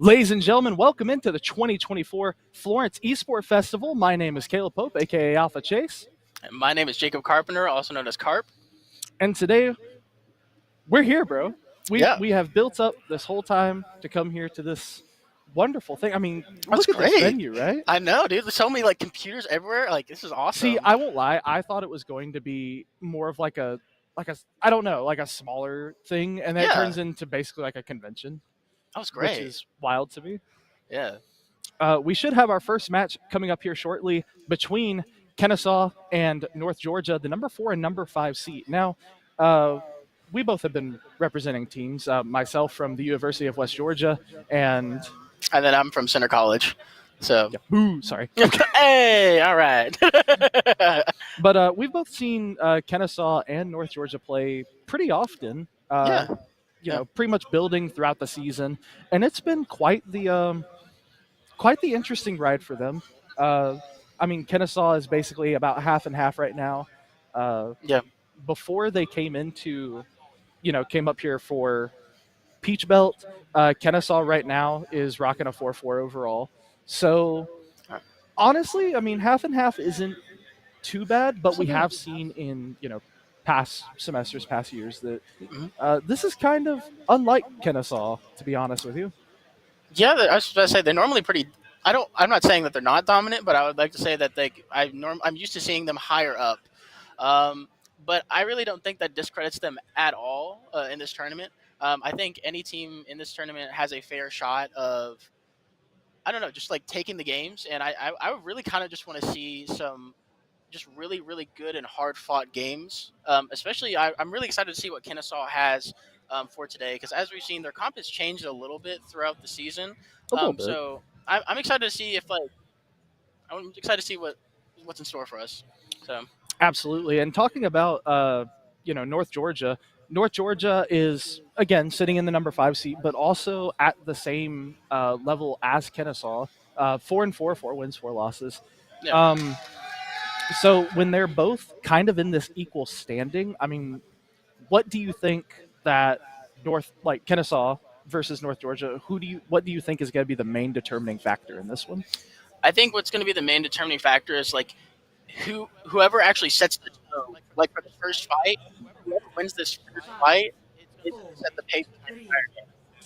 Ladies and gentlemen, welcome into the 2024 Florence Esport Festival. My name is Caleb Pope, aka Alpha Chase. And my name is Jacob Carpenter, also known as Carp. And today, we're here, bro. Yeah. We have built up this whole time to come here to this wonderful thing. I mean, That's look at this great. venue, right? I know, dude. There's so many like computers everywhere. Like this is awesome. See, I won't lie. I thought it was going to be more of like a I don't know, like a smaller thing, and then it turns into basically like a convention. That was great. Which is wild to me. Yeah. We should have our first match coming up here shortly between Kennesaw and North Georgia, the number 4 and number 5 seat. Now, we both have been representing teams. Myself from the University of West Georgia, and then I'm from Center College. So, yeah, boo, sorry. Hey, all right. But we've both seen Kennesaw and North Georgia play pretty often. You know, pretty much building throughout the season, and it's been quite the interesting ride for them. I mean, Kennesaw is basically about half and half right now. Before they came up here for Peach Belt, Kennesaw right now is rocking a 4-4 overall. So, honestly, I mean, half and half isn't too bad, but we have seen in, past semesters, past years that this is kind of unlike Kennesaw, to be honest with you. Yeah, I was going to say they're normally pretty. I'm not saying that they're not dominant, but I would like to say that I'm used to seeing them higher up. But I really don't think that discredits them at all in this tournament. I think any team in this tournament has a fair shot of, I don't know, just like taking the games. And I would really kind of just want to see some just really, really good and hard-fought games. Especially, I'm really excited to see what Kennesaw has for today, because as we've seen, their comp has changed a little bit throughout the season. So I'm excited to see I'm excited to see what's in store for us. So absolutely. And talking about North Georgia is again sitting in the number 5 seat, but also at the same level as Kennesaw, 4-4, 4 wins, 4 losses. Yeah. So when they're both kind of in this equal standing, I mean, what do you think that Kennesaw versus North Georgia, what do you think is going to be the main determining factor in this one? I think what's going to be the main determining factor is whoever actually sets the tone. Like for the first fight, whoever wins this first fight is going to set the pace for the entire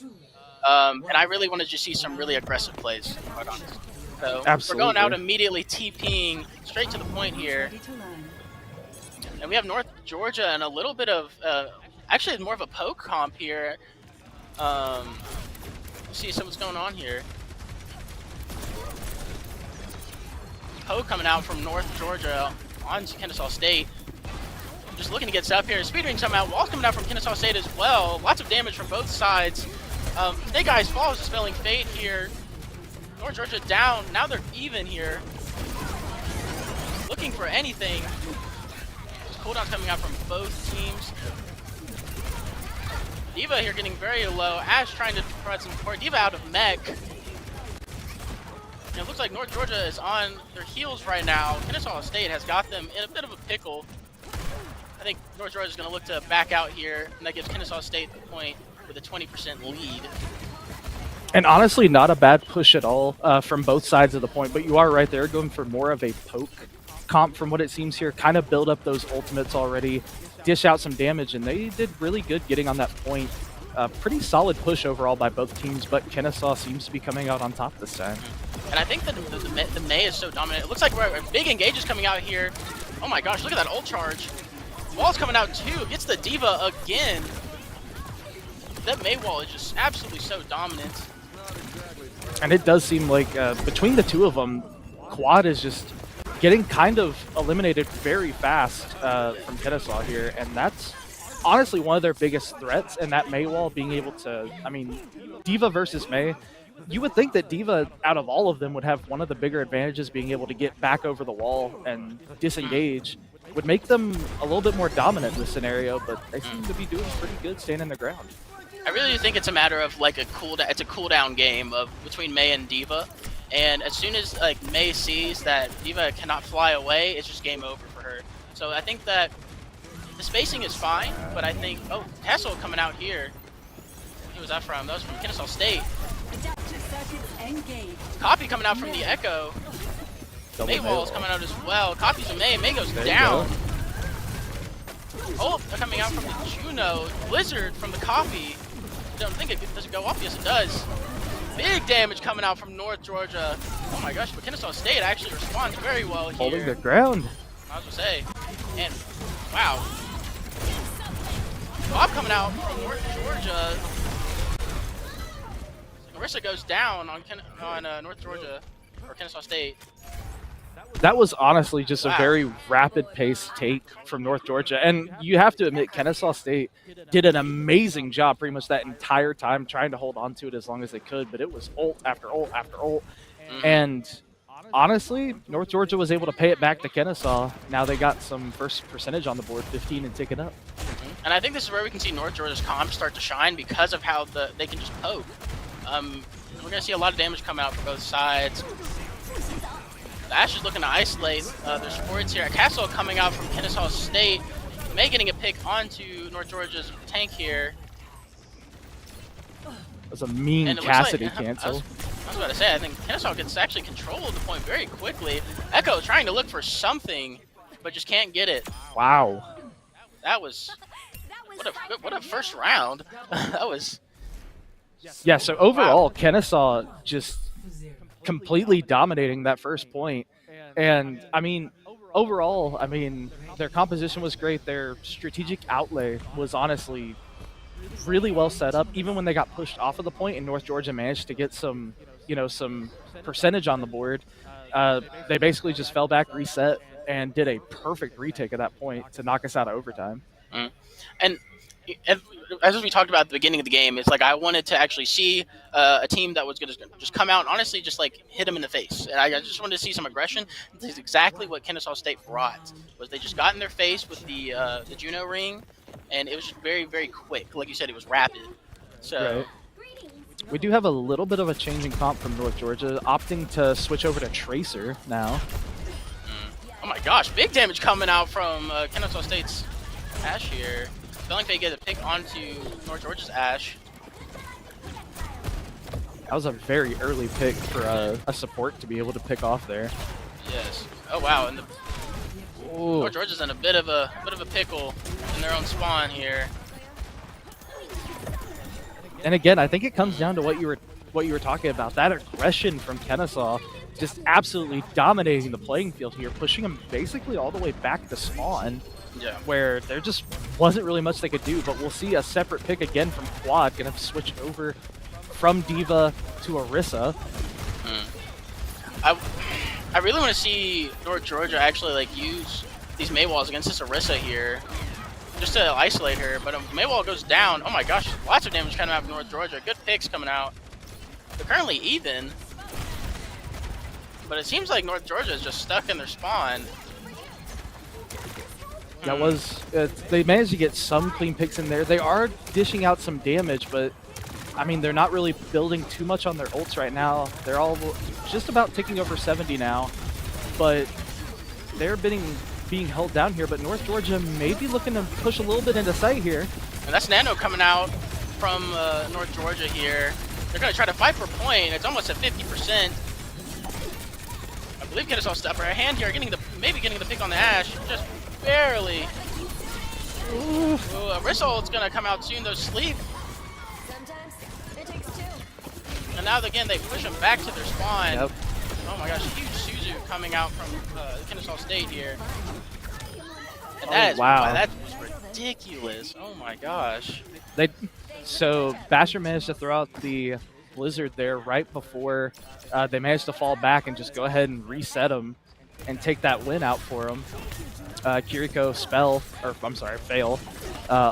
game. And I really want to just see some really aggressive plays, quite honestly. So absolutely. We're going out immediately TPing straight to the point here. And we have North Georgia and a little bit of, actually more of a poke comp here. Let's see what's going on here. Poke coming out from North Georgia on Kennesaw State. Just looking to get set up here. Speedring somehow. Walls coming out from Kennesaw State as well. Lots of damage from both sides. Snake Eyes falls, dispelling fate here. North Georgia down. Now they're even here. Looking for anything. There's cooldowns coming out from both teams. D.Va here getting very low. Ash trying to provide some support. D.Va out of mech. And it looks like North Georgia is on their heels right now. Kennesaw State has got them in a bit of a pickle. I think North Georgia is going to look to back out here, and that gives Kennesaw State the point with a 20% lead. And honestly, not a bad push at all from both sides of the point, but you are right there going for more of a poke comp from what it seems here. Kind of build up those ultimates already, dish out some damage, and they did really good getting on that point. Pretty solid push overall by both teams, but Kennesaw seems to be coming out on top this time. And I think that the May is so dominant. It looks like we're big engage is coming out here. Oh my gosh, look at that ult charge. Wall's coming out too. Gets the D.Va again. That May wall is just absolutely so dominant. And it does seem like between the two of them, Quad is just getting kind of eliminated very fast from Kennesaw here, and that's honestly one of their biggest threats. And that May wall being able to, I mean, D.Va versus May, you would think that D.Va, out of all of them, would have one of the bigger advantages, being able to get back over the wall and disengage. Would make them a little bit more dominant in this scenario, but they seem to be doing pretty good standing their ground. I really think it's a matter of like it's a cooldown game between May and D.Va, and as soon as May sees that D.Va cannot fly away, it's just game over for her. So I think that the spacing is fine, but I think Kessel coming out here. Who was that from? That was from Kennesaw State. Copy coming out from the Echo. May wall's coming out as well. Copy's a May. May goes down. Oh, coming out from the Juno. Blizzard from the Copy. Don't think it does it go off? Yes, it does. Big damage coming out from North Georgia. Oh my gosh, but Kennesaw State actually responds very well here. Holding their ground. I was gonna say. And wow. Bob coming out from North Georgia. Marissa goes down on North Georgia or Kennesaw State. That was honestly just a very rapid pace take from North Georgia. And you have to admit, Kennesaw State did an amazing job pretty much that entire time trying to hold on to it as long as they could. But it was ult after ult after ult. And honestly, North Georgia was able to pay it back to Kennesaw. Now they got some first percentage on the board, 15 and ticking up. And I think this is where we can see North Georgia's comp start to shine because of how they can just poke. We're going to see a lot of damage come out from both sides. Ash is looking to isolate their supports here. Castle coming out from Kennesaw State. May getting a pick onto North Georgia's tank here. That was a mean Cassidy cancel. I was about to say, I think Kennesaw gets actually control of the point very quickly. Echo trying to look for something, but just can't get it. Wow. That was... What a first round. That was... Yeah, so overall, Kennesaw just completely dominating that first point. And, I mean, overall, I mean, their composition was great. Their strategic outlay was honestly really well set up. Even when they got pushed off of the point and North Georgia managed to get some, some percentage on the board, they basically just fell back, reset, and did a perfect retake at that point to knock us out of overtime. And as we talked about at the beginning of the game, it's like I wanted to actually see a team that was going to just come out and honestly just like hit them in the face. And I just wanted to see some aggression. This is exactly what Kennesaw State brought. Was they just got in their face with the Juno ring, and it was just very, very quick. Like you said, it was rapid. So. Right. We do have a little bit of a changing comp from North Georgia, opting to switch over to Tracer now. Oh my gosh, big damage coming out from Kennesaw State's Ash here. Spelling Fate gets a pick onto North Georgia's Ash. That was a very early pick for a support to be able to pick off there. Yes. Oh wow, and North Georgia's in a bit of a pickle in their own spawn here. And again, I think it comes down to what you were talking about. That aggression from Kennesaw, just absolutely dominating the playing field here, pushing them basically all the way back to spawn. Yeah. Where there just wasn't really much they could do, but we'll see a separate pick again from Quad, gonna switch over from Diva to Orisa. I really want to see North Georgia actually like use these Maywalls against this Orisa here, just to isolate her. But Maywall goes down. Oh my gosh, lots of damage coming out of North Georgia. Good picks coming out. They're currently even, but it seems like North Georgia is just stuck in their spawn. That was, they managed to get some clean picks in there. They are dishing out some damage, but I mean, they're not really building too much on their ults right now. They're all just about ticking over 70 now, but they're being held down here. But North Georgia may be looking to push a little bit into sight here. And that's Nano coming out from North Georgia here. They're going to try to fight for point. It's almost at 50%. I believe Kennesaw stuff her hand here, maybe getting the pick on the Ash. Just barely. Ooh, Rissol's gonna come out soon though. Sleep. And now again they push them back to their spawn. Yep. Oh my gosh, huge Suzu coming out from Kennesaw State here. And that is wow. That was ridiculous. Oh my gosh. So Basher managed to throw out the Blizzard there right before they managed to fall back and just go ahead and reset them and take that win out for them. Kiriko fail.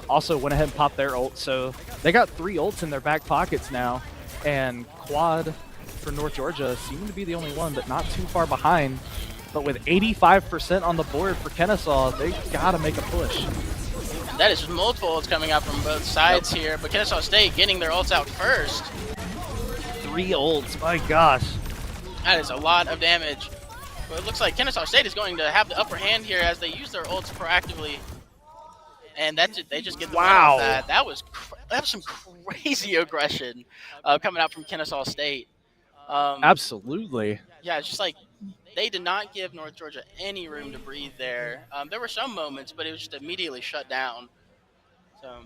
Also went ahead and popped their ult, so they got 3 ults in their back pockets now, and Quad for North Georgia seeming to be the only one, but not too far behind. But with 85% on the board for Kennesaw, they gotta make a push. That is just multiple ults coming out from both sides here, but Kennesaw State getting their ults out first. 3 ults, my gosh. That is a lot of damage. But it looks like Kennesaw State is going to have the upper hand here as they use their ults proactively. And that's it. They just get the win off that. That was have some crazy aggression coming out from Kennesaw State. Absolutely. Yeah, it's just like they did not give North Georgia any room to breathe there. There were some moments, but it was just immediately shut down. So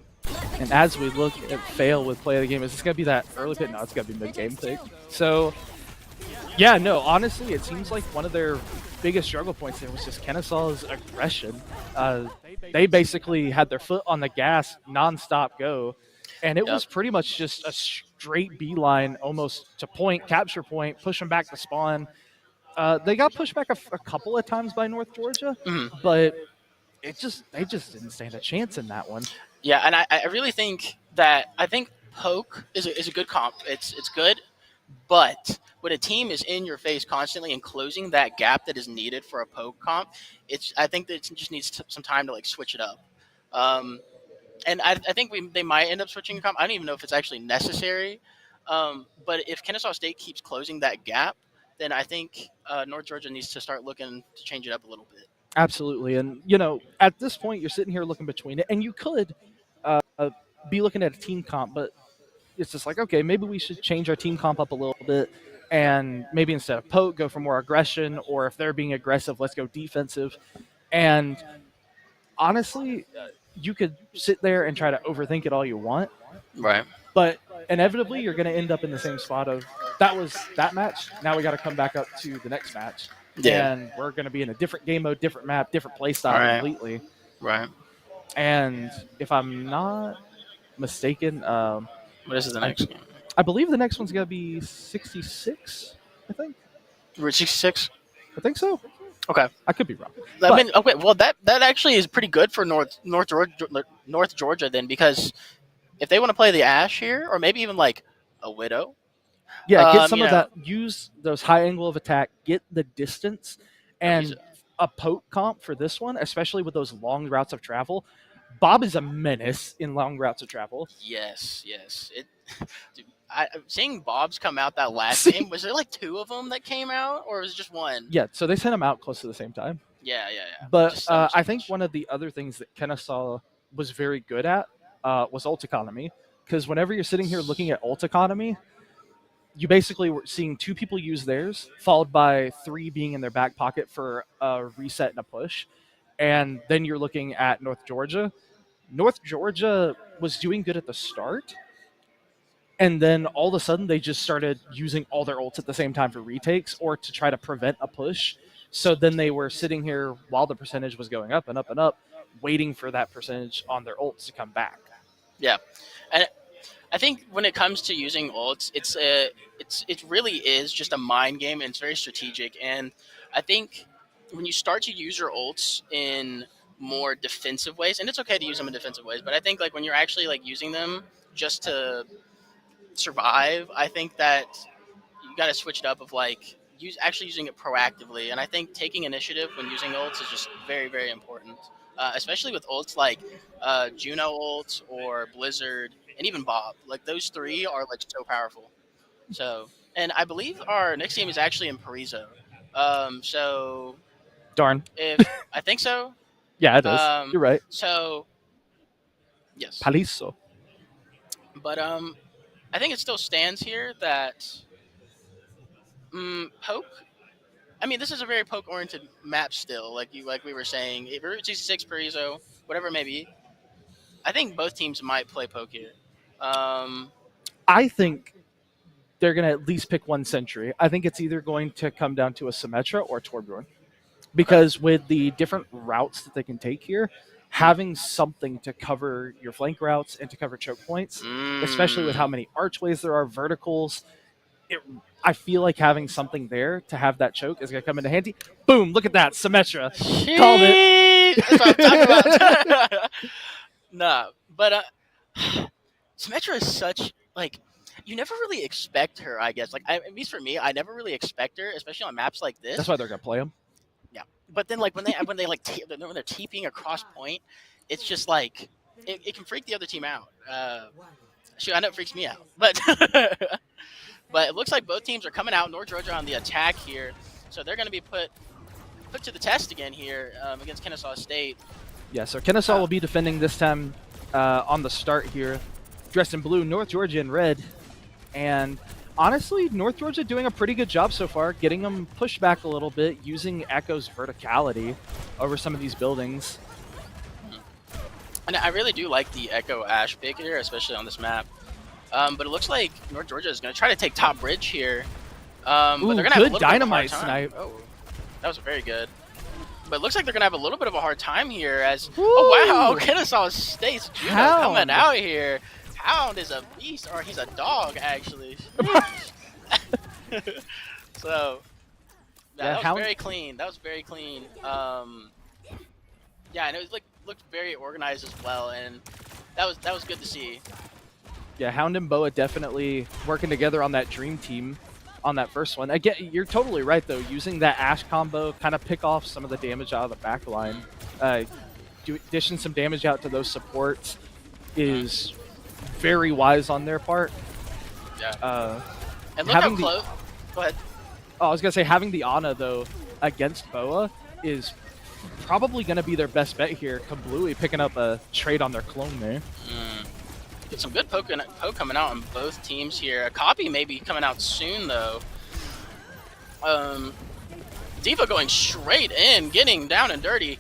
And as we look at fail with play of the game, is this going to be that early pick? No, it's going to be mid-game pick. So, yeah, no, honestly, it seems like one of their biggest struggle points there was just Kennesaw's aggression. They basically had their foot on the gas, nonstop go, and it yep. was pretty much just a straight beeline almost to point, capture point, push them back to spawn. They got pushed back a couple of times by North Georgia, but they just didn't stand a chance in that one. Yeah, and I really think that poke is a good comp. It's good, but when a team is in your face constantly and closing that gap that is needed for a poke comp, I think that it just needs some time to like switch it up. And I think they might end up switching a comp. I don't even know if it's actually necessary. But if Kennesaw State keeps closing that gap, then I think North Georgia needs to start looking to change it up a little bit. Absolutely. And, at this point, you're sitting here looking between it, and you could be looking at a team comp, but it's just like, okay, maybe we should change our team comp up a little bit, and maybe instead of poke, go for more aggression, or if they're being aggressive, let's go defensive. And honestly, you could sit there and try to overthink it all you want. Right. But inevitably, you're going to end up in the same spot of, that was that match, now we got to come back up to the next match. Yeah. And we're going to be in a different game mode, different map, different play style completely. Right. And if I'm not mistaken, what is the next game? I believe the next one's going to be 66, I think. We're 66? I think so. Okay. I could be wrong. I mean, okay, well, that actually is pretty good for North Georgia then, because if they want to play the Ash here, or maybe even like a Widow. Yeah, get some of that. Use those high angle of attack. Get the distance, and a poke comp for this one, especially with those long routes of travel. Bob is a menace in long routes of travel. Yes. Dude, seeing Bob's come out that last game, was there like two of them that came out, or was it just one? Yeah, so they sent them out close to the same time. Yeah. But I think one of the other things that Kennesaw was very good at was ult economy, because whenever you're sitting here looking at ult economy, you basically were seeing two people use theirs, followed by three being in their back pocket for a reset and a push. And then you're looking at North Georgia. North Georgia was doing good at the start, and then all of a sudden they just started using all their ults at the same time for retakes or to try to prevent a push. So then they were sitting here while the percentage was going up and up and up, waiting for that percentage on their ults to come back. Yeah, and I think when it comes to using ults, it really is just a mind game, and it's very strategic. And I think when you start to use your ults in more defensive ways, and it's okay to use them in defensive ways, but I think like when you're actually like using them just to survive, I think that you got to switch it up of like actually using it proactively. And I think taking initiative when using ults is just very, very important, especially with ults like Juno ult or Blizzard and even Bob. Like those three are like so powerful. So, and I believe our next game is actually in Parizo. So darn, I think so. Yeah, it is. You're right. So yes, Paliso. But I think it still stands here that poke. I mean, this is a very poke-oriented map still, like we were saying. Route 66, Parizo, whatever it may be. I think both teams might play poke here. I think they're going to at least pick one sentry. I think it's either going to come down to a Symmetra or Torbjorn. Because with the different routes that they can take here, having something to cover your flank routes and to cover choke points, especially with how many archways there are, verticals, I feel like having something there to have that choke is going to come into handy. Boom, look at that, Symmetra. Called it. That's what I'm talking about. Nah, but Symmetra is such, like, you never really expect her, I guess. Like, at least for me, I never really expect her, especially on maps like this. That's why they're going to play them. Yeah, but then like when they're TPing across point, it's just like it can freak the other team out. Shoot, I know it freaks me out, but but it looks like both teams are coming out. North Georgia on the attack here, so they're going to be put to the test again here against Kennesaw State. Yeah, so Kennesaw will be defending this time on the start here. dressed in blue, North Georgia in red. And honestly, North Georgia doing a pretty good job so far, getting them pushed back a little bit, using Echo's verticality over some of these buildings. And I really do like the Echo Ash pick here, especially on this map. But it looks like North Georgia is going to try to take top bridge here. But they're going to have a little dynamite bit of a hard time. snipe. Oh, that was very good. But it looks like they're going to have a little bit of a hard time here as... Ooh. Oh, wow. Kennesaw State's Juno coming out here. Hound is a beast, or he's a dog, actually. So, that was very clean. That was very clean. Yeah, and it was looked very organized as well, and that was good to see. Yeah, Hound and Boa definitely working together on that dream team on that first one. Again, you're totally right, though. Using that Ash combo, kind of pick off some of the damage out of the back line. Dishing some damage out to those supports is very wise on their part. Yeah. And look how close. Go ahead. Oh, I was going to say, having the Ana, though, against Boa is probably going to be their best bet here. Kablooey picking up a trade on their clone there. Get some good poke coming out on both teams here. A copy may be coming out soon, though. D.Va going straight in, getting down and dirty.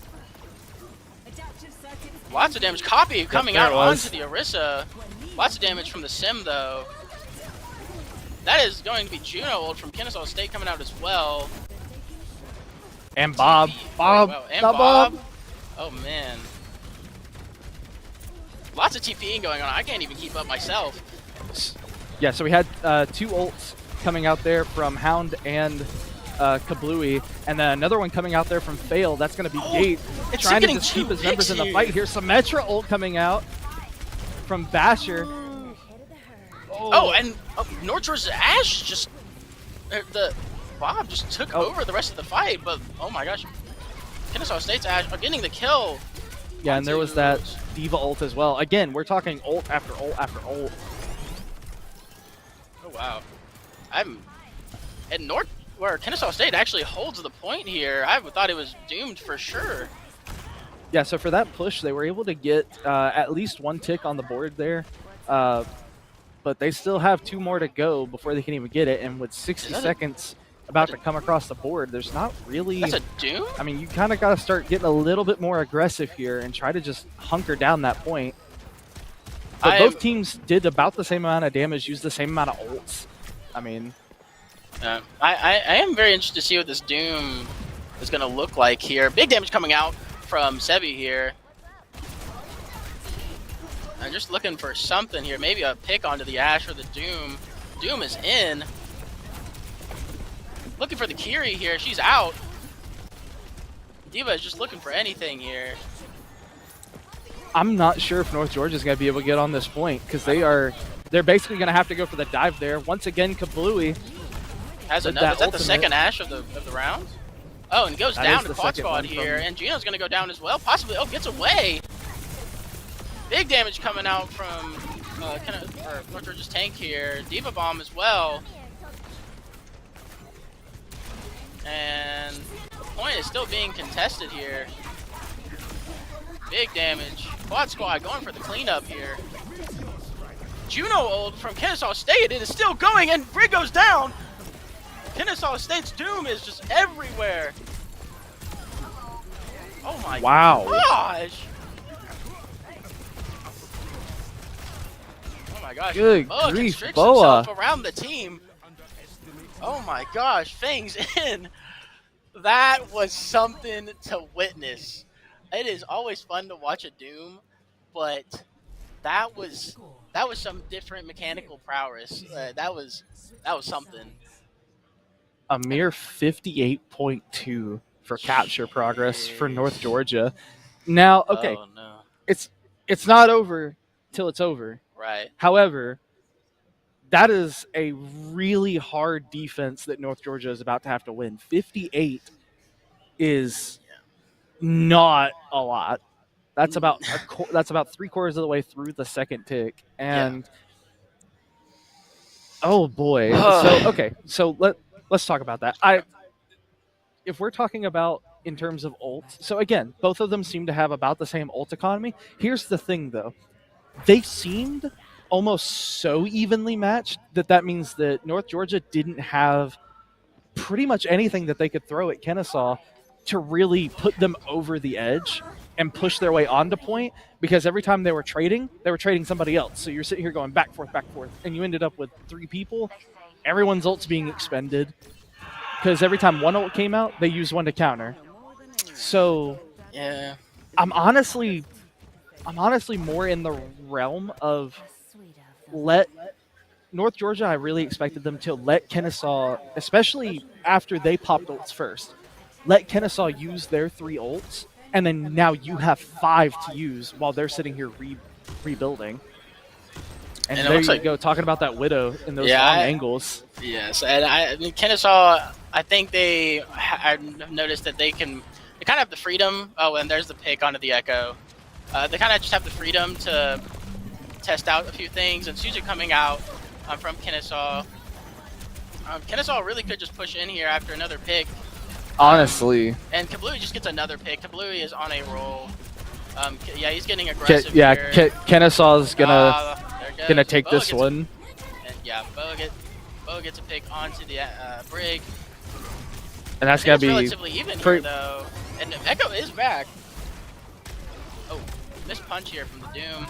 Lots of damage. Copy coming out onto the Orisa. Lots of damage from the Sim, though. That is going to be Juno ult from Kennesaw State coming out as well. And Bob. And Bob. Oh, man. Lots of TPing going on. I can't even keep up myself. Yeah, so we had 2 ults coming out there from Hound and Kablooey, and then another one coming out there from Fail. That's going to be Gate, trying to just keep his members in the fight here. Symmetra ult coming out from Basher. Oh, and North Georgia's Ash just... the Bob just took over the rest of the fight, but oh my gosh. Kennesaw State's Ash are getting the kill. Yeah, and there was that D.Va ult as well. Again, we're talking ult after ult after ult. Oh, wow. And where Kennesaw State actually holds the point here, I thought it was doomed for sure. Yeah, so for that push, they were able to get at least 1 tick on the board there. But they still have 2 more to go before they can even get it. And with 60 seconds about to come across the board, there's not really... That's a doom? I mean, you kind of got to start getting a little bit more aggressive here and try to just hunker down that point. But both teams did about the same amount of damage, used the same amount of ults. I mean... I am very interested to see what this Doom is going to look like here. Big damage coming out from Sebi here. I'm just looking for something here. Maybe a pick onto the Ash or the Doom. Doom is in. Looking for the Kiri here. She's out. D.Va is just looking for anything here. I'm not sure if North Georgia is going to be able to get on this point because they're basically going to have to go for the dive there. Once again, Kablooey has another. Is that the second Ash of the round? Oh, and goes down to Quad Squad here, and Gino's going to go down as well. Possibly, gets away. Big damage coming out from North Georgia's tank here. D.Va bomb as well. And the point is still being contested here. Big damage. Quad Squad going for the cleanup here. Juno ult from Kennesaw State. It is still going, and Brig goes down. Kennesaw State's Doom is just everywhere. Oh my gosh. Oh my gosh. Good grief, Boa. Around the team. Oh my gosh, Fangs in. That was something to witness. It is always fun to watch a Doom, but that was some different mechanical prowess. That was something. A mere 58.2 for capture progress for North Georgia. Now, okay, it's not over till it's over. Right. However, that is a really hard defense that North Georgia is about to have to win. 58 is not a lot. That's about that's about 3/4 of the way through the second tick, and oh boy. So let's talk about that. If we're talking about in terms of ults, so again, both of them seem to have about the same ult economy. Here's the thing, though. They seemed almost so evenly matched that means that North Georgia didn't have pretty much anything that they could throw at Kennesaw to really put them over the edge and push their way onto point, because every time they were trading somebody else. So you're sitting here going back, forth, and you ended up with 3 people. Everyone's ult's being expended because every time one ult came out, they used one to counter. So Yeah. I'm honestly more in the realm of let North Georgia. I really expected them to let Kennesaw, especially after they popped ults first, let Kennesaw use their 3 ults, and then now you have 5 to use while they're sitting here rebuilding. And And it there looks you like, go, talking about that Widow in those yeah, long angles. yes, and I mean Kennesaw. I think I've noticed that they kind of have the freedom. Oh, and there's the pick onto the Echo. They kind of just have the freedom to test out a few things, and Suzu coming out from Kennesaw. Kennesaw really could just push in here after another pick. Honestly. And Kablooey just gets another pick. Kablooey is on a roll. Yeah, he's getting aggressive here. Kennesaw's gonna take Boa this one. And yeah, Boa gets a pick onto the Brig. And that's gonna be relatively even here, though. And Echo is back. Oh, missed punch here from the Doom.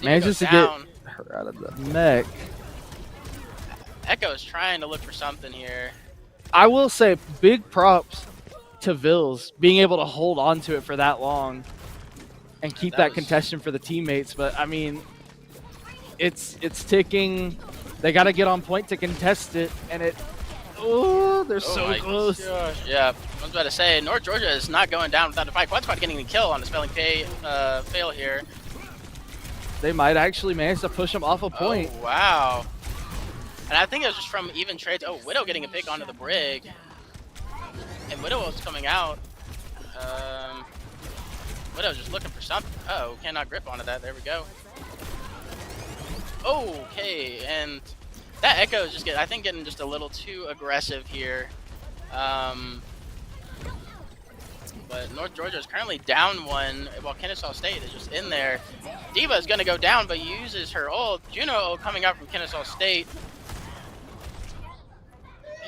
Manages to get her out of the mech. Echo is trying to look for something here. I will say big props to Vils being able to hold on to it for that long and keep that contention for the teammates. But I mean, it's ticking. They got to get on point to contest it, and they're so close. Gosh. Yeah, I was about to say North Georgia is not going down without a fight. Quad Squad getting a kill on the spelling fail here. They might actually manage to push him off a point. Oh, wow. And I think it was just from even trades. Oh, Widow getting a pick onto the Brig. And Widow is coming out. Widow's just looking for something. Uh-oh, cannot grip onto that. There we go. Okay, and that Echo is just getting just a little too aggressive here. But North Georgia is currently down 1, while Kennesaw State is just in there. Diva is going to go down, but uses her ult. Juno ult coming out from Kennesaw State.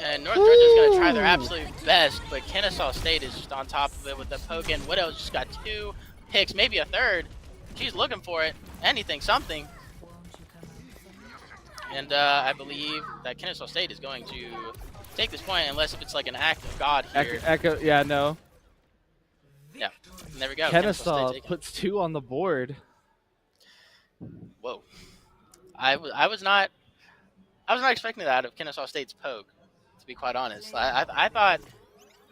And North Georgia is going to try their absolute best, but Kennesaw State is just on top of it with the poke. And Widow's just got 2 picks, maybe a third. She's looking for it. Anything, something. And I believe that Kennesaw State is going to take this point, unless if it's like an act of God here. Echo, yeah, no. Yeah, and there we go. Kennesaw puts 2 on the board. Whoa, I was not expecting that out of Kennesaw State's poke, to be quite honest. I thought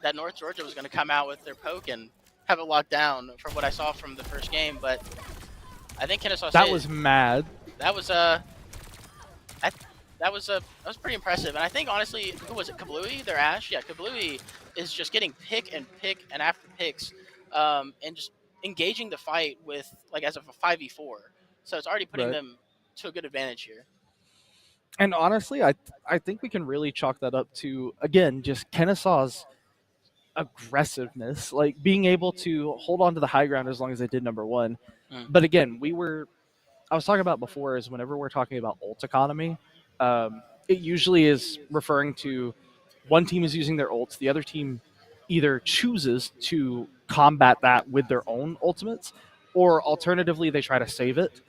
that North Georgia was going to come out with their poke and have it locked down from what I saw from the first game, but I think Kennesaw State. That was mad. That was pretty impressive, and I think honestly, who was it? Kablooey, their Ash? Yeah, Kablooey is just getting pick and after picks, and just engaging the fight with as of a 5v4. So it's already putting them to a good advantage here. And honestly, I think we can really chalk that up to, again, just Kennesaw's aggressiveness, like being able to hold on to the high ground as long as they did, number one. But again, I was talking about before is whenever we're talking about ult economy, it usually is referring to one team is using their ults, the other team either chooses to combat that with their own ultimates, or alternatively they try to save it.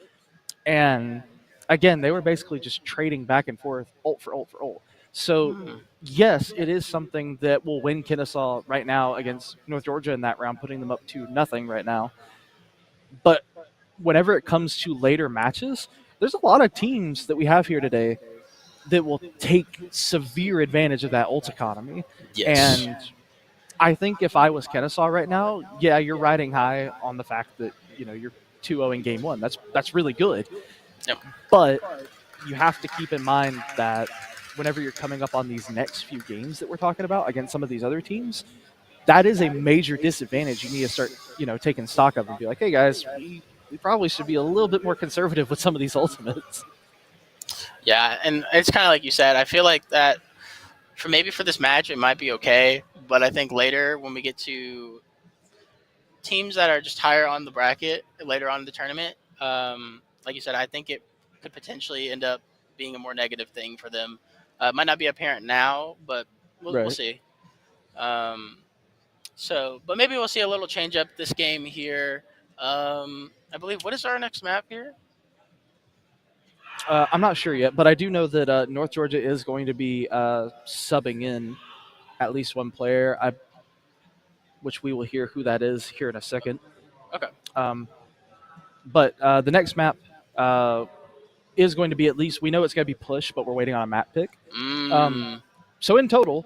And again, they were basically just trading back and forth, ult for ult for ult. So yes, it is something that will win Kennesaw right now against North Georgia in that round, putting them up 2-0 right now. But whenever it comes to later matches, there's a lot of teams that we have here today that will take severe advantage of that ult economy. Yes. And I think if I was Kennesaw right now, yeah, you're riding high on the fact that you're 2-0 in game 1. That's really good. Yep. But you have to keep in mind that whenever you're coming up on these next few games that we're talking about against some of these other teams, that is a major disadvantage you need to start taking stock of and be like, hey guys, we probably should be a little bit more conservative with some of these ultimates. Yeah, and it's kind of like you said. I feel like that for this match it might be okay, but I think later when we get to teams that are just higher on the bracket later on in the tournament, like you said, I think it could potentially end up being a more negative thing for them. Might not be apparent now, but we'll Right. see. Um, but maybe we'll see a little change up this game here. I believe what is our next map here? I'm not sure yet, but I do know that North Georgia is going to be subbing in at least one player, which we will hear who that is here in a second. Okay. Um, but the next map uh, is going to be, at least we know it's going to be push, but we're waiting on a map pick. Um, Mm, so in total,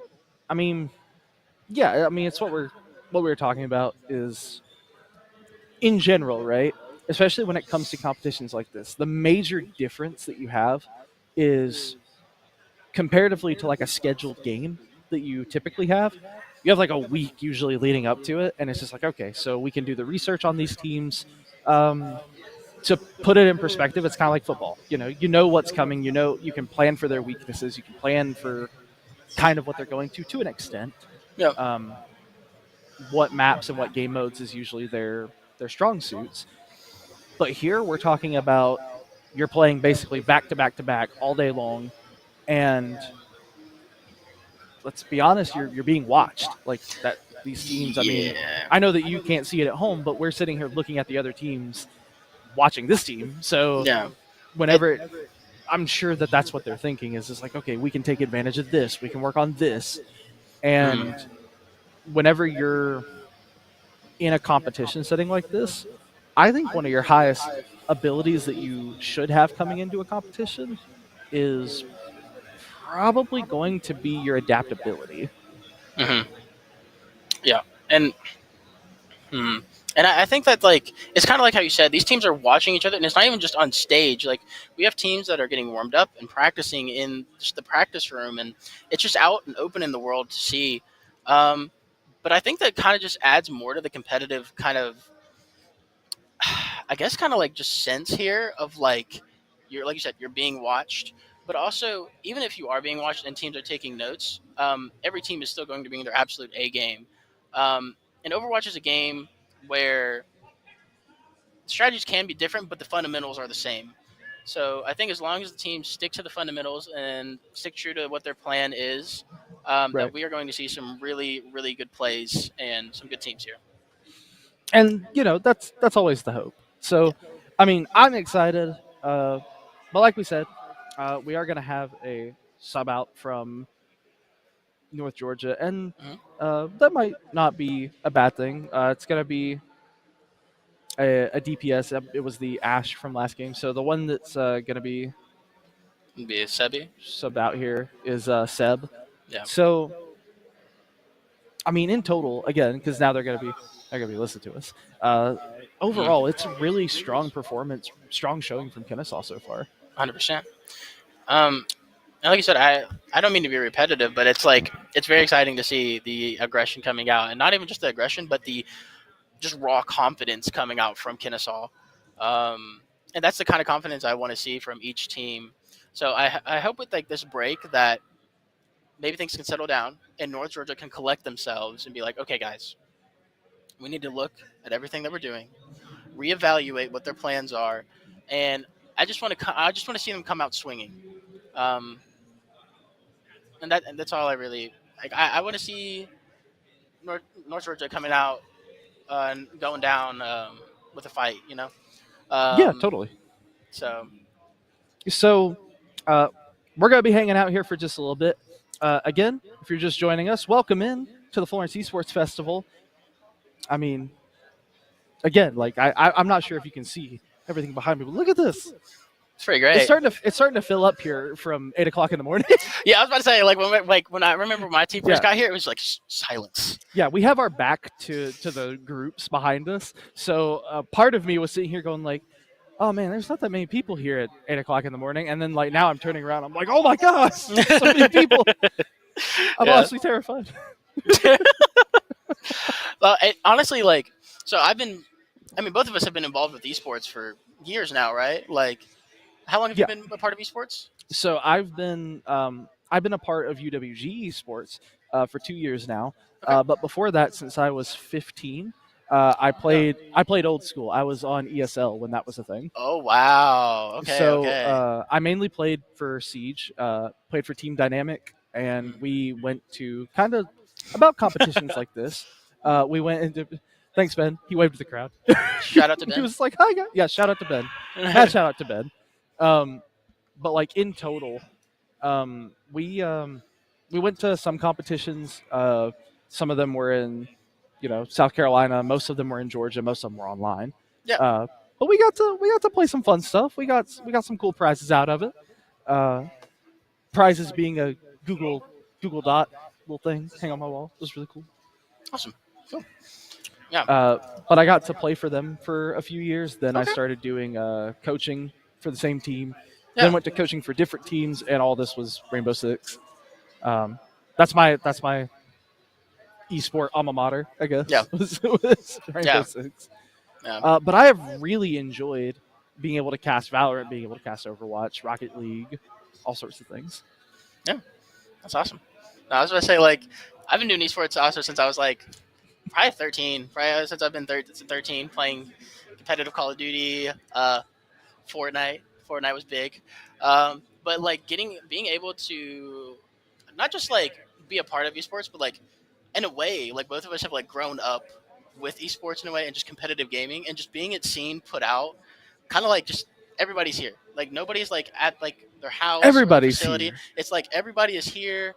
I mean, yeah, I mean it's what we were talking about is in general, right? Especially when it comes to competitions like this, the major difference that you have is comparatively to like a scheduled game that you typically have. You have like a week usually leading up to it, and it's just like, okay, so we can do the research on these teams. Um, to put it in perspective, it's kind of like football. You know what's coming. You know you can plan for their weaknesses. You can plan for kind of what they're going to an extent. yeah. Um, what maps and what game modes is usually their strong suits. But here we're talking about you're playing basically back to back to back all day long, and let's be honest, you're being watched. Like that, these teams. I mean, Yeah. I know that you can't see it at home, but we're sitting here looking at the other teams, watching this team. So Yeah. It. whenever I'm sure that that's what they're thinking is just like, okay, we can take advantage of this, we can work on this, Mm, and whenever you're in a competition setting like this, I think one of your highest abilities that you should have coming into a competition is probably going to be your adaptability. hmm. Yeah. And hmm. And I think that like it's kind of like how you said these teams are watching each other, and it's not even just on stage. Like we have teams that are getting warmed up and practicing in just the practice room, and it's just out and open in the world to see. Um, but I think that kind of just adds more to the competitive kind of, I guess, kind of like just sense here of like you're like you said you're being watched, but also even if you are being watched and teams are taking notes, every team is still going to be in their absolute A game. And Overwatch is a game where strategies can be different, but the fundamentals are the same. So I think as long as the teams stick to the fundamentals and stick true to what their plan is, that Right. we are going to see some really, really good plays and some good teams here. And that's always the hope. Yeah. So, I mean, I'm excited. But like we said, we are going to have a sub out from North Georgia, and Mhm. that might not be a bad thing. It's going to be a DPS. It was the Ash from last game, so the one that's going to be Be a Sebi. subbed out here is Seb. Yeah. So, I mean, in total, again, because now they're gonna be listening to us. Mm. Overall, it's a really strong performance, strong showing from Kennesaw so far. 100%. And like you said, I don't mean to be repetitive, but it's like it's very exciting to see the aggression coming out, and not even just the aggression, but the just raw confidence coming out from Kennesaw. And that's the kind of confidence I want to see from each team. So I hope with like this break that maybe things can settle down and North Georgia can collect themselves and be like, okay, guys, we need to look at everything that we're doing, reevaluate what their plans are, and I just want to see them come out swinging. Um, and that's all I really like. I want to see North Georgia coming out and going down with a fight. Yeah, Um, totally. so So, uh, we're gonna be hanging out here for just a little bit. Again, if you're just joining us, welcome in to the Florence Esports Festival. I mean, again, like I'm not sure if you can see everything behind me, but look at this. it's pretty great. It's starting to fill up here from 8 o'clock in the morning. Yeah, I was about to say when I remember when my team first Yeah. got here, it was like silence. Yeah, we have our back to the groups behind us. So part of me was sitting here going like, "Oh man, there's not that many people here at 8 o'clock in the morning." And then like now I'm turning around, I'm like, "Oh my gosh, there's so many people." I'm Yeah. honestly terrified. Well, honestly, like, so I mean, both of us have been involved with esports for years now, right? Like, how long have you Yeah. been a part of esports? So I've been a part of UWG Esports for 2 years now. Okay. But before that, since I was 15, I played old school. I was on ESL when that was a thing. Oh wow. Okay. So Okay. I mainly played for Siege, played for Team Dynamic, and Mm. we went to kind of about competitions like this. We went into. Thanks, Ben. He waved to the crowd. Shout out to He Ben. was like, "Hi, guys." Yeah, shout out to Ben. Mad shout out to Ben. Um, but like in total, um, we um, we went to some competitions. Some of them were in, South Carolina. Most of them were in Georgia. Most of them were online. Yeah. Uh, but we got to play some fun stuff. We got some cool prizes out of it. Uh, Prizes being a Google Dot little thing hang on my wall. It was really cool. Awesome. Cool. Yeah. But I got to play for them for a few years. Then I Okay. started doing coaching for the same team. Then Yeah. went to coaching for different teams, and all this was Rainbow Six. Um, that's my esport alma mater, I Yeah. guess. was Rainbow Yeah. Six. Yeah. But I have really enjoyed being able to cast Valorant, being able to cast Overwatch, Rocket League, all sorts of things. Yeah. That's awesome. No, I was gonna say like I've been doing esports also since I was like probably 13. Probably since I've been 13 playing competitive Call of Duty, Fortnite. Fortnite was big, but like being able to not just like be a part of esports, but like in a way, like both of us have like grown up with esports in a way and just competitive gaming and just being it seen put out, kind of like just everybody's here. Like nobody's like at like their house or their Everybody's facility. here. It's like everybody is here.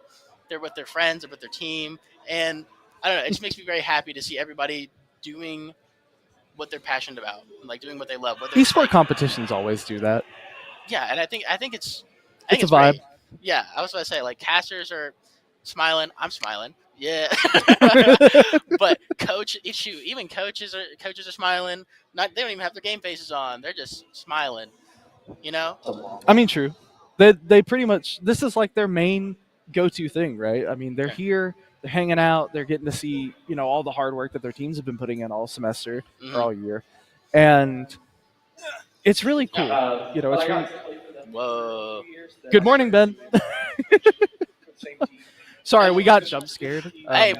They're with their friends, they're with their team, and I don't know. It just makes me very happy to see everybody doing what they're passionate about, and, like doing what they love. Whether it's Esport like competitions always do that. yeah, and I think It's a it's vibe. great. Yeah, I was about to say like casters are smiling. I'm smiling. Yeah, but even coaches are smiling. Not they don't even have their game faces on. They're just smiling. You know? I mean, true. They pretty much this is like their main go-to thing, right? I mean, they're Yeah. here, they're hanging out, they're getting to see all the hard work that their teams have been putting in all semester or Hmm. all year, and it's really cool. Yeah. It's really. Whoa. Good morning, Ben. Sorry, we got jump scared. Hey,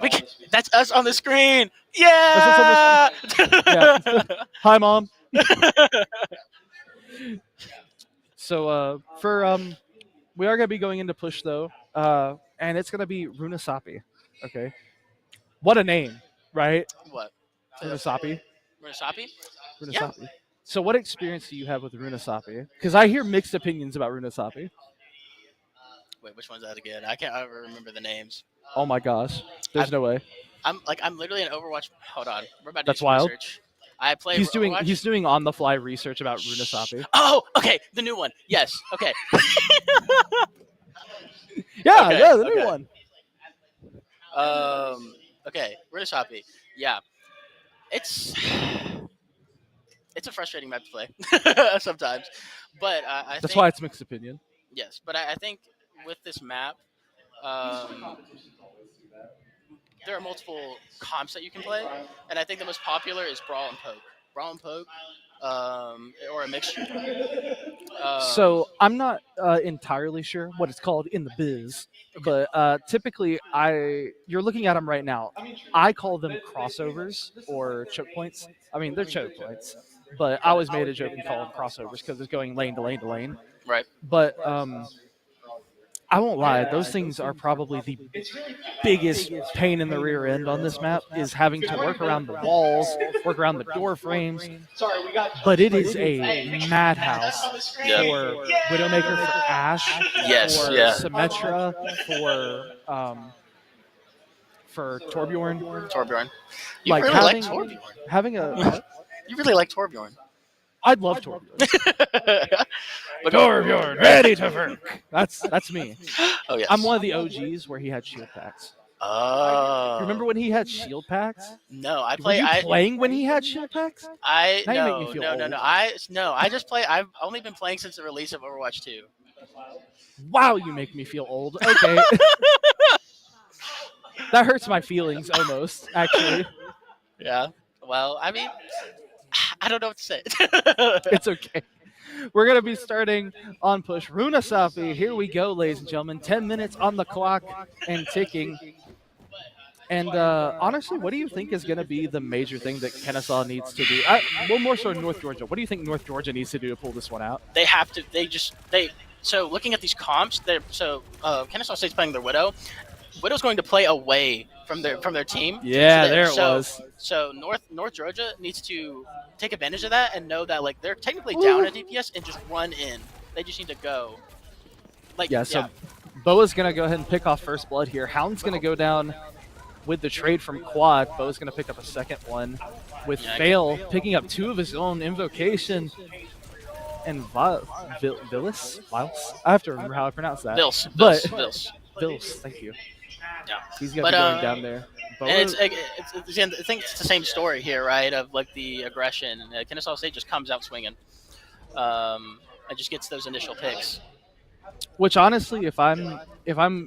that's us on the screen. That's what's on Yeah. Yeah. Hi, mom. So for we are gonna be going into push though, and it's gonna be Runasapi. Okay, what a name, right? What? Runasapi. Murasapi? Yeah. Runasapi. So what experience do you have with Runasapi? Because I hear mixed opinions about Runasapi. Wait, which one's that again? I can't ever remember the names. Oh my gosh, I, there's no way. I'm literally an Overwatch. Hold on, we're about to do That's some wild. research. I play He's doing Overwatch. he's doing on the fly research about Shh. Runasapi. Oh, okay, the new one. Yes. Okay. Yeah, Okay. yeah, the new Okay. one. Okay. Murasapi. Yeah. It's it's a frustrating map to play sometimes, but I That's think why it's mixed opinion. yes. But I think with this map, um, there are multiple comps that you can play, and I think the most popular is Brawl and Poke. Brawl and Poke, or a mixture. Um, So I'm not entirely sure what it's called in the biz, okay. but typically you're looking at them right now. I call them crossovers or choke points. I mean they're choke points, but I always made a joke and call them crossovers because it's going lane to lane to lane. Right. But I won't lie, those things are probably the biggest pain in the rear end on this map is having to work around the walls, work around the door frames. But it is a madhouse Yeah. for Widowmaker, for Ashe, Yes. for Yeah. Symmetra, for Torbjorn. Torbjorn. You Like really like Torbjorn. having a You really like Torbjorn. I'd love Torbjorn. But Torbjorn, ready to work. That's me. oh yes. I'm one of the OGs where he had shield packs. Oh. You remember when he had shield packs? No, I Were play. you playing when he had shield packs? I Now you make no, me feel no, no, old. no. I just play. I've only been playing since the release of Overwatch 2. Wow, you make me feel old. Okay. That hurts my feelings almost, actually. Yeah. Well, I mean, I don't know what to say. It's okay. We're going to be starting on push. Runasapi, here we go, ladies and gentlemen. 10 minutes on the clock and ticking. And honestly, what do you think is going to be the major thing that Kennesaw needs to do? Well, more so North Georgia. What do you think North Georgia needs to do to pull this one out? They have to. They. So looking at these comps, Kennesaw State's playing their Widow. Widow's going to play away from their team. Yeah, there it was. So North Georgia needs to take advantage of that and know that like they're technically down at DPS and just run in. They just need to go. So Boa's going to go ahead and pick off first blood here. Hound's going to go down with the trade from Quad. Boa's going to pick up a second one with Fail picking up 2 of his own Invocation. And Vilis? I have to remember how I pronounce that. Vils, thank you. Yeah. He's going to be going down there. And I think it's the same story here, right? Of like the aggression. Kennesaw State just comes out swinging. And just gets those initial picks. Which honestly, if I'm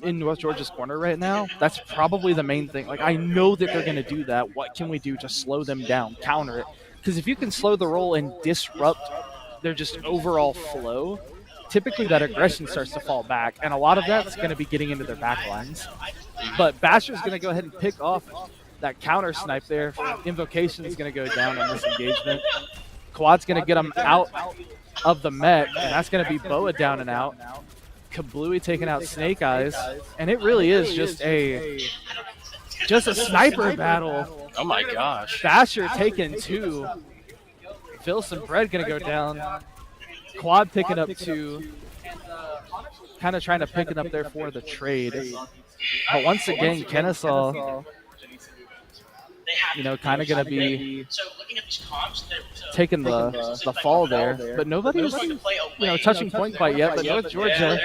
in North Georgia's corner right now, that's probably the main thing. Like I know that they're going to do that. What can we do to slow them down, counter it? Because if you can slow the roll and disrupt their just overall flow, typically that aggression starts to fall back, and a lot of that's going to be getting into their backlines. But Basher's going to go ahead and pick off that counter snipe there. Invocation is going to go down on this engagement. Quad's going to get him out of the mech, and that's going to be Boa down and out. Kablooey taking out Snake Eyes, and it really is just a sniper battle. Oh my gosh. Basher taking 2. Phil's and Bread going to go down. Quad picking up 2. Kind of trying to pick it up there for the trade. But once again, Kennesaw, kind of going to be taking the fall there. But nobody's, touching point quite yet. But North Georgia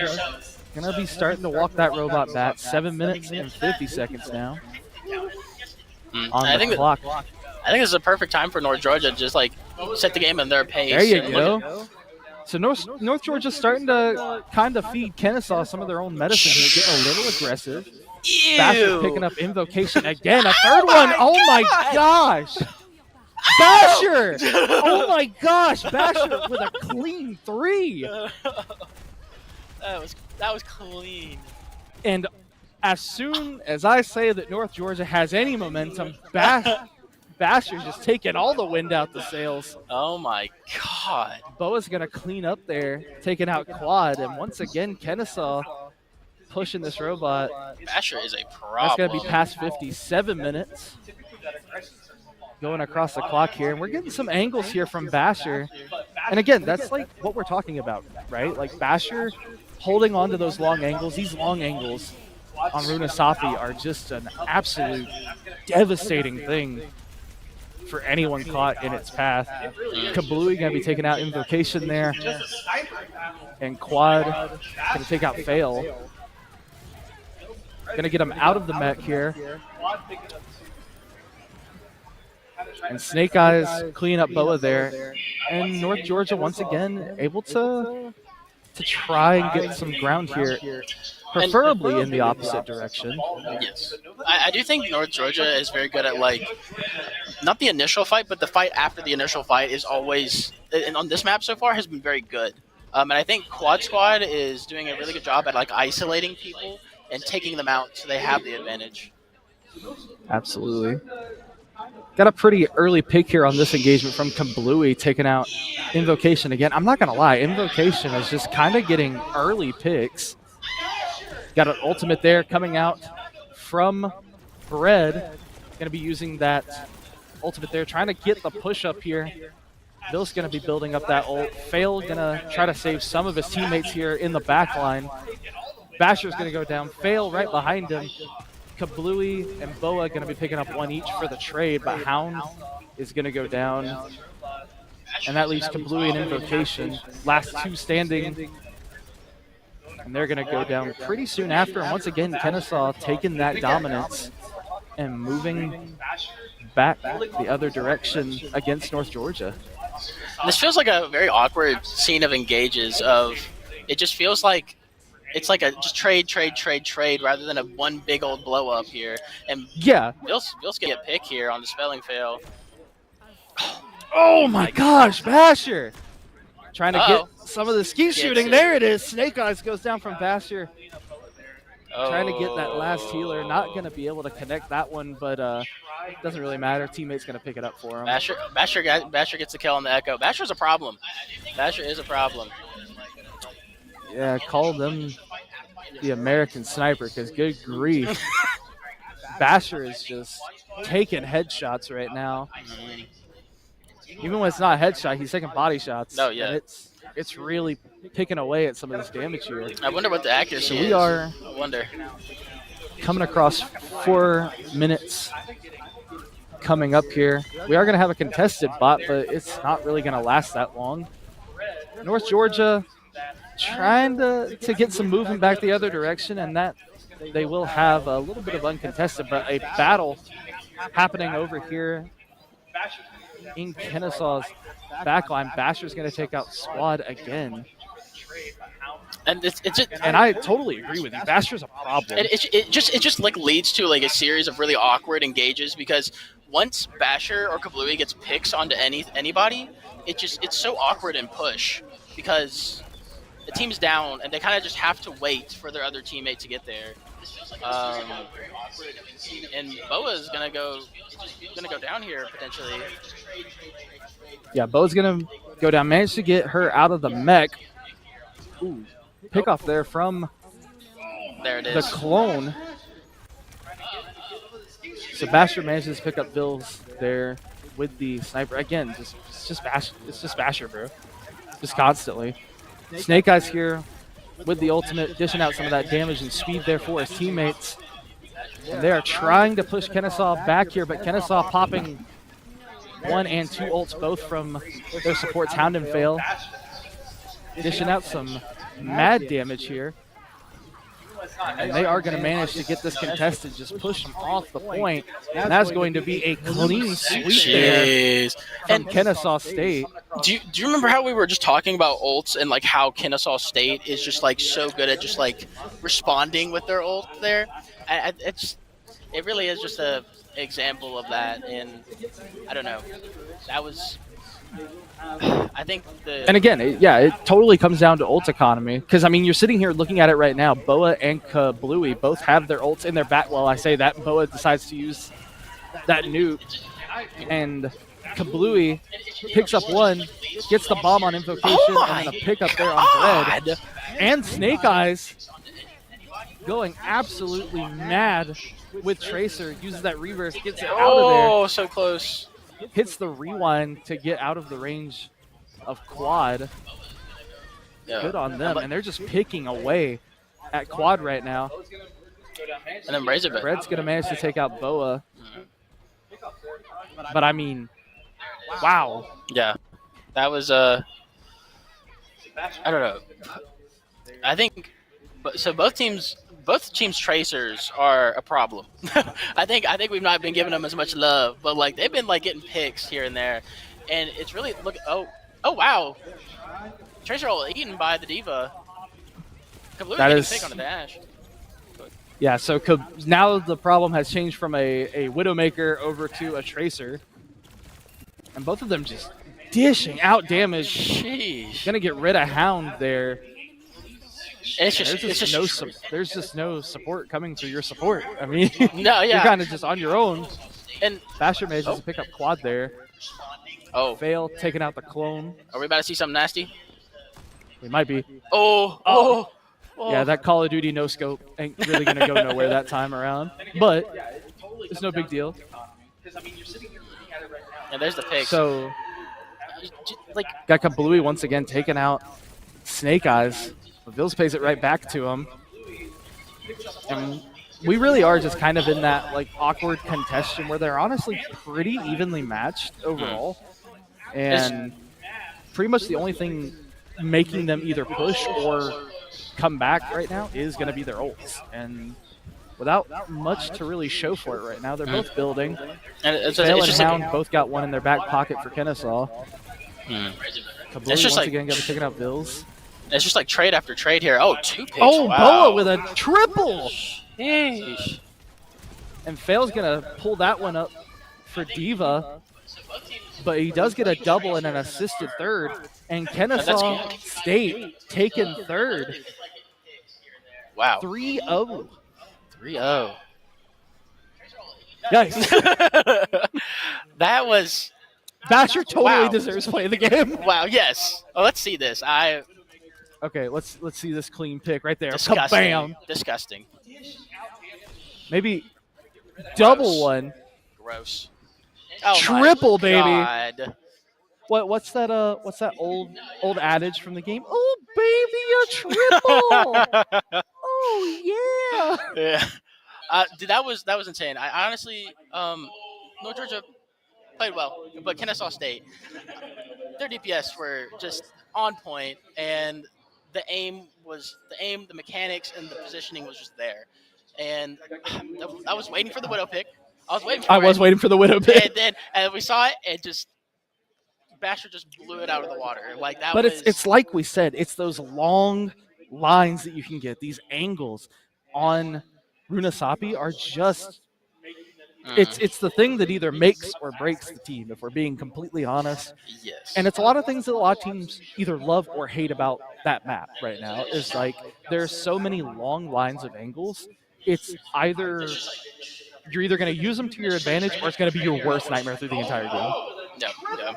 going to be starting to walk that robot back. 7 minutes and 50 seconds now on the clock. I think this is a perfect time for North Georgia to just like set the game in their pace. There you go. So North Georgia's starting to kind of feed Kennesaw some of their own medicine here, getting a little aggressive. Basher picking up Invocation again, a third one. Oh my gosh. Basher! Oh my gosh, Basher with a clean 3. That was clean. And as soon as I say that North Georgia has any momentum, Basher's just taking all the wind out the sails. Oh my god. Boa's going to clean up there, taking out Quad. And once again, Kennesaw pushing this robot. Basher is a problem. That's going to be past 57 minutes. Going across the clock here. And we're getting some angles here from Basher. And again, that's like what we're talking about, right? Like Basher holding on to those long angles. These long angles on Runasafi are just an absolute devastating thing for anyone caught in its path. Kablooey going to be taking out Invocation there. And Quad going to take out Fail. Going to get him out of the mech here. And Snake Eyes clean up Boa there. And North Georgia once again able to try and get some ground here. Preferably in the opposite direction. Yes. I do think North Georgia is very good at, like, not the initial fight, but the fight after the initial fight is always, and on this map so far, has been very good. And I think Quad Squad is doing a really good job at, like, isolating people and taking them out so they have the advantage. Absolutely. Got a pretty early pick here on this engagement from Kablooey, taking out Invocation again. I'm not going to lie, Invocation is just kind of getting early picks. Got an ultimate there coming out from Bread. Going to be using that ultimate there, trying to get the push up here. Bill's going to be building up that ult. Fail going to try to save some of his teammates here in the back line. Basher's going to go down. Fail right behind him. Kablooey and Boa going to be picking up 1 each for the trade, but Hound is going to go down. And that leaves Kablooey and Invocation, last 2 standing. And they're going to go down pretty soon after. And once again, Kennesaw taking that dominance and moving back the other direction against North Georgia. This feels like a very awkward scene of engages. It just feels like it's like a just trade rather than a one big old blow up here. And yeah, Bill's get a pick here on the spelling fail. Oh my gosh, Basher! Trying to get some of the ski shooting. There it is. Snake Eyes goes down from Basher. trying to get that last healer. Not Oh. going to be able to connect that one, but doesn't really matter. Teammate's going to pick it up for him. Basher gets the kill on the Echo. Basher's a problem. Basher is a problem. Yeah, call them the American sniper because good grief. Basher is just taking headshots right now. Even when it's not a headshot, he's taking body shots. Oh, yeah. And it's really picking away at some of this damage here. I wonder what the accuracy So is. we are I wonder. coming across 4 minutes coming up here. We are going to have a contested bot, but it's not really going to last that long. North Georgia trying to get some movement back the other direction, and that they will have a little bit of uncontested, but a battle happening over here in Kennesaw's backline. Basher's going to take out Squad again. And it's just, and I totally agree with you. Basher's a problem. It just like leads to like a series of really awkward engages because once Basher or Kablooey gets picks onto anybody, it's so awkward in push because the team's down and they kind of just have to wait for their other teammate to get there. And Boa is gonna go down here potentially. Yeah, Boa's gonna go down. Managed to get her out of the mech. Ooh, pick off there from the clone. Sebastian manages to pick up Bills there with the sniper. Again, it's just Basher, bro. Just constantly. Snake Eyes here with the ultimate, dishing out some of that damage and speed there for his teammates. And they are trying to push Kennesaw back here, but Kennesaw popping 1 and 2 ults both from their supports, Hound and Fail. Dishing out some mad damage here. And they are going to manage to get this contested, just push them off the point. And that's going to be a clean sweep there from Kennesaw State. Do you remember how we were just talking about ults and like how Kennesaw State is just like so good at just like responding with their ult there? It really is just a example of that, and I don't know. That was, I think and again, it totally comes down to ult economy. Because, I mean, you're sitting here looking at it right now. Boa and Kablooey both have their ults in their back. Well, I say that. Boa decides to use that nuke. And Kablooey picks up one, gets the bomb on Invocation, and then a pickup there on Dread. And Snake Eyes going absolutely mad with Tracer. Uses that reverse, gets it out of there. Oh, so close. Hits the rewind to get out of the range of Quad. Yeah. Good on them. And they're just picking away at Quad right now. And then Razorback. Red's going to manage to take out Boa. But, I mean, wow. Yeah. That was, I don't know. I think, so both teams' tracers are a problem. I think we've not been giving them as much love, but like they've been like getting picks here and there, and it's really oh wow, tracer all eaten by the diva. That is pick on the dash. Yeah, so now the problem has changed from a Widowmaker over to a tracer, and both of them just dishing out damage. Sheesh. Gonna get rid of Hound there. It's there's just no support coming through your support. I mean, no, yeah. You're kind of just on your own. And Basher manages to pick up Quad there. Oh. Fail, taking out the clone. Are we about to see something nasty? We might be. Oh. Yeah, that Call of Duty no scope ain't really gonna go nowhere that time around. But it's no big deal. Yeah, there's the pick. So, like, got Kablooey once again taking out Snake Eyes. Bills pays it right back to him. And we really are just kind of in that like awkward contention where they're honestly pretty evenly matched overall. And pretty much the only thing making them either push or come back right now is going to be their ults. And without much to really show for it right now, they're both building. And Fail and Hound both got one in their back pocket for Kennesaw. Kablooey once again got to pick out Bills. It's just like trade after trade here. Oh, 2 picks. Oh, wow. Boa with a triple. Sheesh. And Fail's going to pull that one up for Diva. But he does get a double and an assisted third. And Kennesaw State taking third. Wow. 3-0. 3-0. Yikes. That was Basher totally wow. deserves to play the game. Wow. Yes. Oh, let's see this. Okay, let's see this clean pick right there. Disgusting. Kabam. Disgusting. Maybe double Gross. one. Gross. Oh Triple, my baby. God. What's that old adage from the game? Oh baby, a triple. Oh yeah. Yeah. Dude, that was insane. I honestly, North Georgia played well, but Kennesaw State, their DPS were just on point, and the mechanics, and the positioning was just there. And I was waiting for the widow pick. I was waiting for I it, was waiting for the widow pick. and then we saw it, and just Basher just blew it out of the water. Like that But was. it's like we said, it's those long lines that you can get. These angles on Runasapi are just it's the thing that either makes or breaks the team, if we're being completely honest. Yes. And it's a lot of things that a lot of teams either love or hate about that map right now. Is like there's so many long lines of angles. It's either you're either going to use them to your advantage or it's going to be your worst nightmare through the entire game. Yeah. Yeah.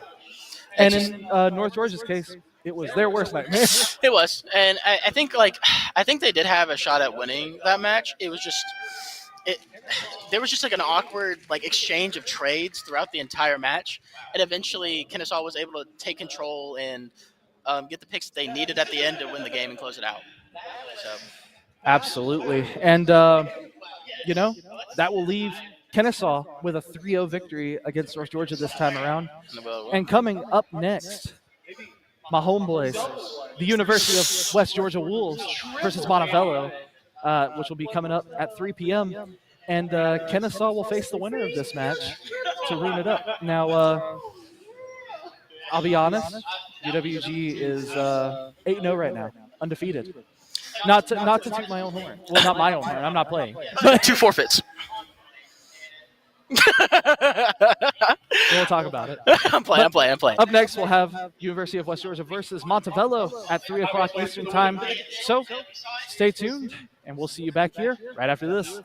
And in North Georgia's case, it was their worst nightmare. It was, and I think they did have a shot at winning that match. It was just there was just like an awkward like exchange of trades throughout the entire match, and eventually Kennesaw was able to take control and get the picks that they needed at the end to win the game and close it out. So Absolutely. And, that will leave Kennesaw with a 3-0 victory against North Georgia this time around. And coming up next, my homeboys, the University of West Georgia Wolves versus Montevallo, which will be coming up at 3 p.m. And Kennesaw will face the winner of this match to rune it up. Now, I'll be honest, UWG is 8-0 right now, undefeated. Not to toot my own horn. Well, not my own horn. I'm not playing. but 2 forfeits. We'll talk about it. I'm playing. Up next, we'll have University of West Georgia versus Montevallo at 3 o'clock Eastern time. So stay tuned, and we'll see you back here right after this.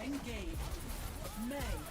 Engage. May.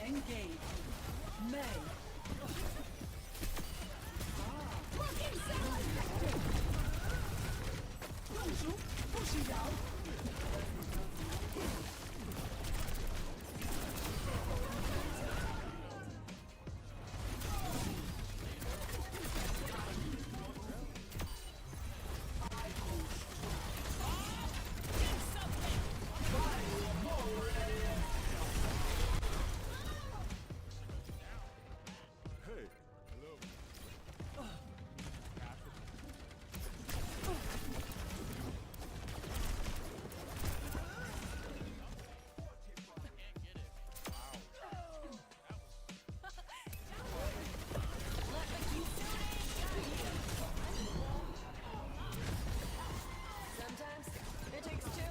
Engage. May. Sometimes it takes two.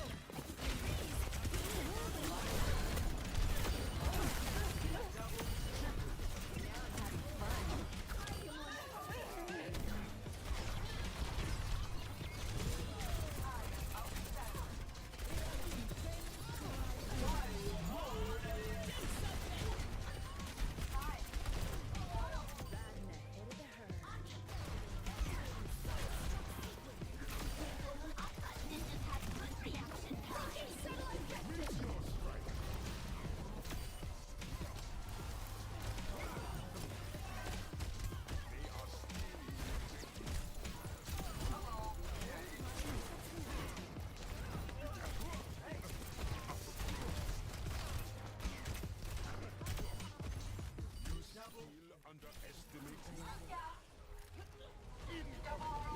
Underestimating.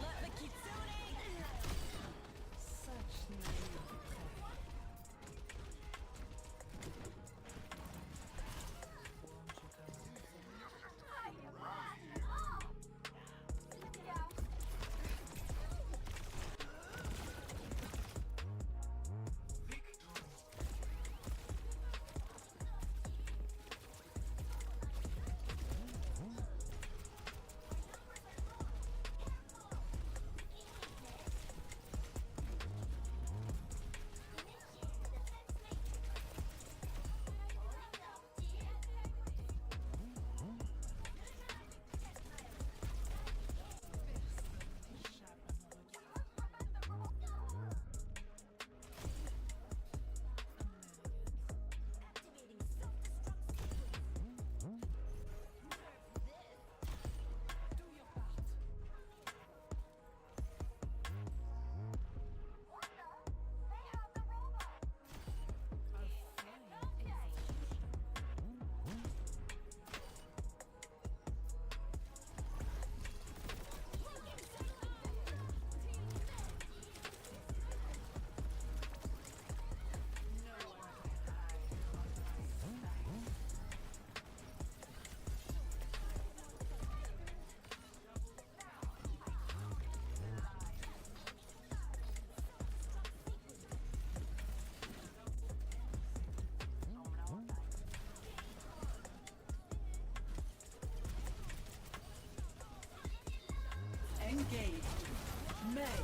Let the kitsune. Such naivete. Engage. May.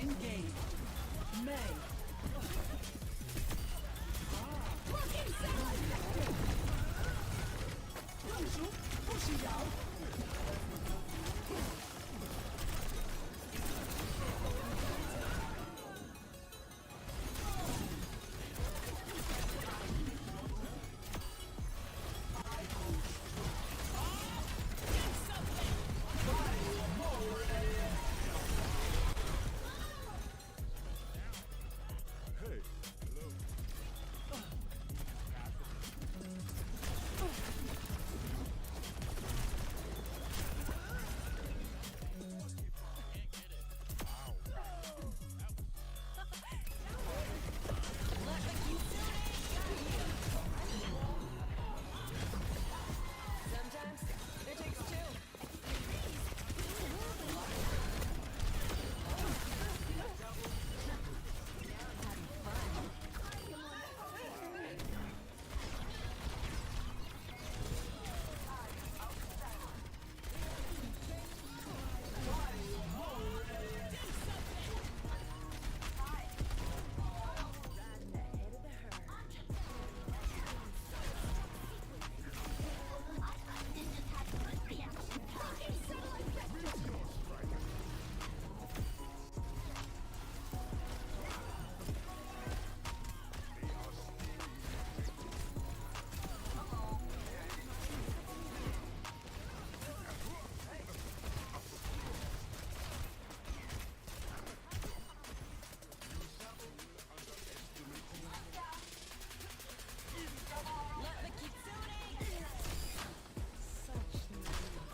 Engage. May. Sometimes it takes two. Riding ahead of the herd. Let the kitsune. Such naive.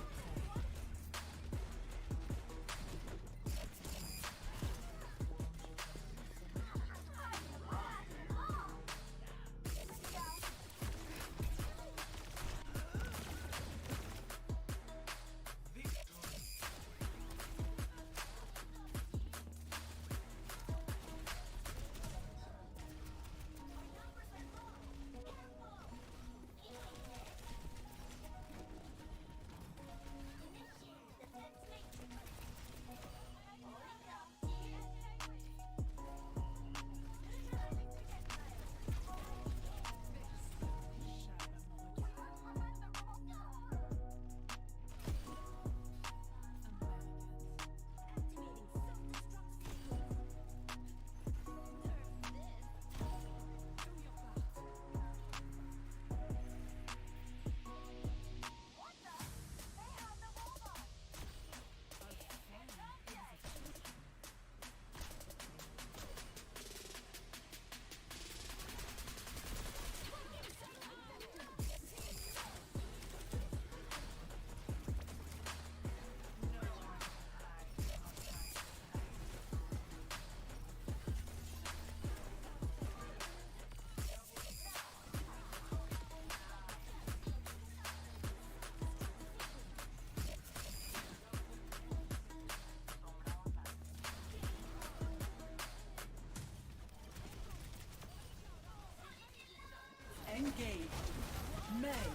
Engage. May.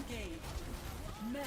Engage. May.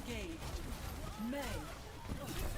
Engaged. May. Americans.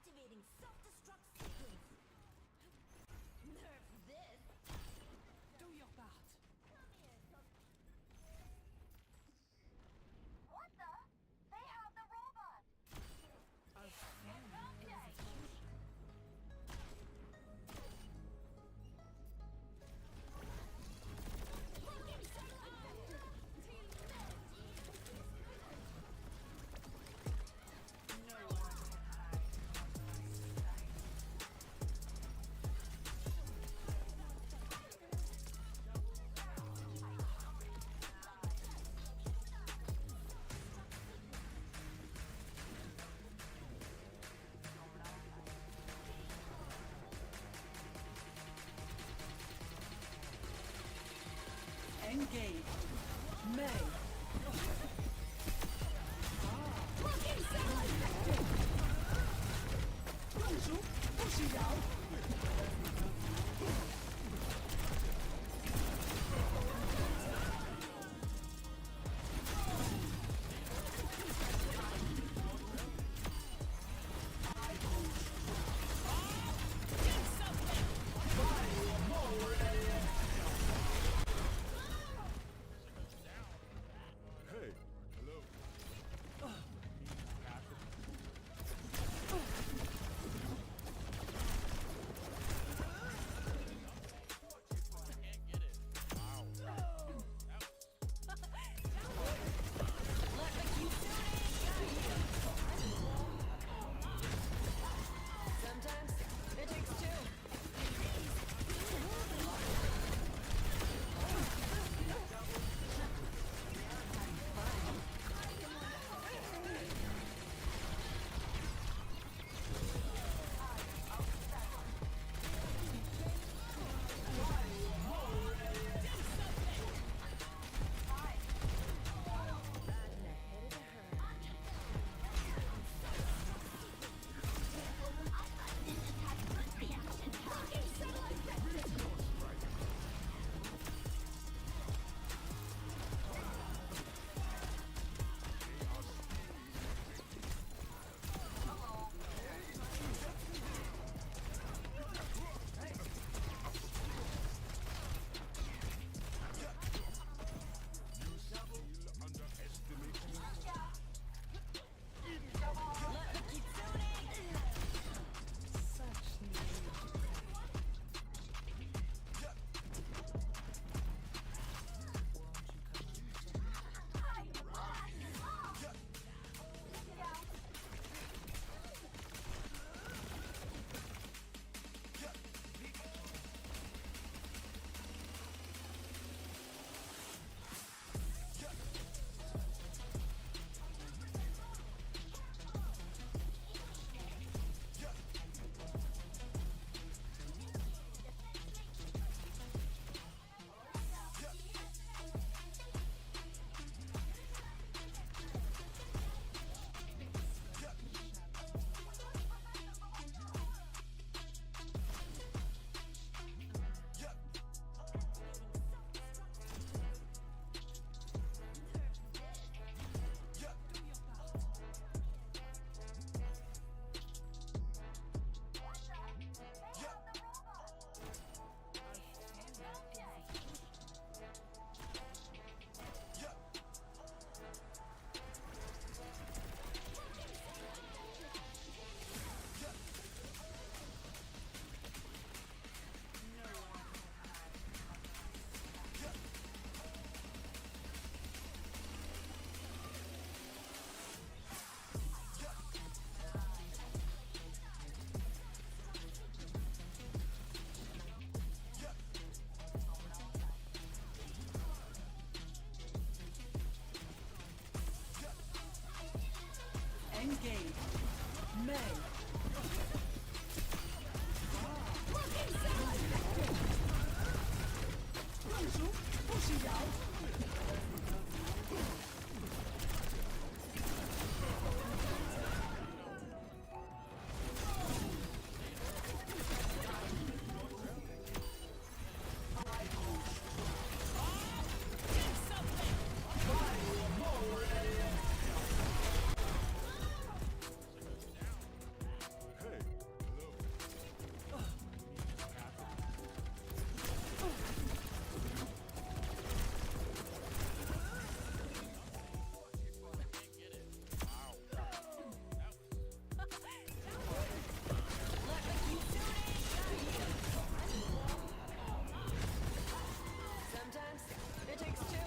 Activating self-destruct sequence. Nerf this. Do your part. What the? They have the robot. Engaged. May. Engage. May. Sometimes it takes two.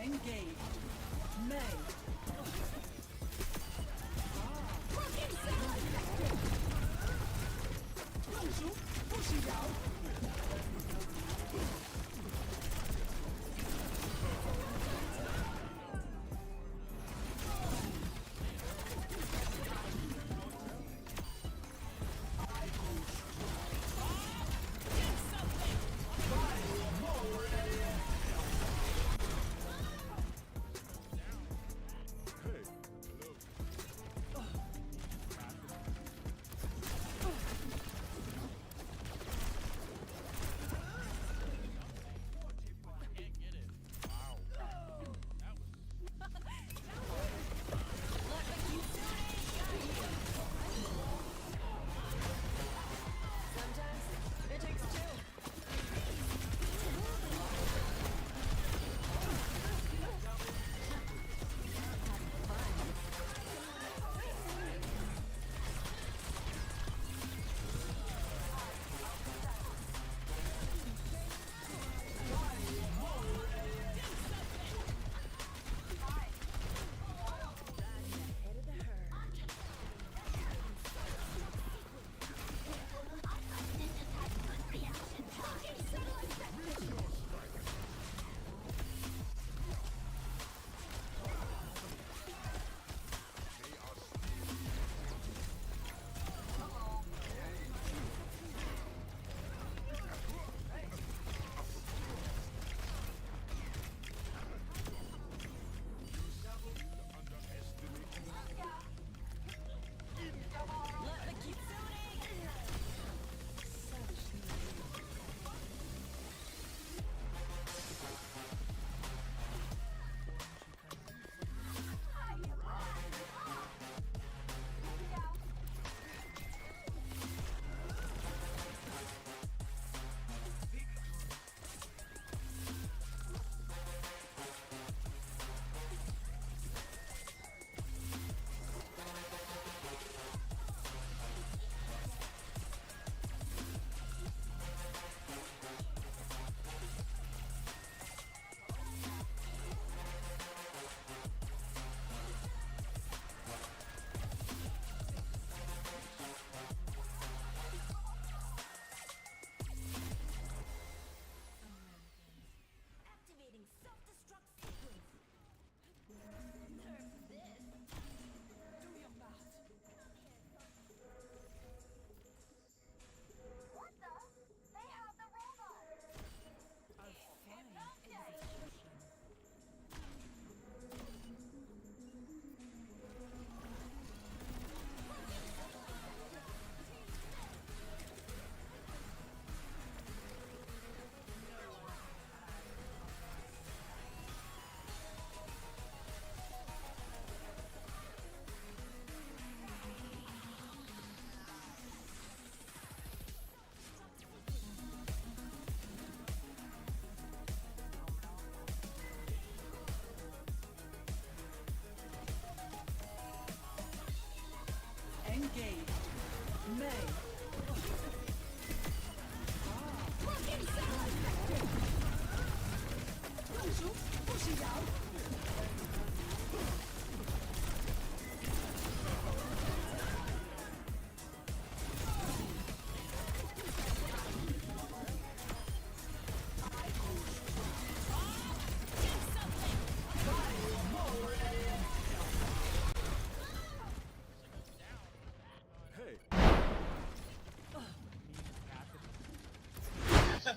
Engage. May.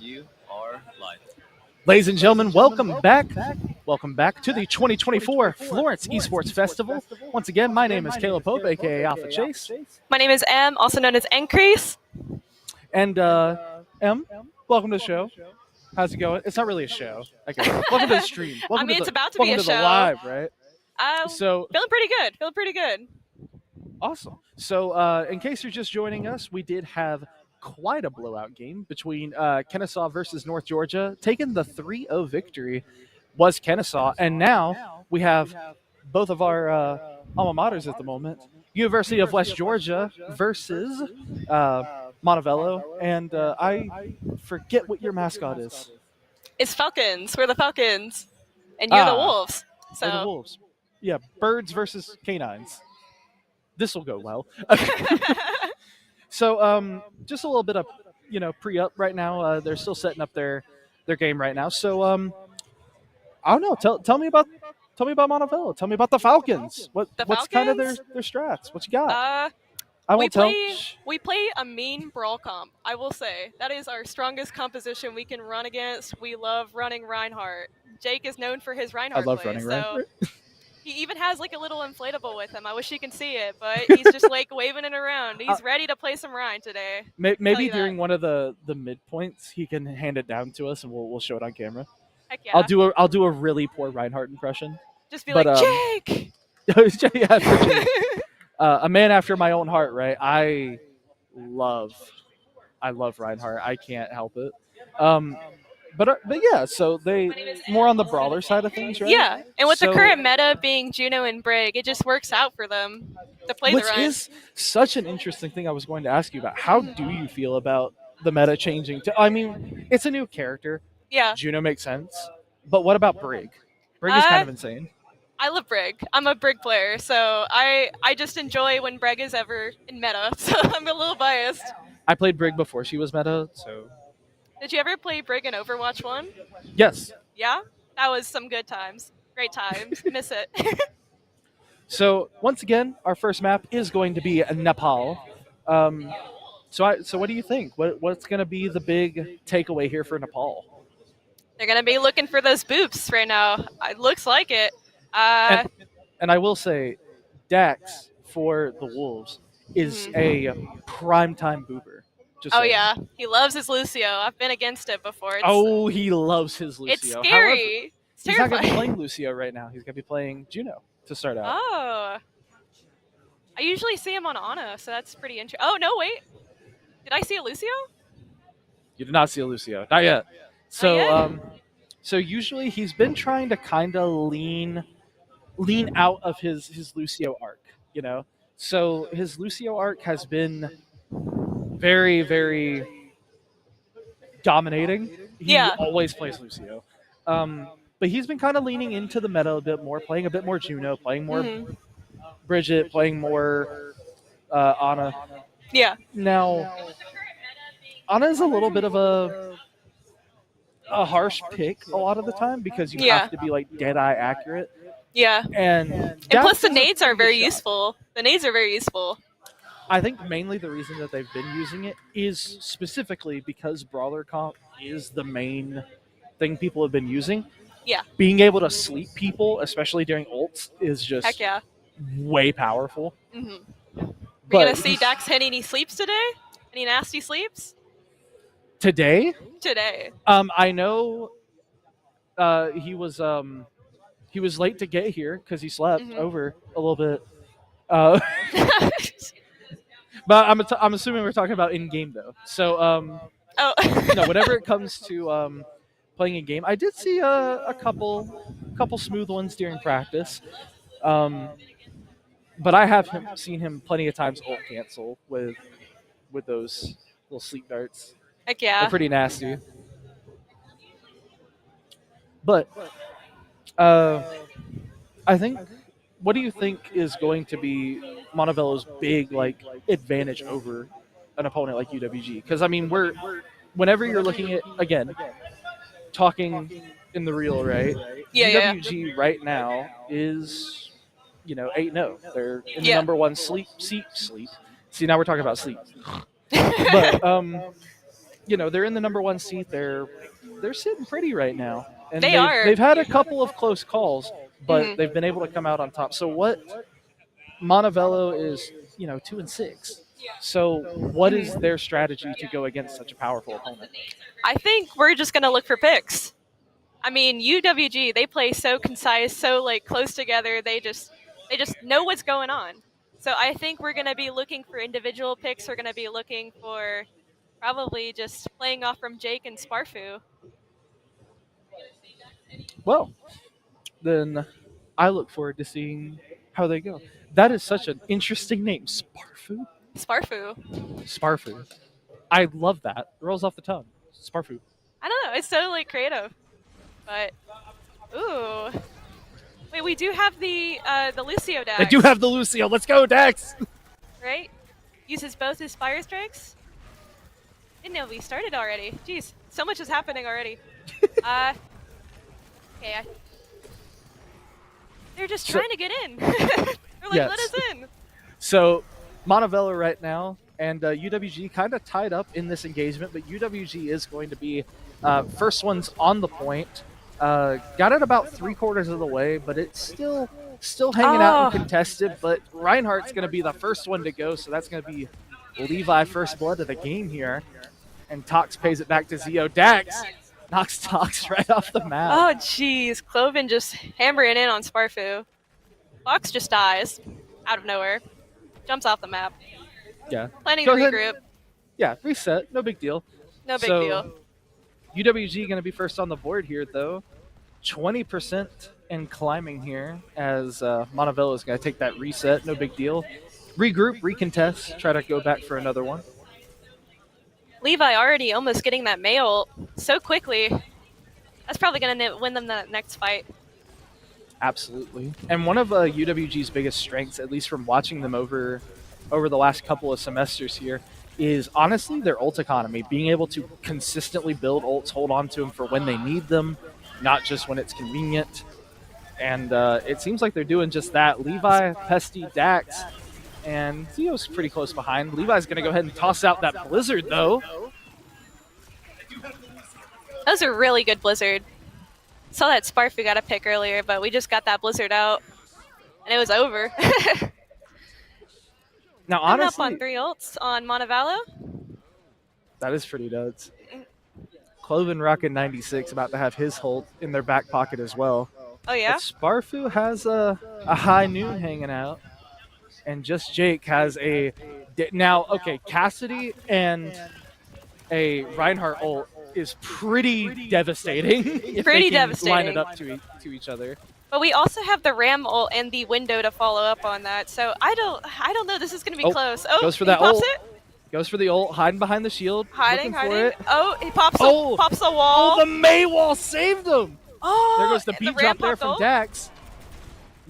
You are live. Ladies and gentlemen, welcome back. Welcome back to the 2024 Florence Esports Festival. Once again, my name is Caleb Pope, aka Alpha Chase. My name is Em, also known as Encrease. And Em, welcome to the show. How's it going? It's not really a show. Okay. Welcome to the stream. Welcome it's about to be welcome a to show. the live, right? So Feeling pretty good. Feeling pretty good. awesome. So in case you're just joining us, we did have quite a blowout game between Kennesaw versus North Georgia. Taking the 3-0 victory was Kennesaw, and now we have both of our alma maters at the moment. University of West Georgia versus Montevello, and I forget what your mascot is. It's Falcons. We're the Falcons. And you're the Wolves. We're the So Wolves. Yeah, birds versus canines. This will go well. So just a little bit of pre-up right now. They're still setting up their game right now. So I don't know. Tell me about Montevello. Tell me about the Falcons. What's kind of their strats? What you got? I won't tell. We play a mean brawl comp, I will say. That is our strongest composition we can run against. We love running Reinhardt. Jake is known for his Reinhardt I love play, running so Reinhardt. he even has like a little inflatable with him. I wish you can see it, but he's just like waving it around. He's ready to play some Rhine today. Maybe during one of the midpoints, he can hand it down to us, and we'll show it on camera. Heck yeah. I'll do a really poor Reinhardt impression. Just be like, Jake! Yeah, for Jake. A man after my own heart, right? I love Reinhardt. I can't help it. But yeah, so they more on the brawler side of things, right? Yeah, and with the current meta being Juno and Brig, it just works out for them to play the Rhine. Which is such an interesting thing I was going to ask you about. How do you feel about the meta changing? I mean, it's a new character. Yeah. Juno makes sense. But what about Brig? Brig is kind of insane. I love Brig. I'm a Brig player, so I just enjoy when Brig is ever in meta, so I'm a little biased. I played Brig before she was meta, so... Did you ever play Brig in Overwatch 1? Yes. Yeah? That was some good times. Great times. Miss it. So, once again, our first map is going to be Nepal. So what do you think? What's going to be the big takeaway here for Nepal? They're going to be looking for those boops right now. It looks like it. And I will say, Dax for the Wolves is a primetime booper. Yeah, he loves his Lucio. I've been against it before. He loves his Lucio. It's scary. It's he's not going to be playing Lucio right now. He's going to be playing Juno to start out. Oh. I usually see him on Ana, so that's pretty interesting. Oh, no, wait. Did I see a Lucio? You did not see a Lucio. Not yet. So, so usually he's been trying to kind of lean out of his Lucio arc, So his Lucio arc has been very, very dominating. He always plays Lucio. But he's been kind of leaning into the meta a bit more, playing a bit more Juno, playing more Bridget, playing more Ana. Yeah. Now, Ana is a little bit of a harsh pick a lot of the time because you have to be like dead-eye accurate. Yeah. And plus the nades are very useful. The nades are very useful. I think mainly the reason that they've been using it is specifically because brawler comp is the main thing people have been using. Yeah. Being able to sleep people, especially during ults, is just way powerful. Mm-hmm. Are you going to see Dax hit any sleeps today? Any nasty sleeps? Today? Today. I know he was late to get here because he slept over a little bit. But I'm assuming we're talking about in game though. So whenever it comes to playing a game, I did see a couple smooth ones during practice. But I have seen him plenty of times ult cancel with those little sleep darts. Heck yeah. They're pretty nasty. But Uh, I think. What do you think is going to be Montevello's big like advantage over an opponent like UWG? Because I mean, we're whenever you're looking at again talking in the real right, Yeah, yeah, UWG right now is 8-0. They're in the yeah. number one sleep. See, now we're talking about sleep, Yeah. but they're in the number one seat. They're sitting pretty right now, and They are. they've had a couple of close calls, but Mhm. they've been able to come out on top. So what Montevello is, 2-6. So what is Mhm. their strategy to go against such a powerful opponent? I think we're just gonna look for picks. I mean, UWG, they play so concise, so like close together. They just know what's going on. So I think we're gonna be looking for individual picks. We're gonna be looking for probably just playing off from Jake and Sparfu. Well, then I look forward to seeing how they go. That is such an interesting name, Sparfu. Sparfu. Sparfu. I love that. It rolls off the tongue. Sparfu. I don't know. It's so like creative. But ooh, wait, we do have the Lucio They Dax, do have the Lucio. Let's go, Dex. right? Uses both his fire strikes. Didn't know we started already. Jeez, so much is happening already. Uh, okay, they're just So- trying to get in. They're like, Yes. let us in. So Montevello right now and UWG kind of tied up in this engagement, but UWG is going to be first ones on the point. Got it about 3/4 of the way, but it's still hanging out and Oh. contested. But Reinhardt's going to be the first one to go, so that's going to be Levi first blood of the game here. And Tox pays it back to Zeo. Dax knocks Tox right off the map. Oh, jeez. Cloven just hammering in on Sparfu. Fox just dies out of nowhere. Jumps off the map. Yeah. Planning Go to ahead. regroup. Yeah, reset. No big deal. No big So, deal. UWG going to be first on the board here, though. 20% and climbing here as Montevello is going to take that reset. No big deal. Regroup, recontest, try to go back for another one. Levi already almost getting that mail so quickly. That's probably going to win them the next fight. Absolutely. And one of UWG's biggest strengths, at least from watching them over the last couple of semesters here, is honestly their ult economy. Being able to consistently build ults, hold on to them for when they need them, not just when it's convenient. And it seems like they're doing just that. Levi, Pesty, Dax, and Theo's pretty close behind. Levi's going to go ahead and toss out that Blizzard, though. That was a really good Blizzard. Saw that Sparfu got a pick earlier, but we just got that Blizzard out. And it was over. Now, Coming up honestly, on 3 ults on Montevallo. that is pretty nuts. Cloven Rocket 96 about to have his ult in their back pocket as well. Oh, yeah? But Sparfu has a high noon hanging out, and just Jake has a now. Okay, Cassidy and a Reinhardt ult is pretty devastating. If Pretty they can line devastating. it up to each other. But we also have the Ram ult and the window to follow up on that. So I don't know. This is going to be Oh, close. Oh, goes for he that pops ult. it. Goes for the ult, hiding behind the shield, Hiding. looking for it. Oh, he pops Oh! pops the wall. Oh, the May wall saved him. Oh, There goes the and beat Ram drop there popped from ult. Dax.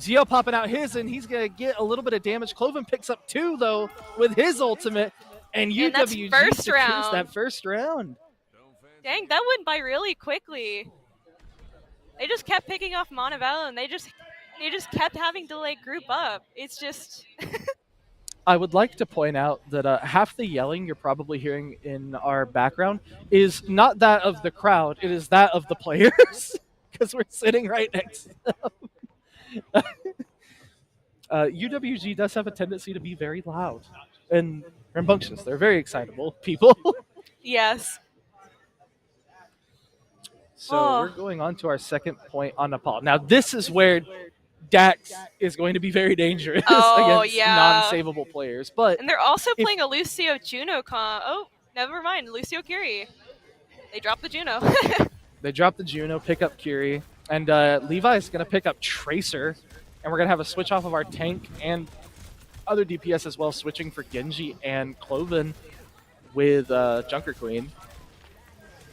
Zeo popping out his, and he's going to get a little bit of damage. Cloven picks up 2, though, with his ultimate. And And that's UWG first secures round. that first round. Dang, that went by really quickly. They just kept picking off Montevallo, and they just kept having to like group up. It's just I would like to point out that half the yelling you're probably hearing in our background is not that of the crowd. It is that of the players, because we're sitting right next to them. UWG does have a tendency to be very loud and rambunctious. They're very excitable people. yes. So Oh. we're going on to our second point on Nepal. Now this is where Dax is going to be very dangerous Oh, against yeah. non-savable players. But And they're also If- playing a Lucio Juno comp. Oh, never mind. Lucio Curie. They dropped the Juno. they drop the Juno, pick up Curie, and Levi is going to pick up Tracer, and we're going to have a switch off of our tank and other DPS as well, switching for Genji and Cloven with Junker Queen.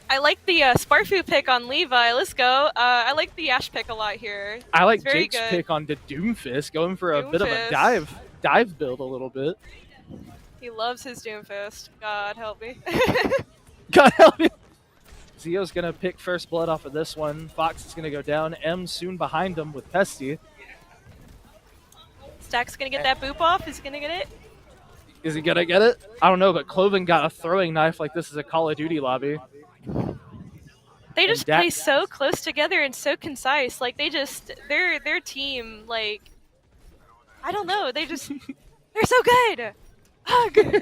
I like the Sparfu pick on Levi. Let's go. I like the Ash pick a lot here. I like It's very Jake's good. pick on the Doomfist, going for a bit of a Doomfist. dive build a little bit. He loves his Doomfist. God help me. God help you. Zio's gonna pick first blood off of this one. Fox is gonna go down. M soon behind him with Pesty. Stack's gonna get that boop off. Is he gonna get it? Is he gonna get it? I don't know, but Cloven got a throwing knife like this is a Call of Duty lobby. They just Dak- play so close together and so concise. Like they just their team, like I don't know, they're so good. Hug. I'm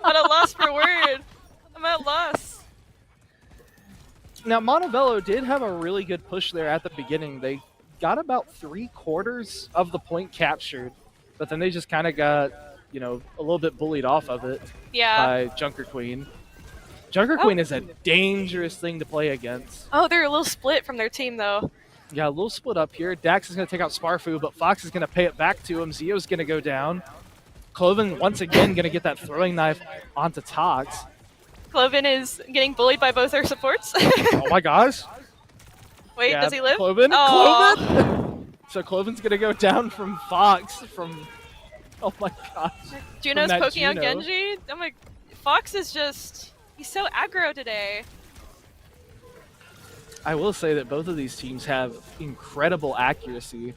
at a loss for word. I'm at a loss. Now Montevello did have a really good push there at the beginning. They got about 3/4 of the point captured, but then they just kind of got, a little bit bullied off of it Yeah. by Junker Queen. Junker Queen is a dangerous thing to play against. Oh, they're a little split from their team though. Yeah, a little split up here. Dax is going to take out Sparfu, but Fox is going to pay it back to him. Zio's going to go down. Cloven once again going to get that throwing knife onto Tox. Cloven is getting bullied by both their supports. Oh my gosh. Wait, Yeah, does he live? Cloven? Aw. Cloven? So Cloven's going to go down from Fox oh my gosh. Juno's that poking out Juno. Genji. Oh my, Fox is he's so aggro today. I will say that both of these teams have incredible accuracy.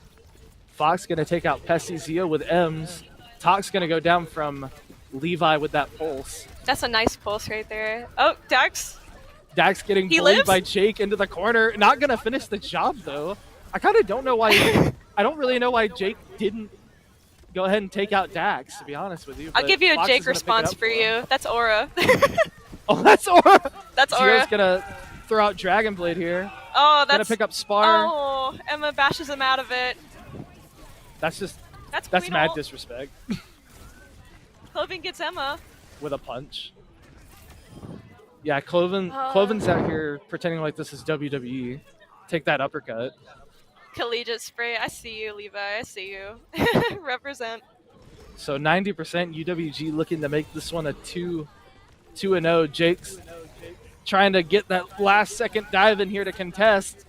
Fox going to take out Pesty, Zio with M's. Tox going to go down from Levi with that pulse. That's a nice pulse right there. Oh, Dax. Dax getting He bullied lives? by Jake into the corner. Not going to finish the job, though. I kind of don't know why. I don't really know why Jake didn't go ahead and take out Dax, to be honest with you. I'll but give you a Fox Jake is gonna pick it response up for him. you. That's Aura. Oh, that's Aura. That's Zio's Aura. going to throw out Dragon Blade here. Oh, Going that's. to pick up Spar. Oh, Emma bashes him out of it. That's Queen mad ult. disrespect Cloven gets Emma. with a punch. Yeah, Cloven's out here pretending like this is WWE. Take that uppercut. Collegiate spray. I see you, Levi. I see you. Represent. So 90% UWG looking to make this one a 2-0. Jake's trying to get that last second dive in here to contest.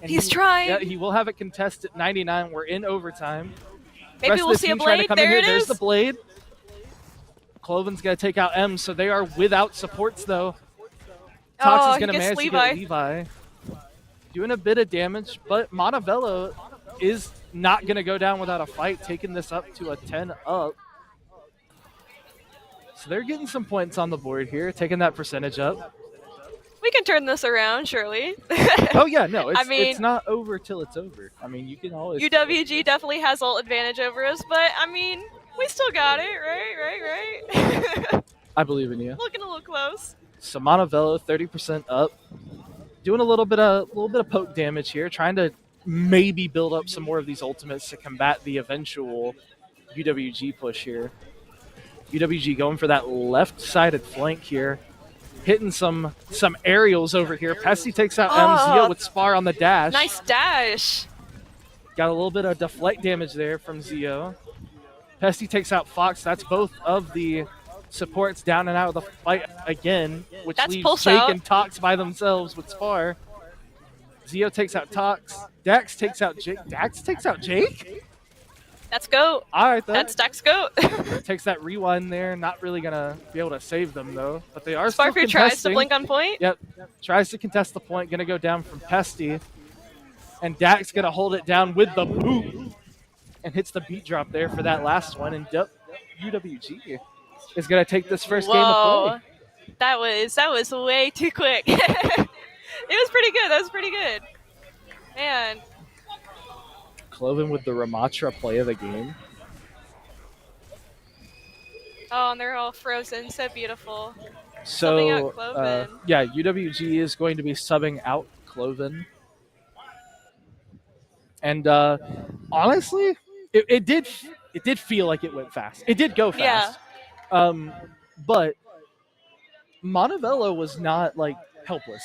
And He's trying. Yeah, he will have it contest at 99. We're in overtime. Maybe Rest of we'll the see a team trying to blade. come in There here. it There's is. the blade. Cloven's going to take out M, so they are without supports, though. Tox is he going to gets manage Levi. to get Levi. Doing a bit of damage, but Montevello is not going to go down without a fight, taking this up to a 10 up. So they're getting some points on the board here, taking that percentage up. We can turn this around, surely. Oh, yeah, no, I mean- it's not over till it's over. I mean, you can always... UWG definitely has ult advantage over us, but I mean, we still got it, right? I believe in you. Looking a little close. So Montevello, 30% up. Doing a little bit of poke damage here, trying to maybe build up some more of these ultimates to combat the eventual UWG push here. UWG going for that left-sided flank here. Hitting some aerials over here. Pesty takes out Zio with Spar on the dash. Nice dash. Got a little bit of deflect damage there from Zio. Pesty takes out Fox. That's both of the supports down and out of the fight again, which That's leaves pulse Jake out. and Tox by themselves with Spar. Zio takes out Tox. Dax takes out Jake. Dax takes out Jake? That's goat. All right, then. That's Dax goat. Takes that rewind there. Not really going to be able to save them, though. But they are still Sparfu contesting. tries to blink on point. Yep. Tries to contest the point. Going to go down from Pesty. And Dax going to hold it down with the boot. And hits the beat drop there for that last one. And UWG is going to take this first game of play. That was way too quick. It was pretty good. That was pretty good. Man. Cloven with the Ramatra play of the game. Oh, and they're all frozen. So beautiful. Subbing So, out Cloven. yeah, UWG is going to be subbing out Cloven. And honestly, it did feel like it went fast. It did go fast. But Montevello was not like helpless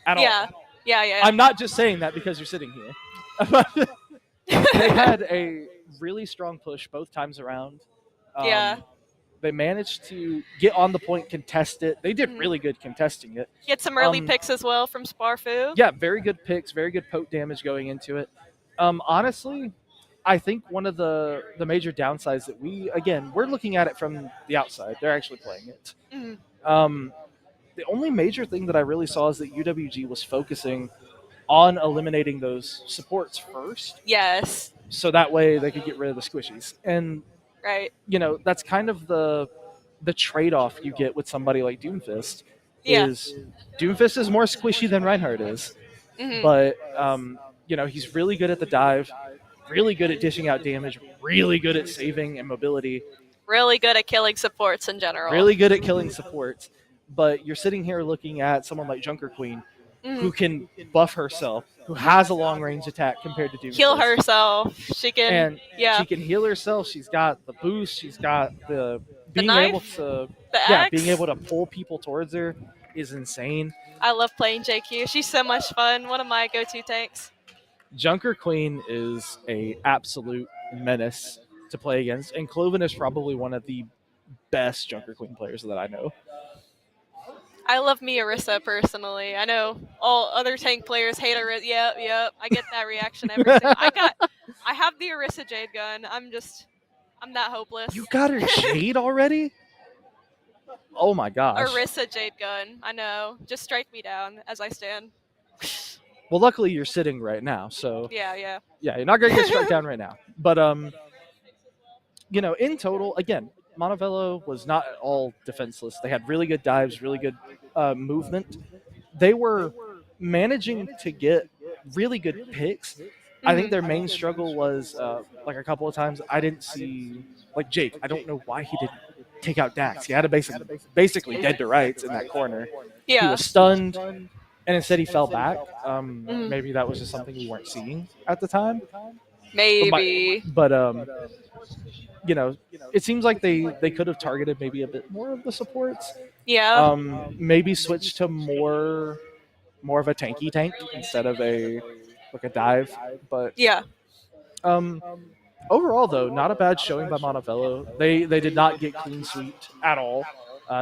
at all. Yeah. I'm not just saying that because you're sitting here. They had a really strong push both times around. Yeah. They managed to get on the point, contest it. They did Mhm. really good contesting it. Get some early Um, picks as well from Sparfu. Yeah, very good picks, very good poke damage going into it. Honestly, I think one of the major downsides that we're looking at it from the outside. They're actually playing it. Mhm. Um, the only major thing that I really saw is that UWG was focusing on eliminating those supports first, Yes. so that way they could get rid of the squishies. And Right. that's kind of the trade off you get with somebody like Doomfist. Yeah. Is Doomfist is more squishy than Reinhardt is, Hmm. but he's really good at the dive, really good at dishing out damage, really good at saving and mobility, Really good at killing supports in general. really good at killing supports. But you're sitting here looking at someone like Junker Queen, who Mhm. can buff herself, who has a long range attack compared to Doomfist. Heal herself. She can. And Yeah. she can heal herself. She's got the boost. She's got the being knife? able to The axe. being able to pull people towards her is insane. I love playing JQ. She's so much fun. One of my go-to tanks. Junker Queen is a absolute menace to play against, and Cloven is probably one of the best Junker Queen players that I know. I love me Orisa personally. I know all other tank players hate Orisa. Yep. I get that reaction every single. I have the Orisa Jade gun. I'm that hopeless. You got her Jade already? Oh my gosh. Orisa Jade gun. I know. Just strike me down as I stand. Well, luckily you're sitting right now, so Yeah. you're not gonna get struck down right now. But in total, again, Montevello was not at all defenseless. They had really good dives, really good movement. They were managing to get really good picks. I think their main struggle was like a couple of times I didn't see like Jake. I don't know why he didn't take out Dax. He had a basically dead to rights in that corner. He Yeah. was stunned, and instead he fell back. Maybe that was just something we weren't seeing at the time. Maybe. But it seems like they could have targeted maybe a bit more of the supports. Yeah. Maybe switch to more of a tanky tank instead of a dive. But Yeah. overall, though, not a bad showing by Montevello. They did not get clean swept at all.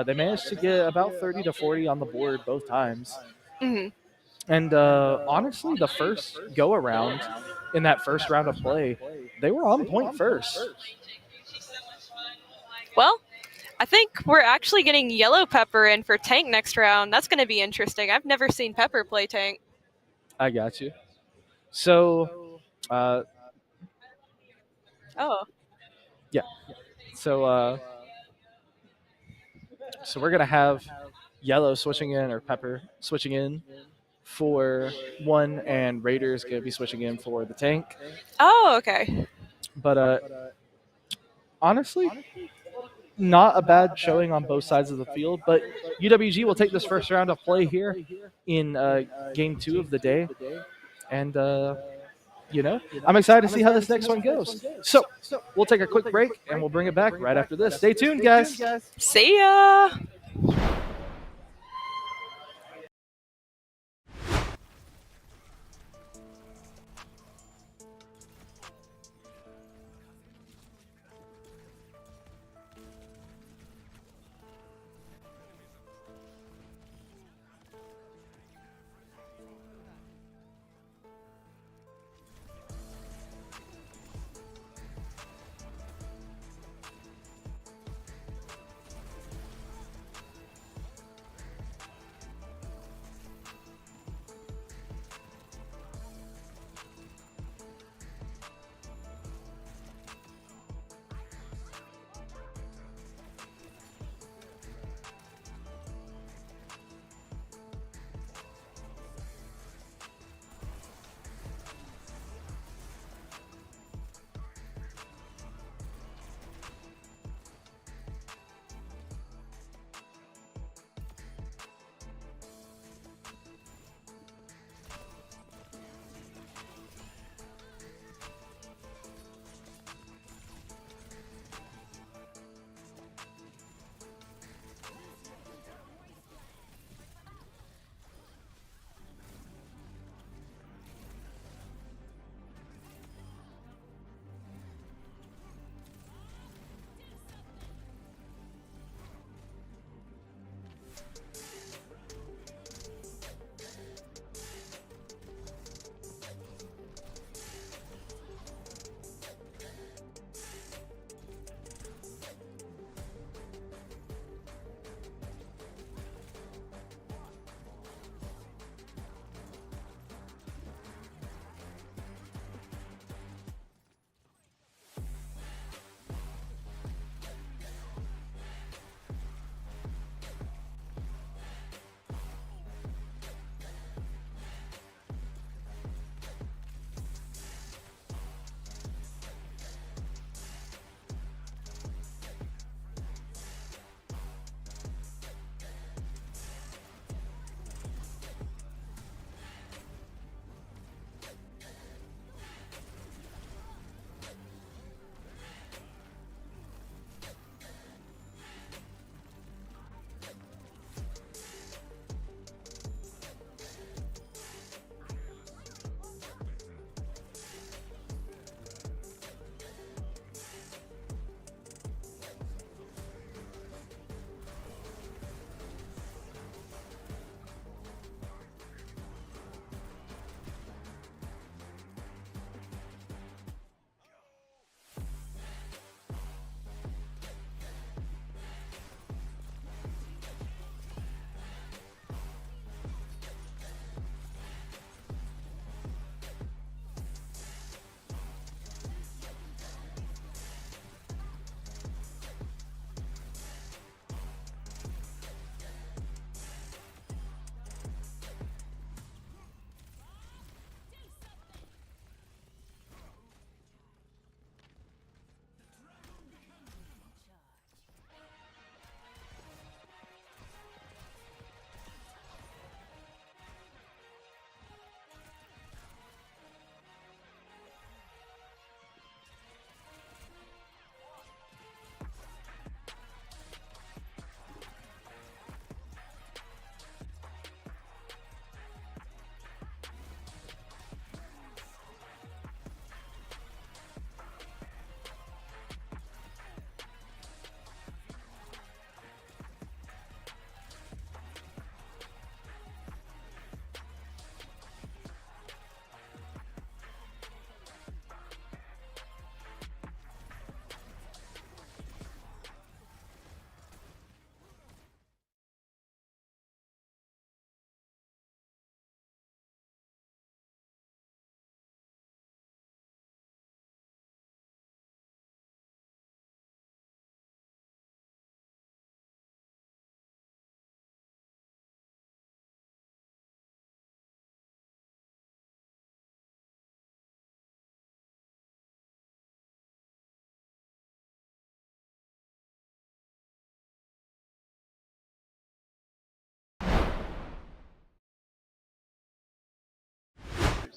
They managed to get about 30 to 40 on the board both times. Hmm. And honestly, the first go around in that first round of play, they were on point first. Well, I think we're actually getting Yellow Pepper in for tank next round. That's going to be interesting. I've never seen Pepper play tank. I got you. So, Oh. yeah. So we're gonna have Yellow switching in or Pepper switching in for one, and Raiders gonna be switching in for the tank. Oh, okay. But honestly, not a bad showing on both sides of the field. But UWG will take this first round of play here in game 2 of the day, and I'm excited to see how this next one goes. So we'll take a quick break and we'll bring it back right after this. Stay tuned, guys. See ya.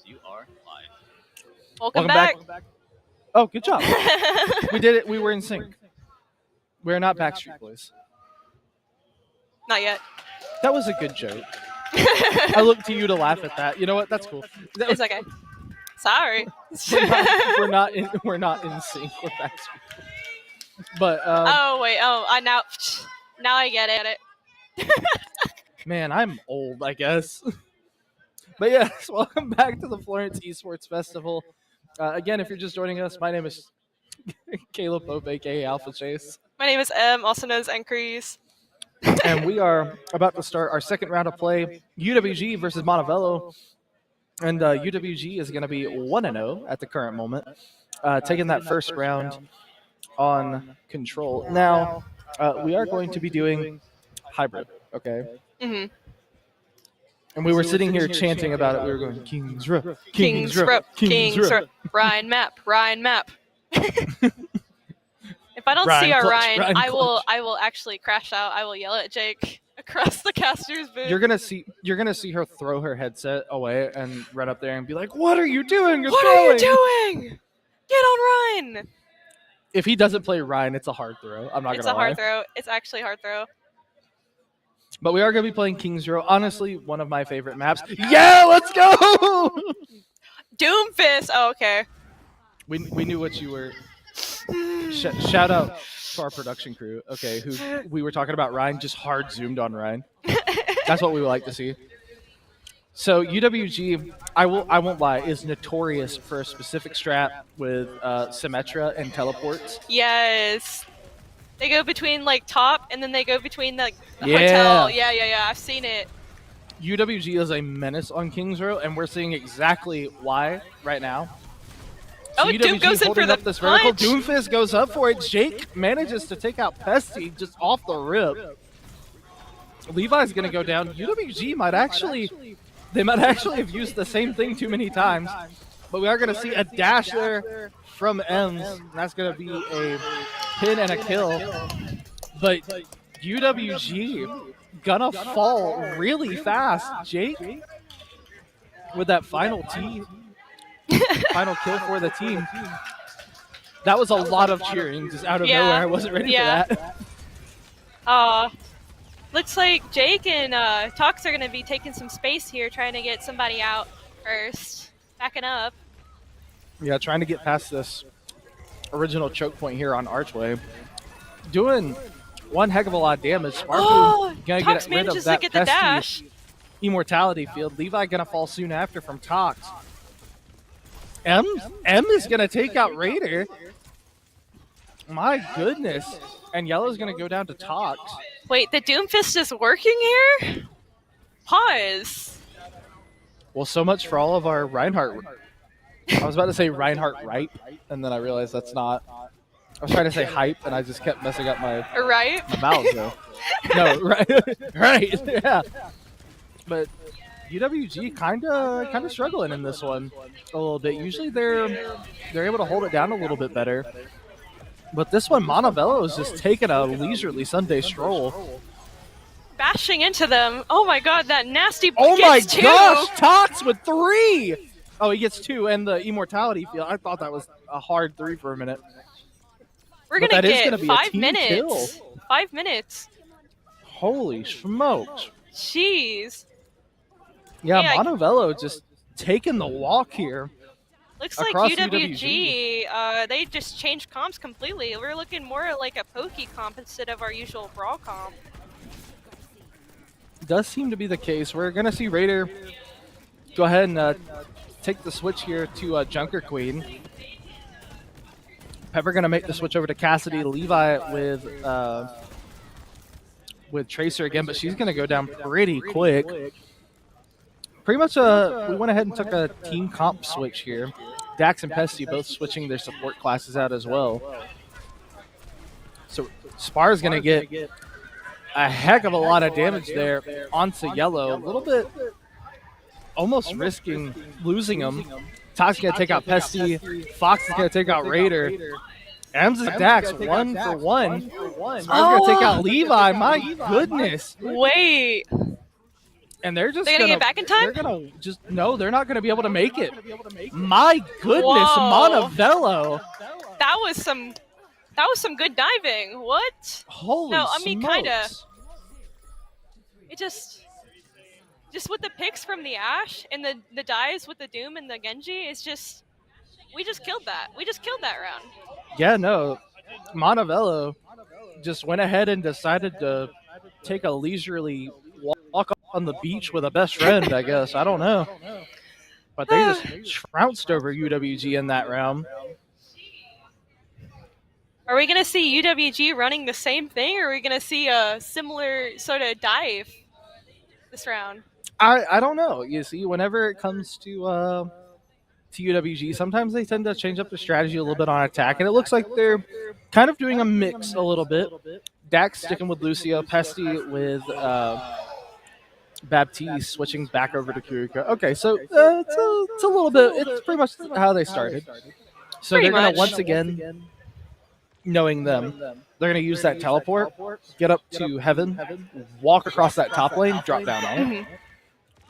You are live. Welcome back. Oh, good job. We did it. We were in sync. We're not Backstreet Boys. Not yet. That was a good joke. I look to you to laugh at that. You know what? That's cool. It's okay. Sorry. We're not in sync with Backstreet Boys. But Oh wait. Oh, now I get it. man, I'm old, I guess. But yes, welcome back to the Florence Esports Festival. Again, if you're just joining us, my name is Caleb Pope, aka Alpha Chase. My name is M, also known as Encrease. And we are about to start our second round of play, UWG versus Montevello. And UWG is going to be 1-0 at the current moment, taking that first round on control. Now, we are going to be doing hybrid, okay? Mm-hmm. And we were sitting here chanting about it. We were going, Kings Row, Kings Row, Kings Row, Ryan map, Ryan map. If I don't Ryan see our clutch, Ryan, Ryan I clutch. will actually crash out. I will yell at Jake across the caster's booth. You're gonna see her throw her headset away and run up there and be like, "What are you doing? You're what throwing." are you doing? Get on Ryan. If he doesn't play Ryan, it's a hard throw. I'm not It's gonna a lie. hard throw. It's actually a hard throw. But we are gonna be playing Kings Row. Honestly, one of my favorite maps. Yeah, let's go. Doomfist. Oh, okay. We knew what you were. Shout out to our production crew. Okay, who we were talking about Ryan, just hard zoomed on Ryan. That's what we would like to see. So UWG, I won't lie, is notorious for a specific strat with Symmetra and teleports. Yes. They go between like top, and then they go between the Yeah. hotel. Yeah. I've seen it. UWG is a menace on Kings Row, and we're seeing exactly why right now. So Oh, Doom goes in holding for the up this vertical. punch. Doomfist goes up for it. Jake manages to take out Pesty just off the rip. Levi's going to go down. UWG might actually have used the same thing too many times, but we are going to see a dash there from Ems, and that's going to be a pin and a kill. But UWG gonna fall really fast. Jake with that final final kill for the team. That was a lot of cheering just out of nowhere. I wasn't ready for that. Looks like Jake and Tox are going to be taking some space here, trying to get somebody out first. Backing up. Yeah, trying to get past this original choke point here on Archway. Doing one heck of a lot of damage. Sparky gonna Tox get rid of manages that to get the dash. immortality field. Levi gonna fall soon after from Tox. M is gonna take out Raider. My goodness. And Yellow's gonna go down to Tox. Wait, the Doomfist is working here? Pause. Well, so much for all of our Reinhardt. I was about to say Reinhardt right, and then I realized that's not. I was trying to say hype, and I just kept messing up my Right? mouth. Though. No, right, right, yeah. But UWG kind of struggling in this one a little bit. Usually they're able to hold it down a little bit better. But this one, Montevello is just taking a leisurely Sunday stroll. Bashing into them. Oh my god, that nasty. Oh my gets two. gosh, Tox with 3! Oh, he gets 2 and the immortality field. I thought that was a hard 3 for a minute. We're But gonna that is get gonna be a 5 team minutes. kill. 5 minutes. Holy smokes. Jeez. Yeah, Yeah, Montevello just taking the walk here. Looks like Across UWG, they just changed comps completely. We're looking more like a pokey comp instead of our usual brawl comp. Does seem to be the case. We're going to see Raider go ahead and take the switch here to Junker Queen. Pepper going to make the switch over to Cassidy. Levi with Tracer again, but she's going to go down pretty quick. Pretty much, we went ahead and took a team comp switch here. Dax and Pesty both switching their support classes out as well. So Spar's going to get a heck of a lot of damage there onto Yellow. A little bit almost risking losing him. Tox going to take out Pesty. Fox is going to take out Raider. Ems and Dax, 1 for 1. Spar's going to take out Levi. My goodness. Wait. And they're just They're gonna get back in time? They're gonna just no, they're not gonna be able to make it. My goodness, Whoa. Montevello. That was some good diving. What? Holy No, I mean smokes. kinda. It just with the picks from the Ashe and the dives with the Doom and the Genji, it's just we just killed that. We just killed that round. Yeah, no. Montevello just went ahead and decided to take a leisurely walk on the beach with a best friend, I guess. I don't know. But they just trounced over UWG in that round. Are we gonna see UWG running the same thing, or are we gonna see a similar sort of dive this round? I don't know. You see, whenever it comes to UWG, sometimes they tend to change up their strategy a little bit on attack, and it looks like they're kind of doing a mix a little bit. Dax sticking with Lucio, Pesty with Baptiste switching back over to Kurika. Okay, so it's a little bit, it's pretty much how they started. So Pretty they're going much. to once again, knowing them, they're going to use that teleport, get up to heaven, walk across that top lane, drop down on it.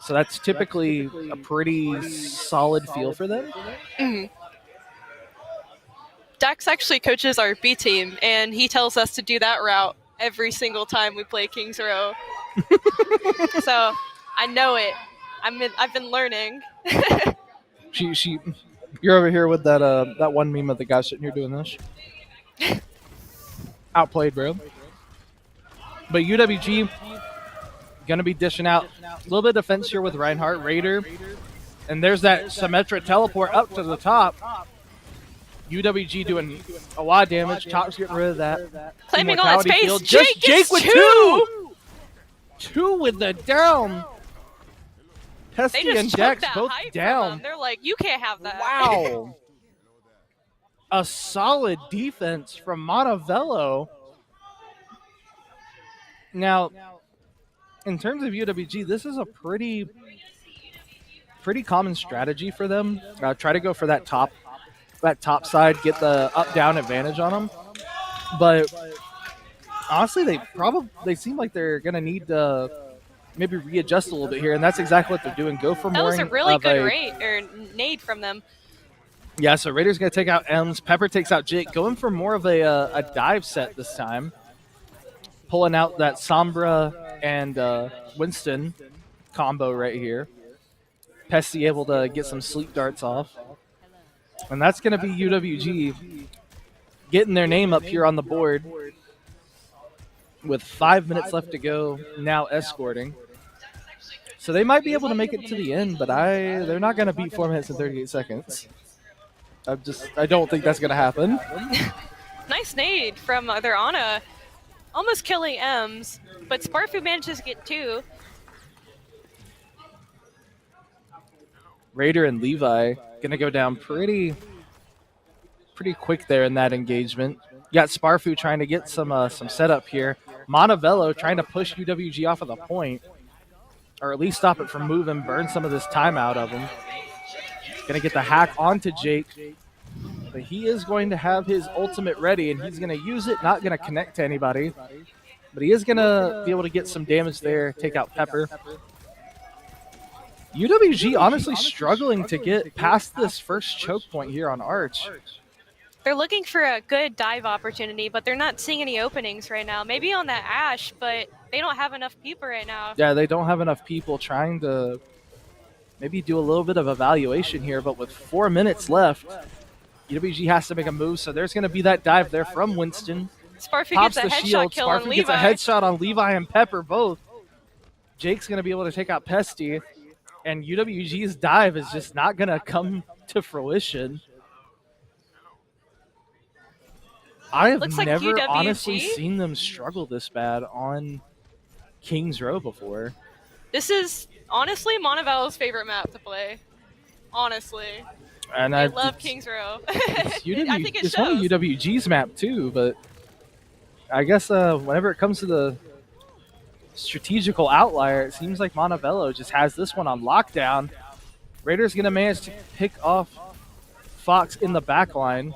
So that's typically a pretty solid feel for them. Dax actually coaches our B team, and he tells us to do that route every single time we play Kings Row. So I know it. I've been learning. You're over here with that one meme of the guy sitting here doing this. Outplayed, bro. But UWG Going to be dishing out a little bit of defense here with Reinhardt. Raider. And there's that symmetric teleport up to the top. UWG doing a lot of damage. Top's getting rid of that. Claiming all that Immortality space. field. Jake Just Jake gets with two! Two with the down. They Pesty just and took Dex that both hype from down. them. They're like, you can't have that. Wow. A solid defense from Montevello. Now, in terms of UWG, this is a pretty common strategy for them. Try to go for that top side, get the up-down advantage on them. But honestly, they seem like they're gonna need to maybe readjust a little bit here, and that's exactly what they're doing. Go for That more was a really of good nade from them. Yeah, so Raiders going to take out Ems. Pepper takes out Jake. Going for more of a dive set this time. Pulling out that Sombra and Winston combo right here. Pesty able to get some sleep darts off. And that's going to be UWG getting their name up here on the board. With 5 minutes left to go, now escorting. So they might be able to make it to the end, but they're not going to beat 4 minutes and 38 seconds. I don't think that's going to happen. Nice nade from their Ana. Almost killing Ems, but Sparfu manages to get two. Raider and Levi going to go down pretty quick there in that engagement. You got Sparfu trying to get some setup here. Montevello trying to push UWG off of the point, or at least stop it from moving, burn some of this time out of him. Going to get the hack onto Jake. But he is going to have his ultimate ready, and he's going to use it. Not going to connect to anybody. But he is going to be able to get some damage there, take out Pepper. UWG honestly struggling to get past this first choke point here on Arch. They're looking for a good dive opportunity, but they're not seeing any openings right now. Maybe on that Ashe, but they don't have enough people right now. Yeah, they don't have enough people trying to maybe do a little bit of evaluation here, but with 4 minutes left, UWG has to make a move, so there's going to be that dive there from Winston. Sparfu Pops gets a the headshot shield. kill on Sparfu Levi. gets a headshot on Levi and Pepper both. Jake's going to be able to take out Pesty, and UWG's dive is just not going to come to fruition. I have Looks like never UWG? honestly seen them struggle this bad on King's Row before. This is honestly Montevello's favorite map to play. Honestly. And I love King's Row. I think it it's one of shows. UWG's map too, but I guess whenever it comes to the strategical outlier, it seems like Montevello just has this one on lockdown. Raiders going to manage to pick off Fox in the back line,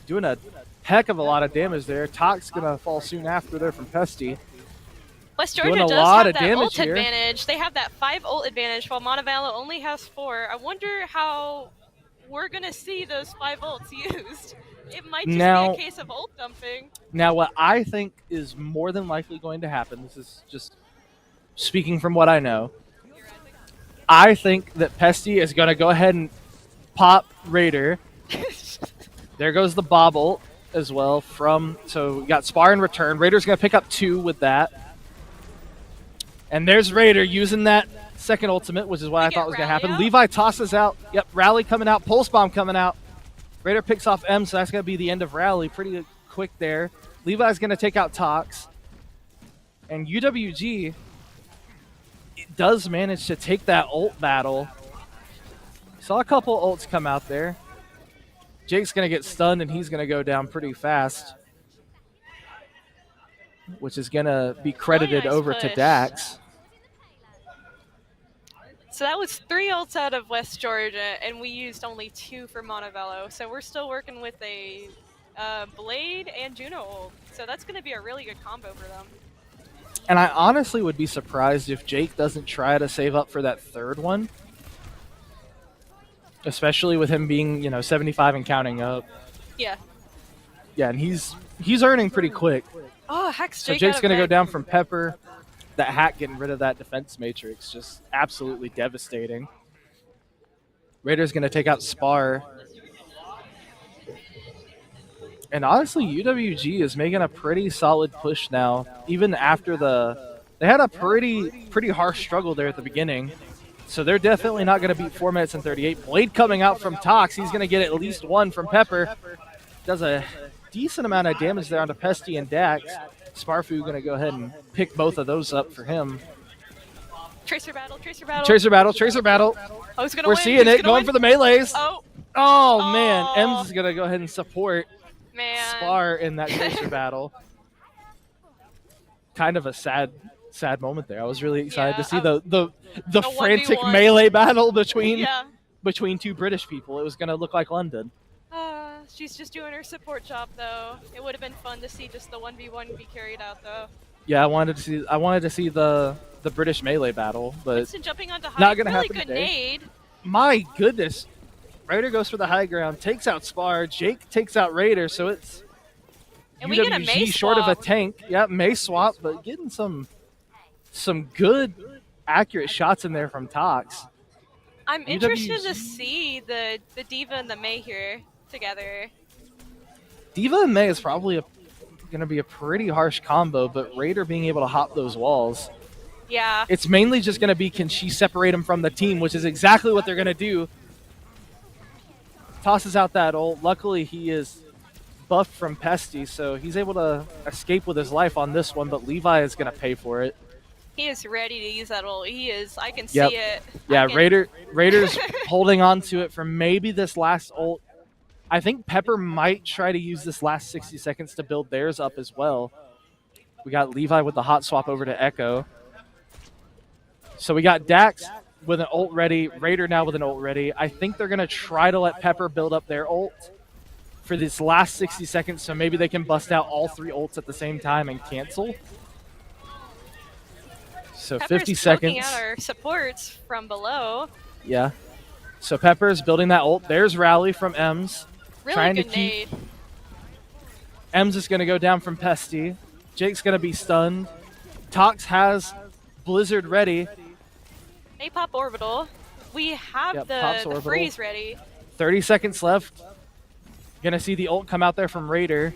doing a heck of a lot of damage there. Tox going to fall soon after there from Pesty. West Doing Georgia a does lot have of that damage ult here. advantage. They have that 5 ult advantage while Montevello only has 4. I wonder how we're going to see those 5 ults used. It might just be a case of ult dumping. Now, what I think is more than likely going to happen, this is just speaking from what I know, I think that Pesty is going to go ahead and pop Raider. There goes the Bob ult as well. So we got Spar in return. Raider's going to pick up 2 with that. And there's Raider using that second ultimate, which is what I thought was going to happen. out? Levi tosses out. Yep, Rally coming out. Pulse Bomb coming out. Raider picks off M, so that's going to be the end of Rally. Pretty quick there. Levi's going to take out Tox. And UWG does manage to take that ult battle. Saw a couple ults come out there. Jake's going to get stunned, and he's going to go down pretty fast, which is going to be credited nice over to push. Dax. So that was 3 ults out of West Georgia, and we used only 2 for Montevello. So we're still working with a Blade and Juno ult. So that's going to be a really good combo for them. And I honestly would be surprised if Jake doesn't try to save up for that third one. Especially with him being, 75 and counting up. Yeah. Yeah, and he's earning pretty quick. Oh, Hex So Jake Jake's out of going to go bed. down from Pepper. That hack getting rid of that defense matrix, just absolutely devastating. Raiders going to take out Spar. And honestly, UWG is making a pretty solid push now, even after the They had a pretty harsh struggle there at the beginning. So they're definitely not going to beat 4 minutes and 38. Blade coming out from Tox. He's going to get at least one from Pepper. Does a decent amount of damage there onto Pesty and Dax. Sparfu going to go ahead and pick both of those up for him. Tracer battle, tracer battle. Tracer battle, tracer battle. Oh, who's gonna We're win? seeing Who's it, gonna going win? for the melees. Oh, Oh, man. Oh. Ems is going to go ahead and support man. Spar in that tracer battle. Kind of a sad moment there. I was really excited to see the frantic 1v1. melee battle between Yeah. two British people. It was going to look like London. She's just doing her support job, though. It would have been fun to see just the 1v1 be carried out, though. Yeah, I wanted to see the British melee battle, but Winston jumping onto high. not gonna really happen good today. nade. My goodness. Raider goes for the high ground, takes out Spar. Jake takes out Raider, so it's And we get a UWG Mace short of a swap. tank. Yeah, Mace swap, but getting some good, accurate shots in there from Tox. I'm interested to UWG. see the Diva and the May here together. Diva and May is probably going to be a pretty harsh combo, but Raider being able to hop those walls. Yeah. It's mainly just going to be, can she separate him from the team, which is exactly what they're going to do. Tosses out that ult. Luckily, he is buffed from Pesty, so he's able to escape with his life on this one, but Levi is going to pay for it. He is ready to use that ult. He is. I can Yep. see it. Yeah, I can- Raiders holding on to it for maybe this last ult. I think Pepper might try to use this last 60 seconds to build theirs up as well. We got Levi with the hot swap over to Echo. So we got Dax with an ult ready, Raider now with an ult ready. I think they're going to try to let Pepper build up their ult for this last 60 seconds, so maybe they can bust out all 3 ults at the same time and cancel. So Pepper's 50 poking seconds. out our supports from below. Yeah. So Pepper's building that ult. There's Rally from Ems. Really Trying to good keep- nade. Ems is going to go down from Pesty. Jake's going to be stunned. Tox has Blizzard ready. They pop orbital. We have Yep, the pops orbital. freeze ready. 30 seconds left. Going to see the ult come out there from Raider.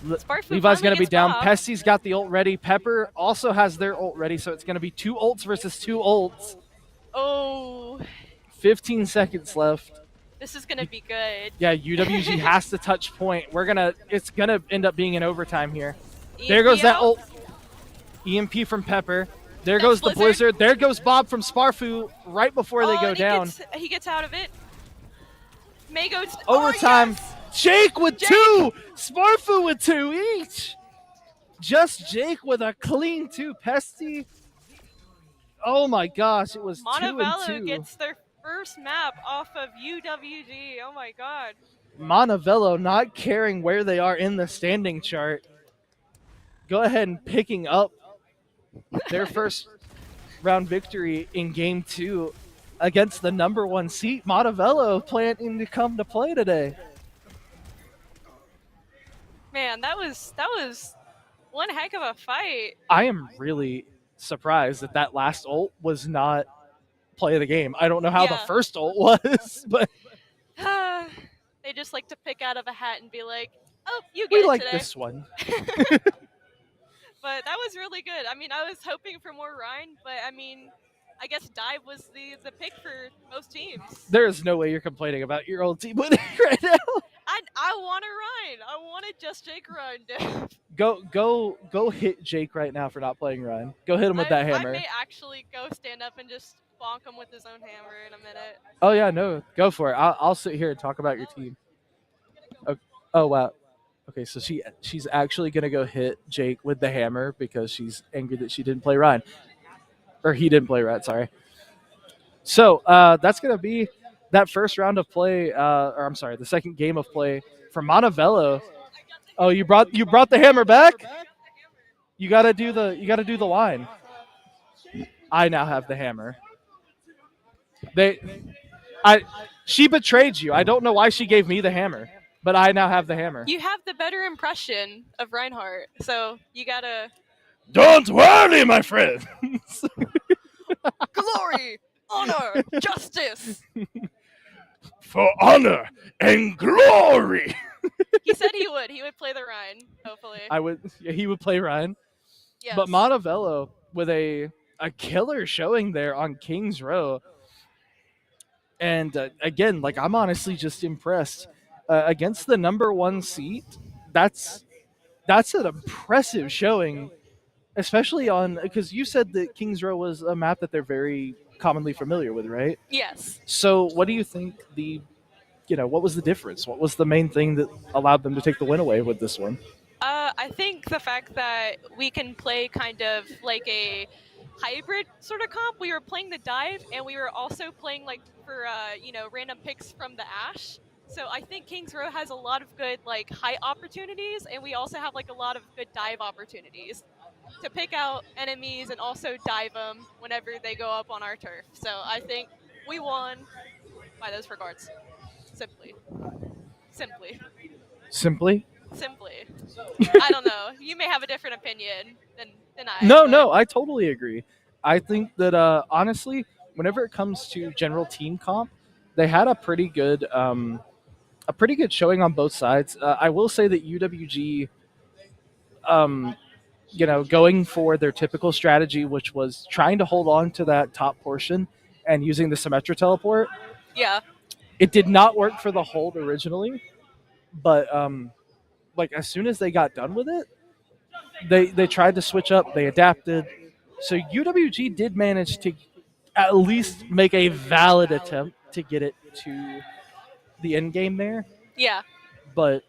Sparfu Levi's going to be finally gets down. popped. Pesty's got the ult ready. Pepper also has their ult ready, so it's going to be 2 ults versus 2 ults. Oh, 15 seconds left. this is gonna be good. Yeah, UWG has to touch point. It's going to end up being an overtime here. There goes that out. ult. EMP from Pepper. There That's goes the Blizzard. Blizzard. There goes Bob from Sparfu right before they Oh, go and down. He gets out of it. May goes Overtime. Oh, yes! Jake with Jake. 2. Sparfu with 2 each. Just Jake with a clean 2. Pesty. Oh my gosh, it was 2 and Montevallo 2. gets their first map off of UWG. Oh my god. Montevallo not caring where they are in the standing chart. Go ahead and picking up their first round victory in game 2 against the number 1 seed. Montevallo planning to come to play today. Man, that was one heck of a fight. I am really surprised that last ult was not play of the game. I don't know how the Yeah. first ult was, but They just like to pick out of a hat and be like, "Oh, you get we it like today." this one. But that was really good. I mean, I was hoping for more Rhine, but I mean, I guess Dive was the pick for most teams. There is no way you're complaining about your old team winning right now. I want a Rhine. I wanted just Jake Rhine. Go hit Jake right now for not playing Ryan. Go hit him with that hammer. I may actually go stand up and just bonk him with his own hammer in a minute. Oh yeah, no, go for it. I'll sit here and talk about your team. Oh wow. Okay, so she's actually gonna go hit Jake with the hammer because she's angry that she didn't play Ryan, or he didn't play Ryan. Sorry. So that's gonna be that first round of play, or I'm sorry, the second game of play for Montevallo. Oh, you brought the hammer back. You gotta do the line. I now have the hammer. She betrayed you. I don't know why she gave me the hammer, but I now have the hammer. You have the better impression of Reinhardt, so you gotta Don't worry, my friend. glory, honor, justice. For honor and glory. He said he would. He would play the Rhine, hopefully. He would play Ryan. Yes. But Montevello with a killer showing there on Kings Row, and again, like I'm honestly just impressed against the number one seat. That's that's an impressive showing, especially on because you said that Kings Row was a map that they're very commonly familiar with, right? Yes. So, what do you think what was the difference? What was the main thing that allowed them to take the win away with this one? I think the fact that we can play kind of like a hybrid sort of comp. We were playing the dive, and we were also playing like for random picks from the Ash. So I think Kings Row has a lot of good like height opportunities, and we also have like a lot of good dive opportunities to pick out enemies and also dive them whenever they go up on our turf. So I think we won by those regards. Simply, simply, Simply, simply. I don't know. You may have a different opinion than I. no, but no, I totally agree. I think that honestly, whenever it comes to general team comp, they had a pretty good showing on both sides. I will say that UWG, um, going for their typical strategy, which was trying to hold on to that top portion and using the Symmetra teleport. Yeah. It did not work for the hold originally, but like as soon as they got done with it, they tried to switch up. They adapted. So UWG did manage to at least make a valid attempt to get it to the end game there. Yeah. But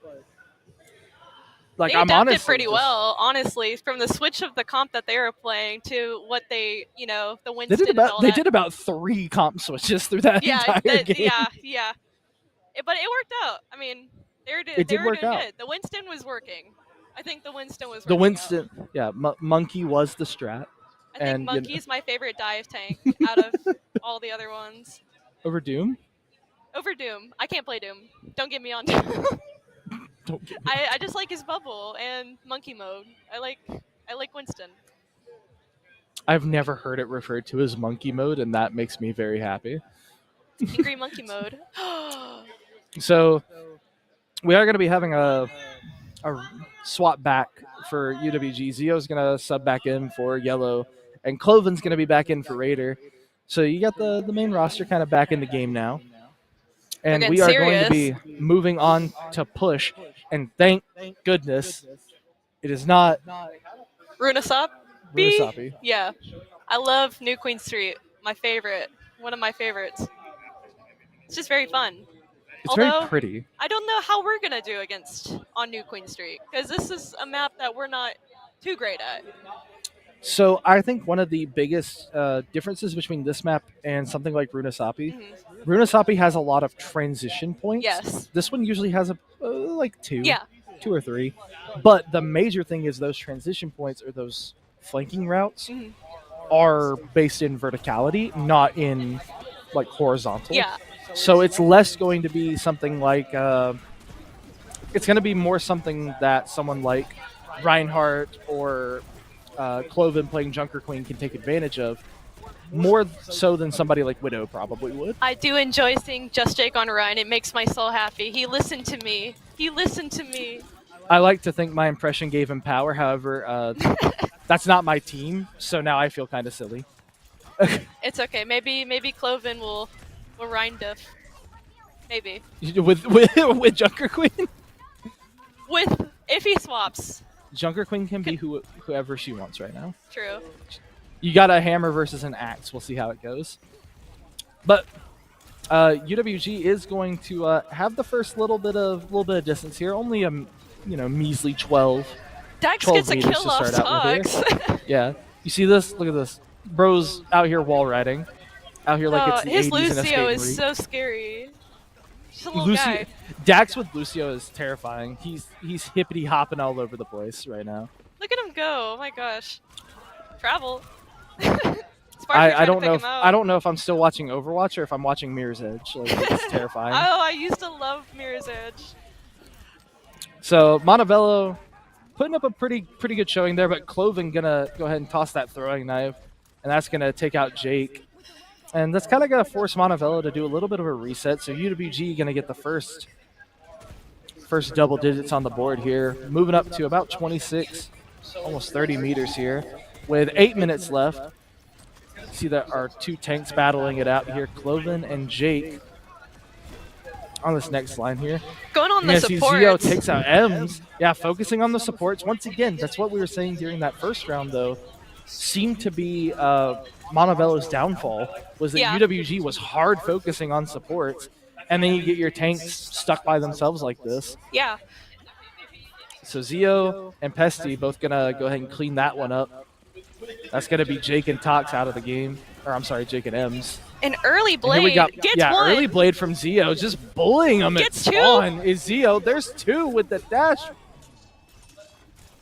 like They I'm adapted honestly pretty just, well, honestly, from the switch of the comp that they were playing to what the they Winston did and all about they that. did about 3 comp switches through that Yeah, entire game. yeah. But it worked out. I mean, It they did were work doing out. good. The Winston was working. I think the Winston was The working out. Winston, yeah, Monkey was the strat, I think and Monkey's my favorite dive tank out of all the other ones. over Doom. Over Doom. I can't play Doom. Don't get me on Doom. Don't get me. I just like his bubble and monkey mode. I like Winston. I've never heard it referred to as monkey mode, and that makes me very happy. Angry monkey mode. So we are going to be having a swap back for UWG. Zio's going to sub back in for Yellow, and Cloven's going to be back in for Raider. So you got the main roster kind of back in the game now. And We're we getting are going to serious. be moving on to push. And thank goodness it is not Runasop? Runasapi. Yeah. I love New Queen Street. My favorite. One of my favorites. It's just very fun. It's Although, very pretty. I don't know how we're gonna do against on New Queen Street because this is a map that we're not too great at. So I think one of the biggest differences between this map and something like Runasapi, Mhm. Runasapi has a lot of transition points. Yes. This one usually has like two. Yeah. 2 or 3. But the major thing is those transition points or those flanking routes Mhm. are based in verticality, not in like horizontal. Yeah. So it's less going to be something like it's going to be more something that someone like Reinhardt or Cloven playing Junker Queen can take advantage of, more so than somebody like Widow probably would. I do enjoy seeing Just Jake on Ryan. It makes my soul happy. He listened to me. He listened to me. I like to think my impression gave him power. However, that's not my team, so now I feel kind of silly. It's okay. Maybe Cloven will Ryan diff. Maybe with Junker Queen. with if he swaps. Junker Queen can be whoever she wants right now. True. You got a hammer versus an axe. We'll see how it goes. But UWG is going to have the first little bit of distance here. Only a measly 12 Dax 12 gets a meters kill to off start out with Tux. Yeah. You see this? Look at this. Bro's out here wall riding. Out here like it's the His 80s in a Lucio skating is rink. so scary. Just a little Lucio, guy. Dax with Lucio is terrifying. He's hippity hopping all over the place right now. Look at him go! Oh my gosh. Travel. I don't know. I don't know if I'm still watching Overwatch or if I'm watching Mirror's Edge. Like, it's terrifying. Oh, I used to love Mirror's Edge. So Montevello putting up a pretty good showing there, but Cloven gonna go ahead and toss that throwing knife, and that's gonna take out Jake, and that's kind of gonna force Montevello to do a little bit of a reset. So UWG gonna get the first double digits on the board here, moving up to about 26 almost 30 meters here. With 8 minutes left, see that our two tanks battling it out here, Cloven and Jake. On this next line here, Going on you're the gonna see Zio supports. takes out M's. Yeah, focusing on the supports. Once again, that's what we were saying during that first round, though. Seemed to be Montevello's downfall, was that Yeah. UWG was hard focusing on supports, and then you get your tanks stuck by themselves like this. Yeah. So Zio and Pesty both gonna go ahead and clean that one up. That's gonna be Jake and Tox out of the game. Or I'm sorry, Jake and M's. An early And blade here we got gets one. early blade from Zio, just bullying him. Gets at two. spawn is Zio. There's two with the dash.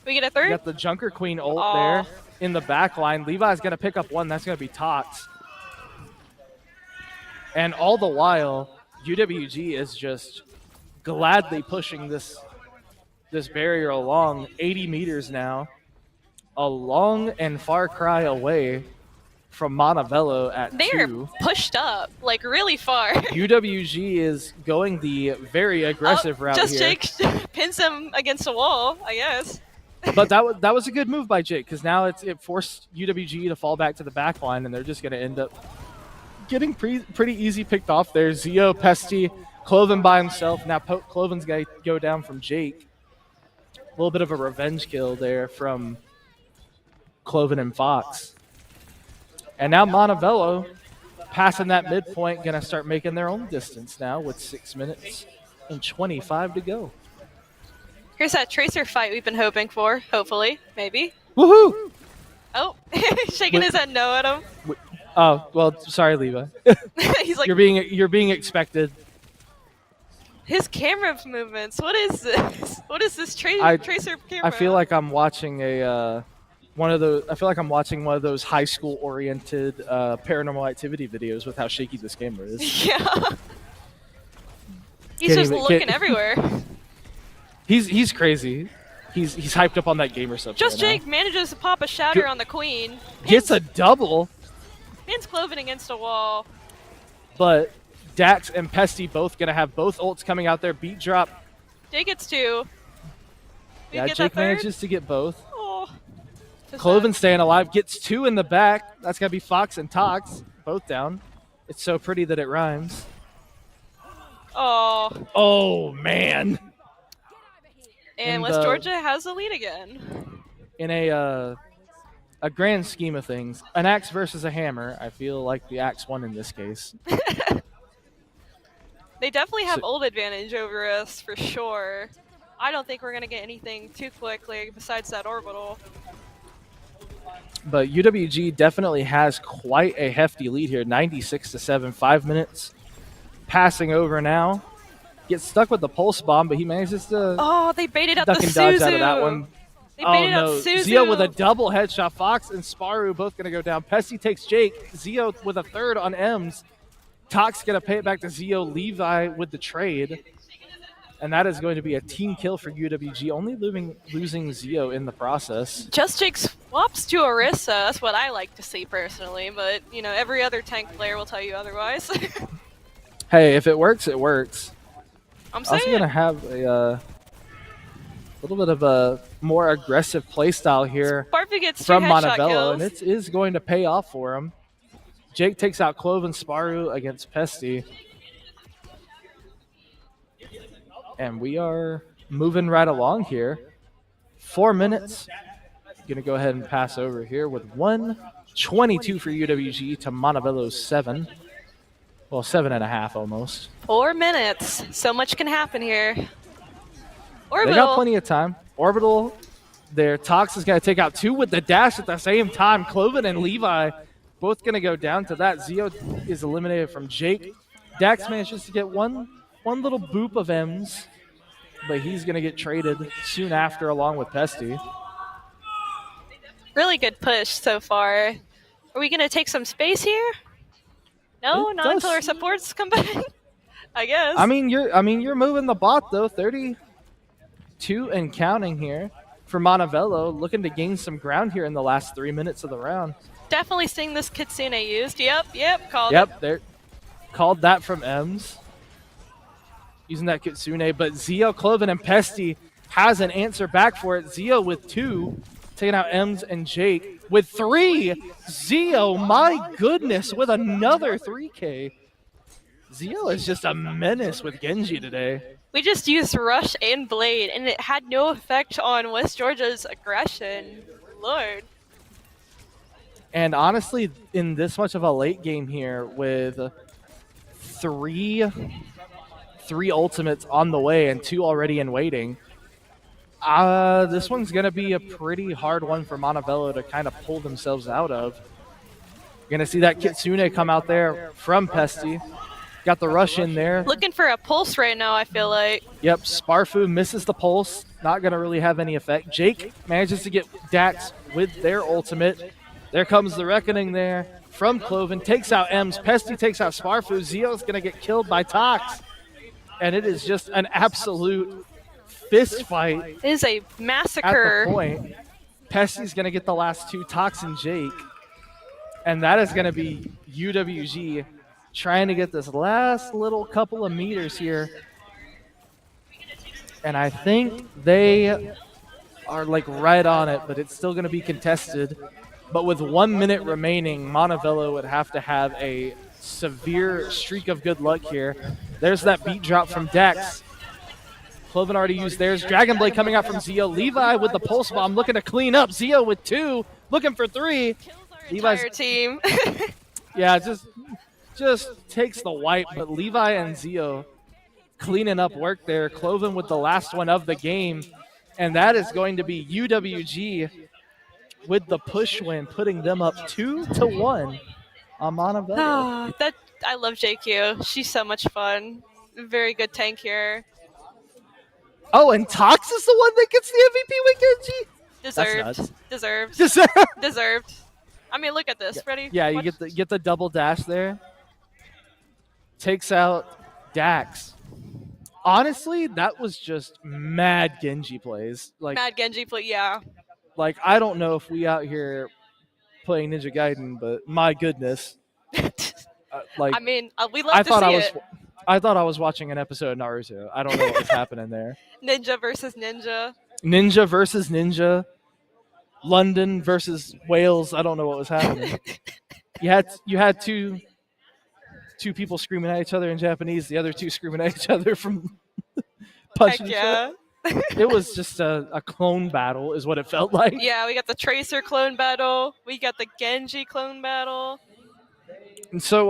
We get a You third. got the Junker Queen ult Aw. there in the back line. Levi's gonna pick up one. That's gonna be Tox. And all the while, UWG is just gladly pushing this barrier along 80 meters now, a long and far cry away from Montevello at They're 2. pushed up, like really far. UWG is going the very aggressive route Just here. Jake pins him against a wall, I guess. But that was a good move by Jake, because now it forced UWG to fall back to the back line, and they're just going to end up getting pretty easy picked off there. Zio, Pesty, Cloven by himself. Now Cloven's going to go down from Jake. A little bit of a revenge kill there from Cloven and Fox. And now Montevello, passing that midpoint, going to start making their own distance now with 6 minutes and 25 to go. Here's that Tracer fight we've been hoping for, hopefully, maybe. Woohoo! Oh, shaking his head no at him. Oh, well, sorry, Levi. He's like, You're being expected. his camera movements. What is this? What is this Tracer camera? I feel like I'm watching one of those high school oriented paranormal activity videos with how shaky this camera is. Yeah. He's Can't just even- looking can't- everywhere. He's crazy. He's hyped up on that gamer stuff. Just right Jake manages to pop a shatter on the queen. now. Gets a double, Pins Cloven against a wall. but Dax and Pesty both gonna have both ults coming out there. Beat drop. Jake gets two. We Yeah, get Jake that third? manages to get both. Oh. So Cloven sad. staying alive, gets two in the back. That's gonna be Fox and Tox, both down. It's so pretty that it rhymes. Oh. Oh man! And And, West Georgia has the lead again. In a grand scheme of things, an axe versus a hammer, I feel like the axe won in this case. They definitely have So- ult advantage over us for sure. I don't think we're going to get anything too quickly besides that orbital. But UWG definitely has quite a hefty lead here, 96-7, 5 minutes. Passing over now. Gets stuck with the pulse bomb, but he manages to Oh, they baited up the duck and dodge Suzu. out of that one. They Oh baited no, up Suzu. Zio with a double headshot. Fox and Sparu both going to go down. Pesty takes Jake. Zio with a third on M's. Tox going to pay it back to Zio. Levi with the trade. And that is going to be a team kill for UWG, only losing Zio in the process. Just Jake swaps to Orisa. That's what I like to see personally, but you know every other tank player will tell you otherwise. Hey, if it works, it works. I'm Also saying. going to have a little bit of a more aggressive playstyle here Sparpy gets from two headshot Montevello, kills. and it is going to pay off for him. Jake takes out Cloven Sparu against Pesty. And we are moving right along here. 4 minutes. Going to go ahead and pass over here with 1:22 for UWG to Montevello's 7. Well, 7.5 almost. 4 minutes. So much can happen here. They Orbital. got plenty of time. Orbital there. Tox is going to take out two with the dash at the same time. Cloven and Levi both going to go down to that. Zio is eliminated from Jake. Dax manages to get one little boop of M's, but he's going to get traded soon after along with Pesty. Really good push so far. Are we going to take some space here? No, It not does until our supports come back. I guess. I mean, you're moving the bot though. 32 and counting here for Montevello, looking to gain some ground here in the last 3 minutes of the round. Definitely seeing this Kitsune used. Yep, called it. Yep, they're called that from M's. Using that Kitsune, but Zio, Cloven, and Pesty has an answer back for it. Zio with 2 taking out Ems and Jake with 3. Zio, my goodness, with another 3K. Zio is just a menace with Genji today. We just used Rush and Blade, and it had no effect on West Georgia's aggression. Lord. And honestly, in this much of a late game here with three ultimates on the way and 2 already in waiting, this one's going to be a pretty hard one for Montevello to kind of pull themselves out of. You're going to see that Kitsune come out there from Pesty. Got the rush in there. Looking for a pulse right now, I feel like. Yep, Sparfu misses the pulse. Not going to really have any effect. Jake manages to get Dax with their ultimate. There comes the Reckoning there from Cloven. Takes out Ems. Pesty takes out Sparfu. Zio's going to get killed by Tox. And it is just an absolute fist fight. It is a massacre. At the point. Pesty's going to get the last 2, Tox and Jake. And that is going to be UWG trying to get this last little couple of meters here. And I think they are like right on it, but it's still going to be contested. But with 1 minute remaining, Montevello would have to have a severe streak of good luck here. There's that beat drop from Dex. Cloven already used theirs. Dragon Blade coming out from Zio. Levi with the pulse bomb looking to clean up. Zio with 2, looking for 3. Levi's team. Yeah, just takes the wipe, but Levi and Zio cleaning up work there. Cloven with the last one of the game, and that is going to be UWG with the push win, putting them up 2-1 on Montevello. I love JQ. She's so much fun. Very good tank here. Oh, and Tox is the one that gets the MVP with Genji? Deserved. I mean, look at this. Ready? Yeah, you get the double dash there. Takes out Dax. Honestly, that was just mad Genji plays. Mad Genji play, yeah. Like, I don't know if we out here playing Ninja Gaiden, but my goodness. I mean, we love to see it. I thought I was watching an episode of Naruto. I don't know what was happening there. Ninja versus ninja. Ninja versus ninja. London versus Wales. I don't know what was happening. You had two people screaming at each other in Japanese, the other 2 screaming at each other from punching each other. It was just a clone battle is what it felt like. Yeah, we got the Tracer clone battle. We got the Genji clone battle. And so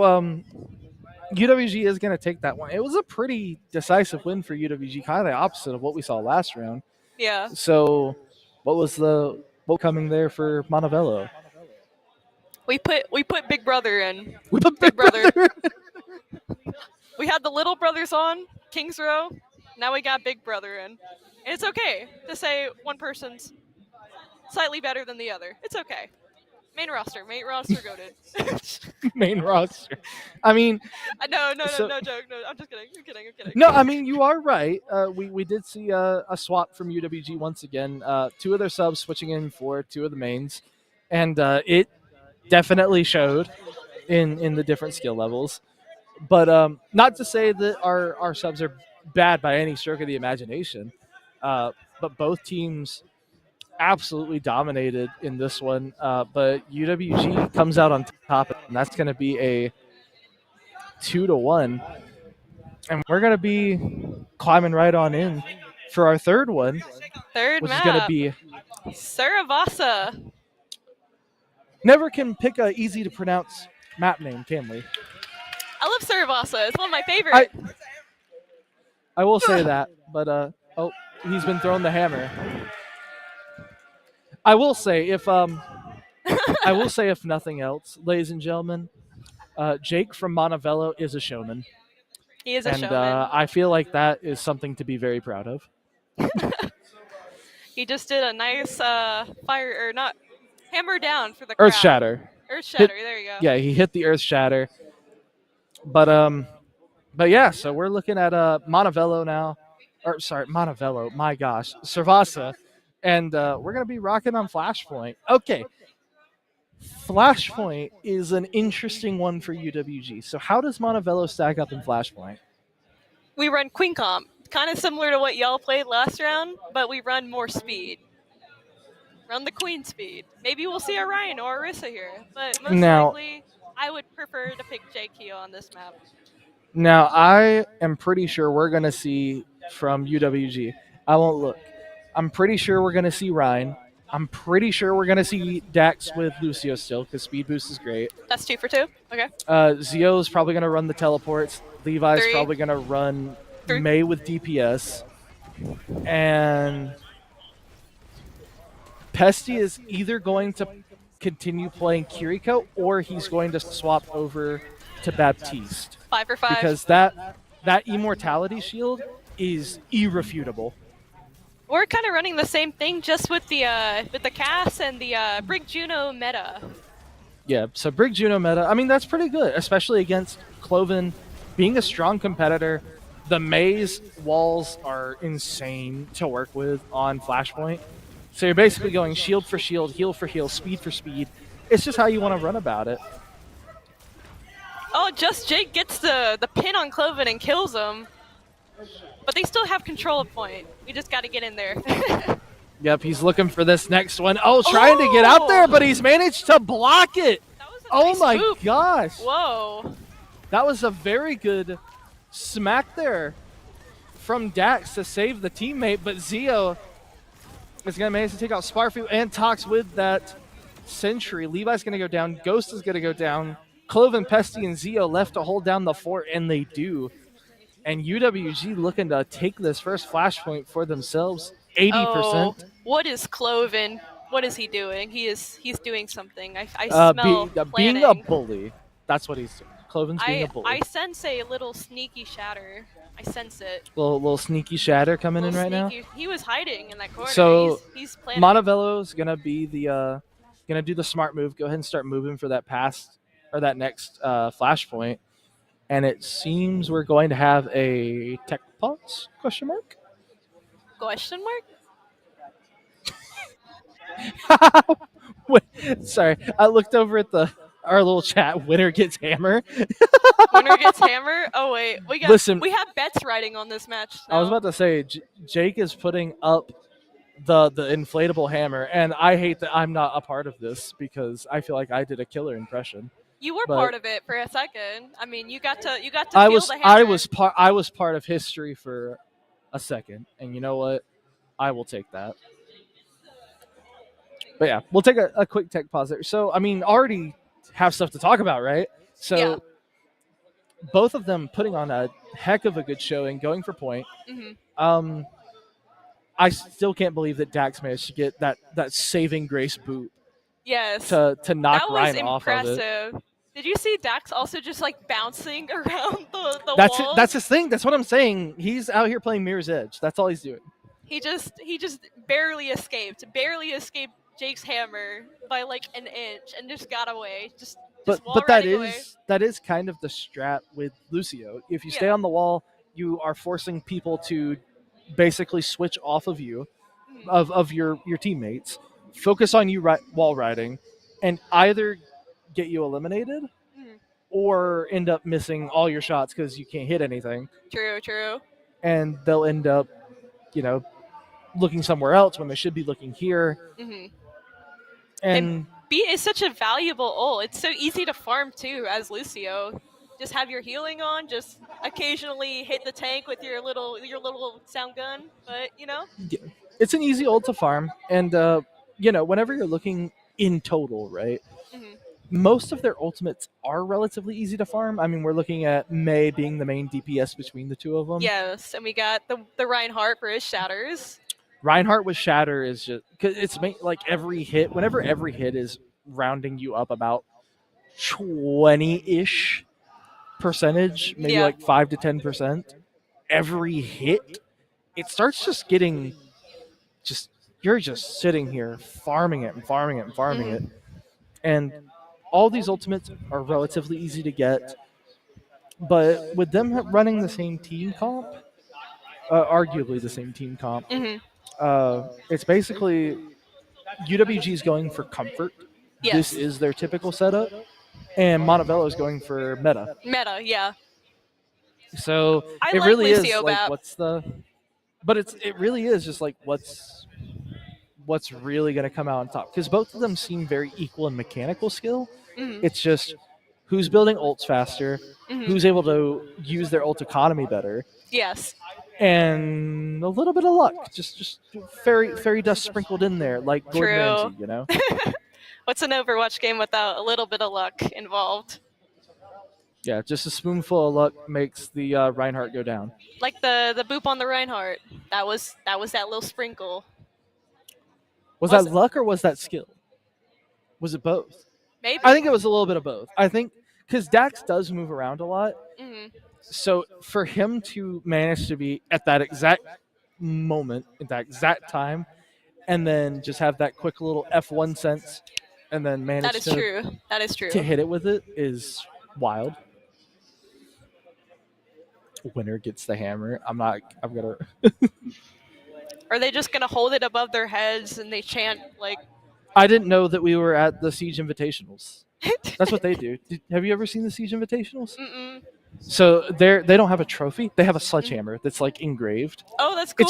UWG is going to take that one. It was a pretty decisive win for UWG, kind of the opposite of what we saw last round. Yeah. So what coming there for Montevello? We put Big Brother in. We put Big Brother. We had the little brothers on Kings Row. Now we got Big Brother in. And it's okay to say one person's slightly better than the other. It's okay. Main roster goated. Main roster. I mean, no joke. No, I'm just kidding. I'm kidding. No, I mean, you are right. We did see a swap from UWG once again. 2 of their subs switching in for 2 of the mains, and it definitely showed in the different skill levels. But not to say that our subs are bad by any stroke of the imagination, but both teams absolutely dominated in this one, but UWG comes out on top, and that's going to be a 2-1. And we're going to be climbing right on in for our third one, which map. is going to be Saravasa. Never can pick a easy to pronounce map name, can we? I love Saravasa. It's one of my favorites. I will say that, but he's been thrown the hammer. I will say if nothing else, ladies and gentlemen, Jake from Montevello is a showman. He is a showman. And I feel like that is something to be very proud of. He just did a nice hammer down for the Earth crowd. Shatter. Earth Shatter, there you go. Yeah, he hit the Earth Shatter. But yeah, so we're looking at Montevello now. Or sorry, Montevello, my gosh. Servasa. And we're going to be rocking on Flashpoint. Okay. Flashpoint is an interesting one for UWG. So how does Montevello stack up in Flashpoint? We run Queen Comp, kind of similar to what y'all played last round, but we run more speed. Run the queen speed. Maybe we'll see a Ryan or a Orisa here, but most Now, likely, I would prefer to pick JQ on this map. now I am pretty sure we're gonna see from UWG. I won't look. I'm pretty sure we're gonna see Ryan. I'm pretty sure we're gonna see Dax with Lucio still because speed boost is great. That's 2 for 2. Okay. Zio's probably gonna run the teleports. Levi's 3. probably gonna run 3. May with DPS, and Pesty is either going to continue playing Kiriko or he's going to swap over to Baptiste 5 for 5. because that immortality shield is irrefutable. We're kind of running the same thing, just with the Cass and the Brig Juno meta. Yeah, so Brig Juno meta, I mean, that's pretty good, especially against Cloven. Being a strong competitor, the maze walls are insane to work with on Flashpoint. So you're basically going shield for shield, heal for heal, speed for speed. It's just how you want to run about it. Oh, Just Jake gets the pin on Cloven and kills him. But they still have control of point. We just got to get in there. Yep, he's looking for this next one. Oh, trying to get out there, but he's managed to block it. That was a Oh nice my swoop. gosh. Whoa. That was a very good smack there from Dax to save the teammate, but Zio is going to manage to take out Sparfu and Tox with that Sentry. Levi's going to go down. Ghost is going to go down. Cloven, Pesty, and Zio left to hold down the fort, and they do. And UWG looking to take this first flashpoint for themselves. 80%. Oh, what is Cloven? What is he doing? He's doing something. I smell being planning. a bully. That's what he's doing. Cloven's being a bully. I sense a little sneaky shatter. I sense it. Little sneaky shatter coming in right now. He was hiding in that corner. So he's planning. Montevello's gonna be the gonna do the smart move. Go ahead and start moving for that past or that next flashpoint. And it seems we're going to have a tech pause? Question mark? Question mark? Wait, sorry, I looked over at our little chat. Winner gets hammer. Winner gets hammer. Oh wait, we have bets riding on this match. Now. I was about to say Jake is putting up the inflatable hammer, and I hate that I'm not a part of this because I feel like I did a killer impression. You were part of it for a second. I mean, you got to I feel was the hammer. I was part of history for a second, and you know what? I will take that. But yeah, we'll take a quick tech pause there. So I mean, already have stuff to talk about, right? So Yeah. both of them putting on a heck of a good showing, going for point. Mm-hmm. I still can't believe that Dax managed to get that saving grace boot. Yes. To knock that was Ryan off of it. impressive. Did you see Dax also just like bouncing around the wall? That's his thing. That's what I'm saying. He's out here playing Mirror's Edge. That's all he's doing. He just barely escaped Jake's hammer by like an inch and just got away. Just But wall that riding away. is kind of the strat with Lucio. If you stay Yeah. on the wall, you are forcing people to basically switch off of you, of your teammates, focus on you wall riding, and either get you eliminated or end up missing all your shots because you can't hit anything. True. And they'll end up, looking somewhere else when they should be looking here. Mm-hmm. And B is such a valuable ult. It's so easy to farm too as Lucio. Just have your healing on. Just occasionally hit the tank with your little sound gun. But it's an easy ult to farm. And whenever you're looking in total, right? Mm-hmm. Most of their ultimates are relatively easy to farm. I mean, we're looking at May being the main DPS between the two of them. Yes, and we got the Reinhardt for his shatters. Reinhardt with Shatter is just because it's like every hit. Whenever every hit is rounding you up about 20-ish percentage, maybe like 5 to 10%. Every hit, it starts just getting you're just sitting here farming it and farming it and farming it, and all these ultimates are relatively easy to get. But with them running the same team comp, arguably the same team comp. It's basically UWG is going for comfort. Yes. This is their typical setup, and Montevello is going for meta. Meta, yeah. So I it like really Lucio is like Bap. it really is just like what's what's really going to come out on top, because both of them seem very equal in mechanical skill. Mhm. It's just who's building ults faster, Mhm. who's able to use their ult economy better, Yes. and a little bit of luck. Just fairy dust sprinkled in there, like Gordon True. Ramsay, you know. What's an Overwatch game without a little bit of luck involved? Yeah, just a spoonful of luck makes the Reinhardt go down. Like the boop on the Reinhardt. That was that little sprinkle. Was Was that it? luck or was that skill? Was it both? Maybe. I think it was a little bit of both. I think because Dax does move around a lot, Mhm. so for him to manage to be at that exact moment, at that exact time, and then just have that quick little F1 sense, and then That manage is to true. That is true. hit it with it is wild. Winner gets the hammer. I'm gonna. Are they just gonna hold it above their heads and they chant like? I didn't know that we were at the Siege Invitationals. That's what they do. Have you ever seen the Siege Invitationals? Mm-mm. So they don't have a trophy. They have a sledgehammer that's like engraved. Oh, that's cool.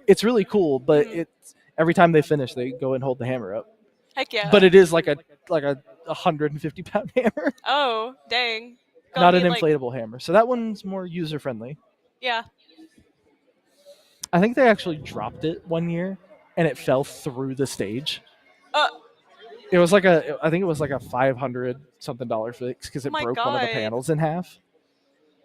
It's really cool, but Mhm. it's every time they finish, they go and hold the hammer up. Heck yeah. But it is like a 150-pound hammer, Oh, dang. not Gotta an be, like- inflatable hammer. So that one's more user friendly. Yeah. I think they actually dropped it one year, and it fell through the stage. Uh, I think it was like a $500 something fix because it my broke one of the God. panels in half.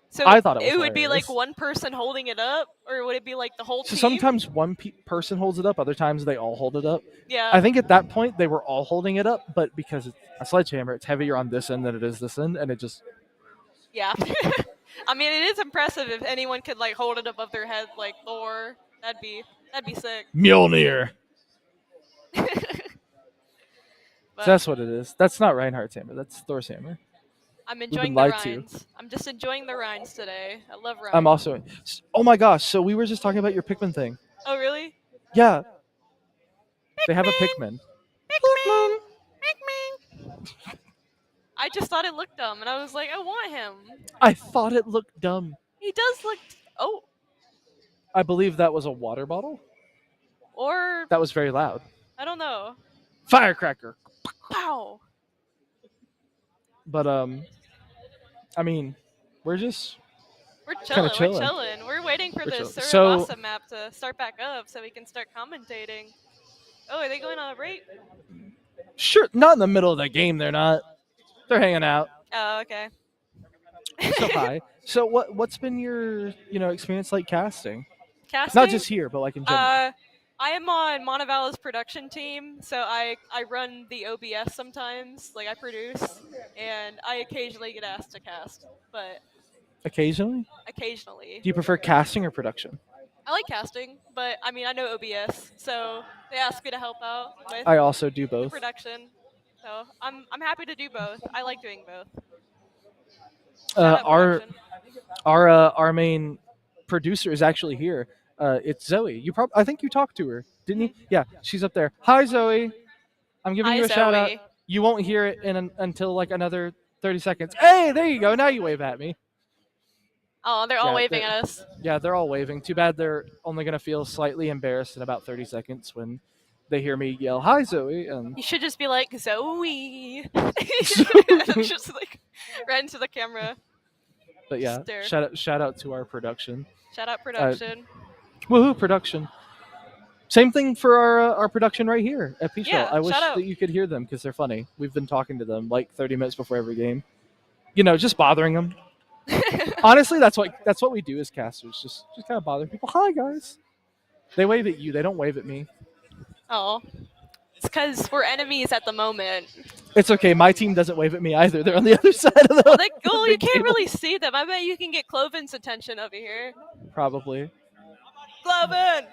so I thought it was would be like hilarious. one person holding it up, or would it be like the whole So team? sometimes one person holds it up, other times they all hold it up. Yeah. I think at that point they were all holding it up, but because it's a sledgehammer, it's heavier on this end than it is this end, and it just Yeah. I mean, it is impressive if anyone could like hold it above their head like Thor. That'd be sick. Mjolnir. But That's what it is. That's not Reinhardt's hammer. That's Thor's hammer. I'm been enjoying the lied to. Rhines. I'm just enjoying the Rhines today. I love Rhines. I'm also. Oh my gosh! So we were just talking about your Pikmin thing. Oh really? Yeah. They have a Pikmin. Pikmin. Pikmin. I just thought it looked dumb, and I was like, I want him. I thought it looked dumb. He does look. Oh, I believe that was a water bottle. or That was very loud. I don't know. Firecracker. Wow. But I mean, we're just We're Kinda chilling. We're chilling. chilling. We're waiting for We're the chilling. Surabasa map to start back up so we can start commentating. Oh, are they going on a break? sure not in the middle of the game. They're not. They're hanging out. Oh, okay. So hi. So what's been your experience like casting? Casting? Not just here, but like in general. I am on Montevala's production team, so I run the OBS sometimes, like I produce, and I occasionally get asked to cast, but Occasionally. occasionally. Do you prefer casting or production? I like casting, but I mean I know OBS, so they ask me to help out with I also do both. production. So I'm happy to do both. I like doing both. Uh, Shout out our production. our main producer is actually here. It's Zoe. I think you talked to her, didn't you? Yeah, she's up there. Hi, Zoe. I'm giving Hi, you a shout out. Zoe. You won't hear it until like another 30 seconds. Hey, there you go. Now you wave at me. Oh, they're all Yeah, waving they're- at us. Yeah, they're all waving. Too bad they're only gonna feel slightly embarrassed in about 30 seconds when they hear me yell, "Hi, Zoe!" And You should just be like Zoe. Just like right into the camera. but yeah, Stare. shout out to our production. Shout out production. Woohoo, production. Same thing for our production right here at Peach Yeah, Belt. I wish shout out. that you could hear them because they're funny. We've been talking to them like 30 minutes before every game. Just bothering them. Honestly, that's what we do as casters. Just kind of bother people. Hi guys. They wave at you. They don't wave at me. Oh, it's because we're enemies at the moment. It's okay. My team doesn't wave at me either. They're on the other side of the. Well, you big can't table. really see them. I bet you can get Cloven's attention over here. Probably. Cloven.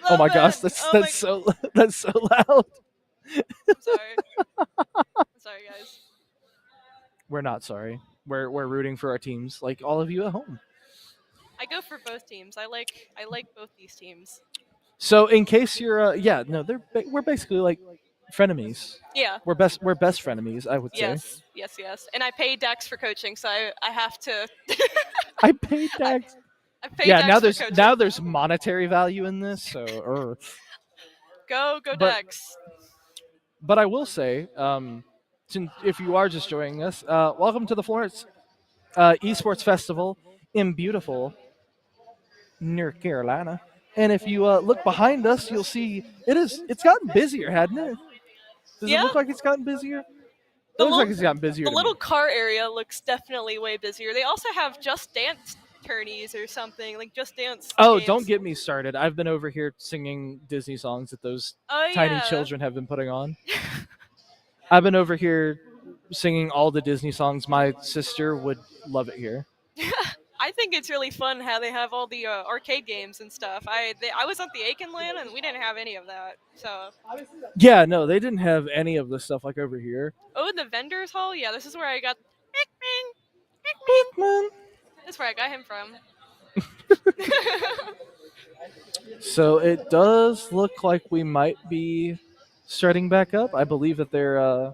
Oh my Cloven! gosh, that's Oh my- that's so that's so loud. I'm sorry. I'm sorry, guys. We're not sorry. We're rooting for our teams, like all of you at home. I go for both teams. I like both these teams. So in case you're, we're basically like frenemies. Yeah. We're best frenemies, I would say. Yes. And I pay Dax for coaching, so I have to. I paid Dax. I pay Yeah, Dax now for coaching. there's monetary value in this. So, Go But Dex. but I will say, since if you are just joining us, welcome to the Florence Esports Festival in beautiful North Carolina. And if you look behind us, you'll see it's gotten busier, hadn't it? Does it Yeah, look like it's gotten busier? It the looks like little it's gotten busier the to me. little car area looks definitely way busier. They also have Just Dance tourneys or something, like Just Dance Oh, don't games. get me started. I've been over here singing Disney songs that those Oh tiny yeah. children have been putting on. I've been over here singing all the Disney songs. My sister would love it here. I think it's really fun how they have all the arcade games and stuff. I was at the Aiken Land and we didn't have any of that. So Yeah, no, they didn't have any of this stuff like over here. oh, the vendors hall. Yeah, this is where I got. Pikmin. That's where I got him from. So it does look like we might be starting back up. I believe that they're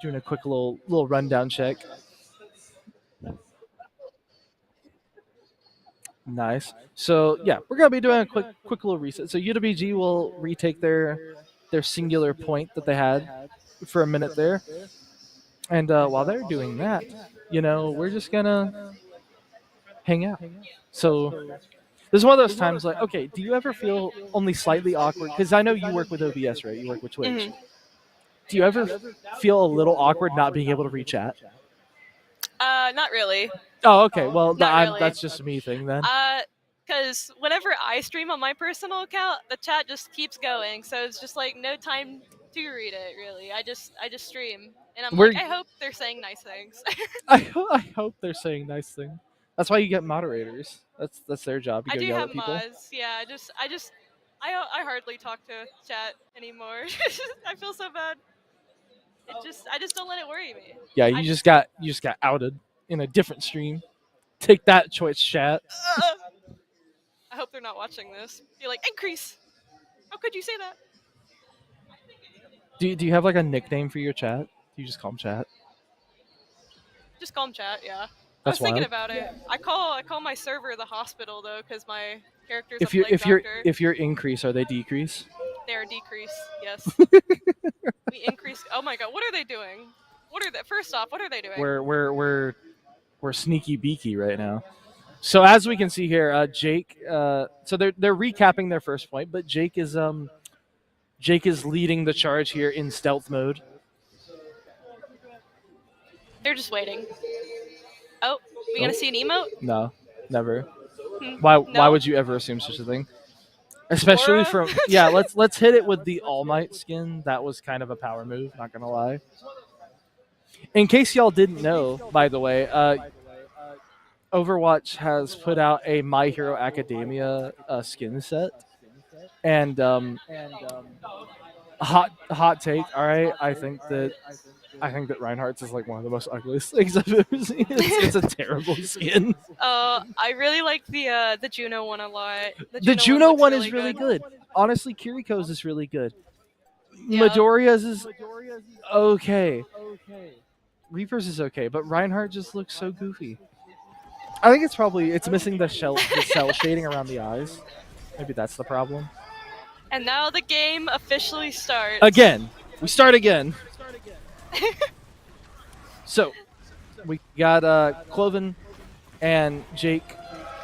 doing a quick little rundown check. Nice. So yeah, we're gonna be doing a quick little reset. So UWG will retake their singular point that they had for a minute there, and while they're doing that, we're just gonna hang out. So this is one of those times like, okay, do you ever feel only slightly awkward? Because I know you work with OBS, right? You work with Twitch. Mhm. Do you ever feel a little awkward not being able to reach chat? Not really. Oh, okay. Well, Not really. that's just a me thing then. Because whenever I stream on my personal account, the chat just keeps going. So it's just like no time to read it. Really, I just stream, and I'm We're- like, I hope they're saying nice things. I hope they're saying nice things. That's why you get moderators. That's their job. I You go do yell have at people. mods. Yeah, I hardly talk to chat anymore. I feel so bad. I just don't let it worry me. Yeah, you just got outed in a different stream. Take that, Twitch chat. I hope they're not watching this. You're like, increase. How could you say that? Do you have like a nickname for your chat? Do you just call them chat? Just call them chat. Yeah. I That's was thinking wild. about it. I call my server the hospital though, because my character's If a you're plague doctor. if you're increase, are they decrease? They're decrease. Yes. We increase. Oh my god, what are they doing? What are they? First off, what are they doing? We're sneaky beaky right now. So as we can see here, Jake. So they're recapping their first point, but Jake is leading the charge here in stealth mode. They're just waiting. Oh, we gonna see an emote? No, never. Hmm, Why no? would you ever assume such a thing? Especially Aura? from let's hit it with the All Might skin. That was kind of a power move, not gonna lie. In case y'all didn't know, by the way, Overwatch has put out a My Hero Academia skin set, and hot take. All right, I think that Reinhardt's is like one of the most ugliest things I've ever seen. It's a terrible skin. I really like the Juno one a lot. The Juno looks one is really good. Honestly, Kiriko's is really good. Yeah. Midoriya's is okay. Reaper's is okay, but Reinhardt just looks so goofy. I think it's missing the cell shading around the eyes. Maybe that's the problem. And now the game officially starts. Again, we start again. So, we got Cloven and Jake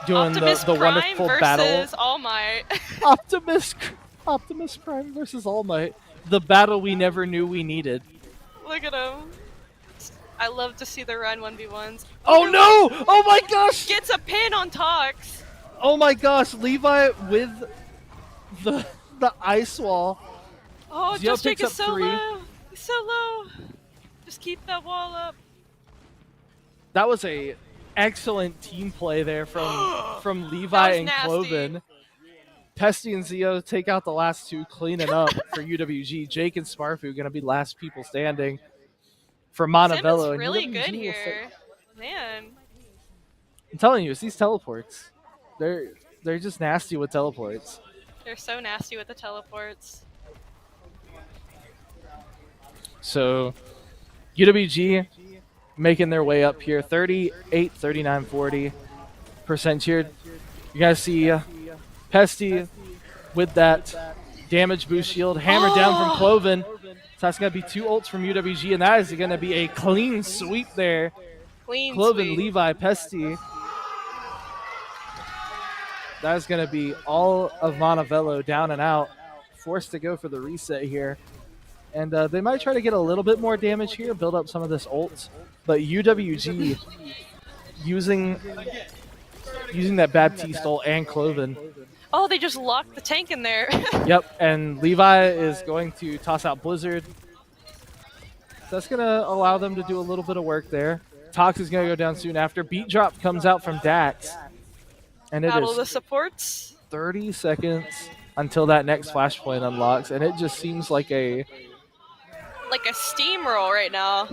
doing Optimus the Prime wonderful versus battle. All Might. Optimus Prime versus All Might. The battle we never knew we needed. Look at him. I love to see the run 1v1s. Oh no! Oh my gosh! Gets a pin on Tox. Oh my gosh! Levi with the ice wall. Oh, Zio Just Jake picks is up so 3. low. He's so low. Just keep that wall up. That was a excellent team play there from Levi That was and nasty. Cloven. Pesty and Zio take out the last two, cleaning up for UWG. Jake and Sparfu gonna be last people standing for Montevello. Sim is and really UWG good will here. Man. I'm telling you, it's these teleports. They're just nasty with teleports. They're so nasty with the teleports. So UWG making their way up here, 38, 39, 40% here. You guys see Pesty with that Damage boost shield hammered down from Cloven. So that's going to be 2 ults from UWG, and that is going to be a clean sweep there. Clean Cloven, sweep. Levi, Pesty. That is going to be all of Montevello down and out. Forced to go for the reset here. And they might try to get a little bit more damage here, build up some of this ults. But UWG using that Baptiste ult and Cloven. Oh, they just locked the tank in there. Yep, and Levi is going to toss out Blizzard. That's going to allow them to do a little bit of work there. Tox is going to go down soon after. Beat drop comes out from Dax. And it Battle is the supports. 30 seconds until that next flashpoint unlocks, and it just seems like a steamroll right now.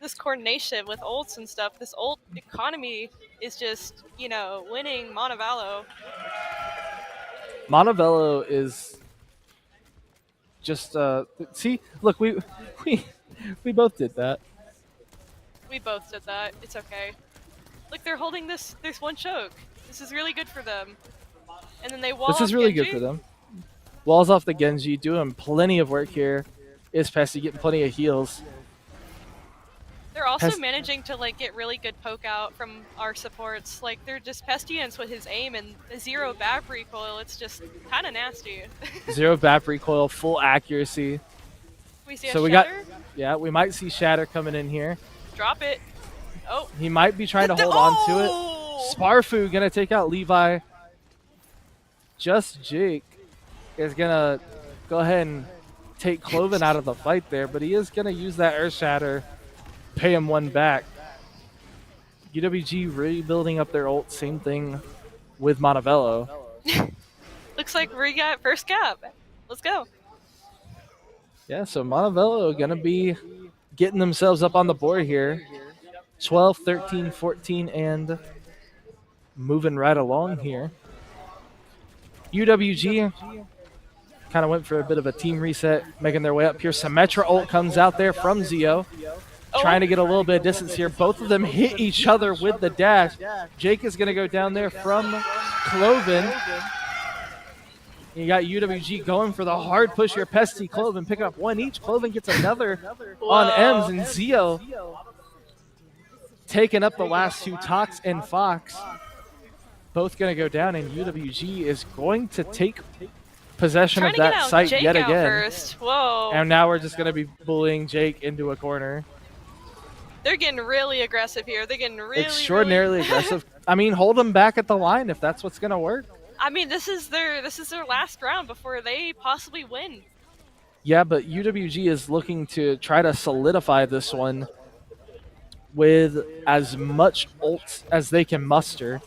This coordination with ults and stuff, this ult economy is just, winning Montevallo. Montevello is just see, look, we both did that. We both did that. It's okay. Look, they're holding this one choke. This is really good for them. And then they wall This off is really Genji. good for them. Walls off the Genji, doing plenty of work here. Is Pesty getting plenty of heals. They're also managing to get really good poke out from our supports. They're just Pestiance with his aim and 0 BAP recoil. It's just kind of nasty. 0 BAP recoil, full accuracy. We see So a we shatter. Yeah, we might see Shatter coming in here. Drop it. Oh. He might be trying to hold on to it. Sparfu gonna take out Levi. Just Jake is gonna go ahead and take Cloven out of the fight there, but he is gonna use that Earth Shatter, pay him 1 back. UWG rebuilding up their ult, same thing with Montevello. Looks like we got first cap. Let's go. Yeah, so Montevello gonna be getting themselves up on the board here. 12, 13, 14, and moving right along here. UWG kind of went for a bit of a team reset, making their way up here. Symmetra ult comes out there from Zio, trying to get a little bit of distance here. Both of them hit each other with the dash. Jake is going to go down there from Cloven. You got UWG going for the hard push here. Pesty, Cloven picking up 1 each. Cloven gets another on Ems, and Zio taking up the last 2, Tox and Fox. Both going to go down, and UWG is going to take possession of that site Jake yet out again. First. Whoa. And now we're just going to be bullying Jake into a corner. They're getting really aggressive here. They're getting really extraordinarily aggressive. I mean, hold them back at the line if that's what's going to work. I mean, this is their last round before they possibly win. Yeah, but UWG is looking to try to solidify this one with as much ults as they can muster.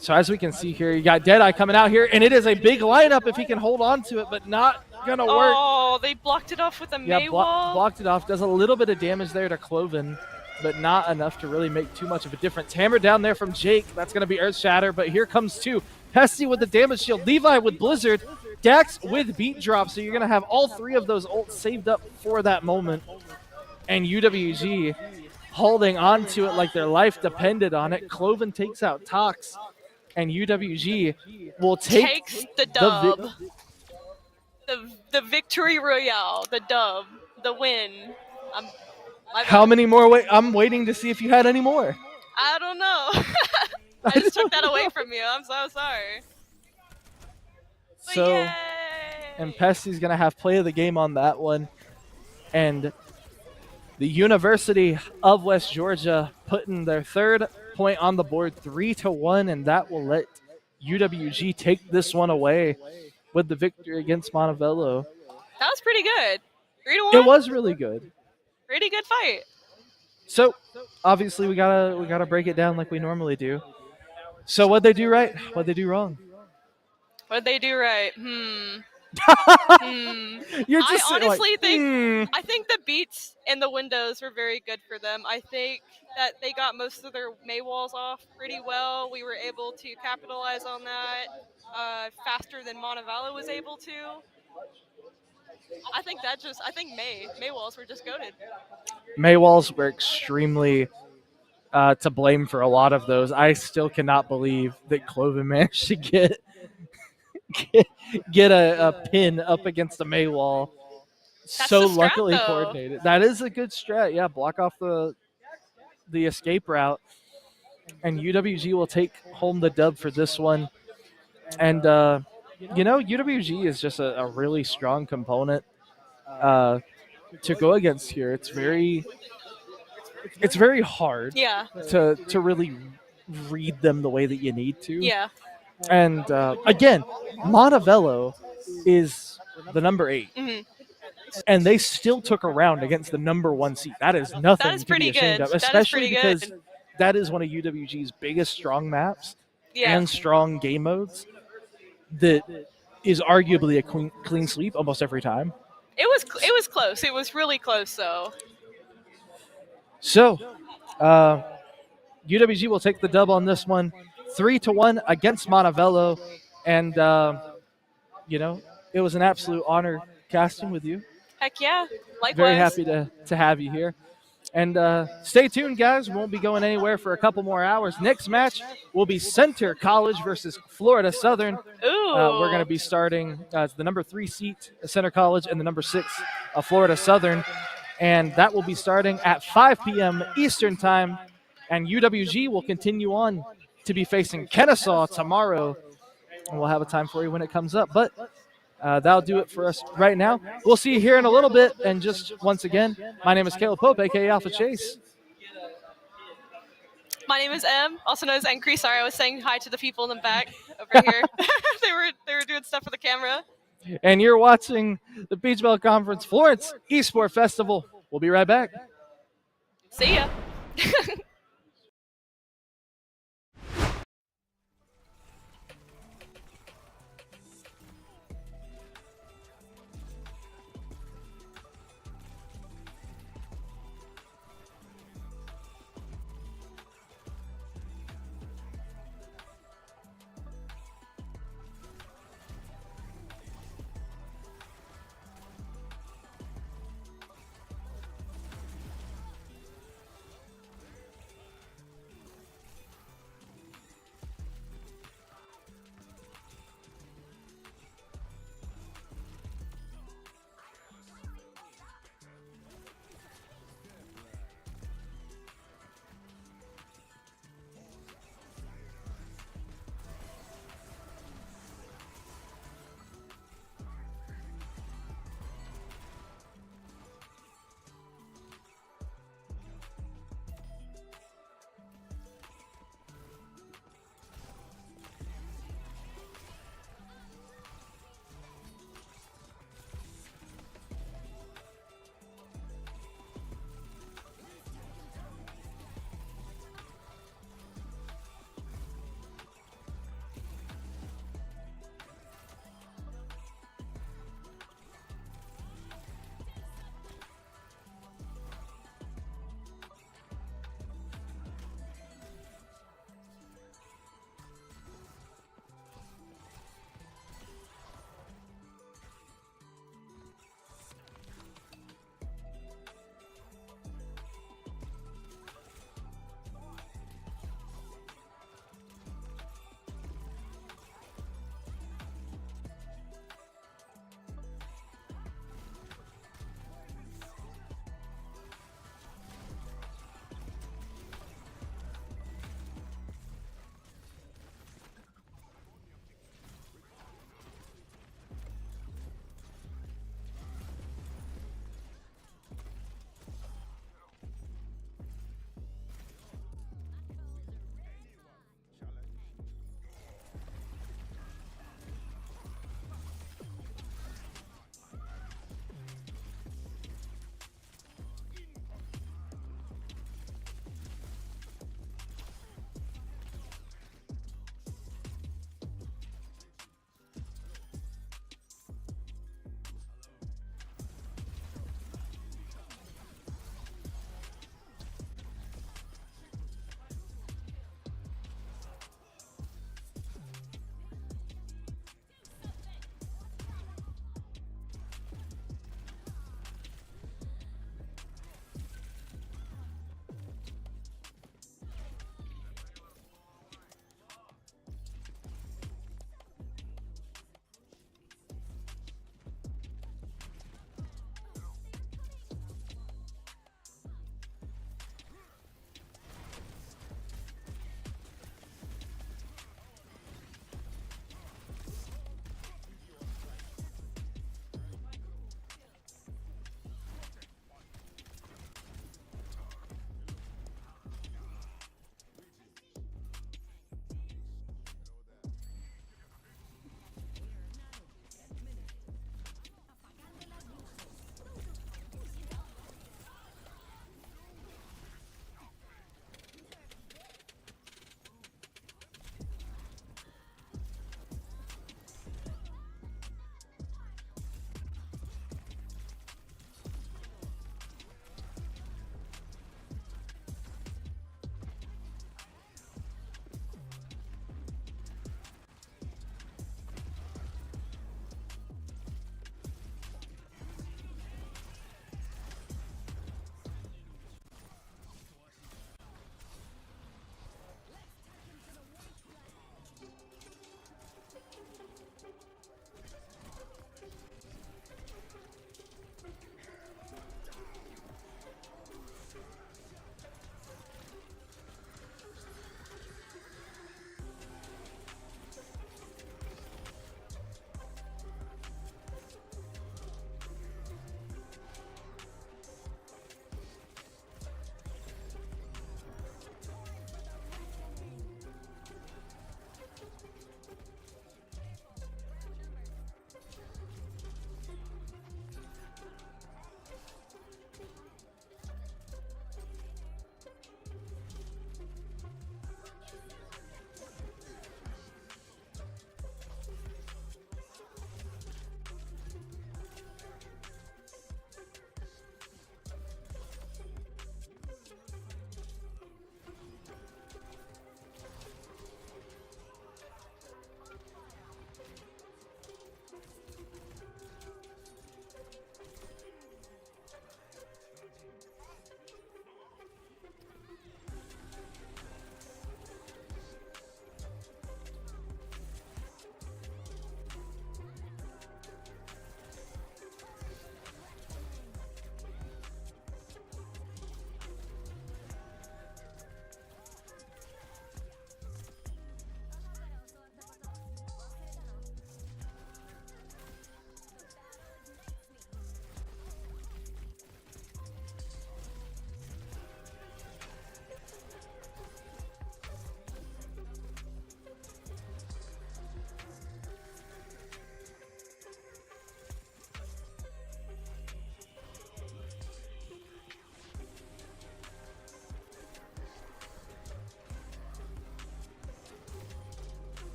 So as we can see here, you got Deadeye coming out here, and it is a big lineup if he can hold on to it, but not going to work. Oh, they blocked it off with a May wall. Blocked it off. Does a little bit of damage there to Cloven, but not enough to really make too much of a difference. Hammer down there from Jake. That's going to be Earth Shatter, but here comes 2. Pesty with the damage shield, Levi with Blizzard, Dax with Beat Drop, so you're going to have all 3 of those ults saved up for that moment. And UWG holding on to it like their life depended on it. Cloven takes out Tox, and UWG will takes the dub. The victory royale, the dub, the win. How many more? I'm waiting to see if you had any more. I don't know. I just took that away from you. I'm so sorry. But So, yay! and Pesty's going to have play of the game on that one. And the University of West Georgia putting their 3rd point on the board, 3-1, and that will let UWG take this one away with the victory against Montevello. That was pretty good. 3-1. It was really good. Pretty good fight. So obviously we gotta break it down like we normally do. So what'd they do right? What'd they do wrong? What'd they do right? You're I just honestly like, think I think the beats and the windows were very good for them. I think that they got most of their May walls off pretty well. We were able to capitalize on that faster than Montevallo was able to. I think May walls were just goated. Maywalls were extremely to blame for a lot of those. I still cannot believe that Cloven managed to get get a pin up against the May wall. That's So the strat, luckily though. coordinated. That is a good strat. Yeah, block off the escape route, and UWG will take home the dub for this one. And UWG is just a really strong component to go against here. It's very hard Yeah. to really read them the way that you need to. Yeah. And again, Montevello is the number 8, hmm and they still took a round against the number 1 seed. That is nothing That is to be pretty ashamed good. of, That is especially pretty because good. that is one of UWG's biggest strong maps Yeah. and strong game modes that is arguably a clean sweep almost every time. It was close. It was really close though. So, UWG will take the dub on this one, 3-1 against Montevello, and it was an absolute honor casting with you. Heck yeah. Likewise. Very happy to have you here. And stay tuned, guys. We won't be going anywhere for a couple more hours. Next match will be Center College versus Florida Southern. Ooh. We're going to be starting it's the number 3 seat, Center College, and the number 6, Florida Southern. And that will be starting at 5 p.m. Eastern Time. And UWG will continue on to be facing Kennesaw tomorrow. And we'll have a time for you when it comes up. But that'll do it for us right now. We'll see you here in a little bit. And just once again, my name is Caleb Pope, a.k.a. Alpha Chase. My name is Em, also known as Encree. Sorry, I was saying hi to the people in the back over here. they were doing stuff for the camera. And you're watching the Beach Bell Conference Florence Esport Festival. We'll be right back. See ya.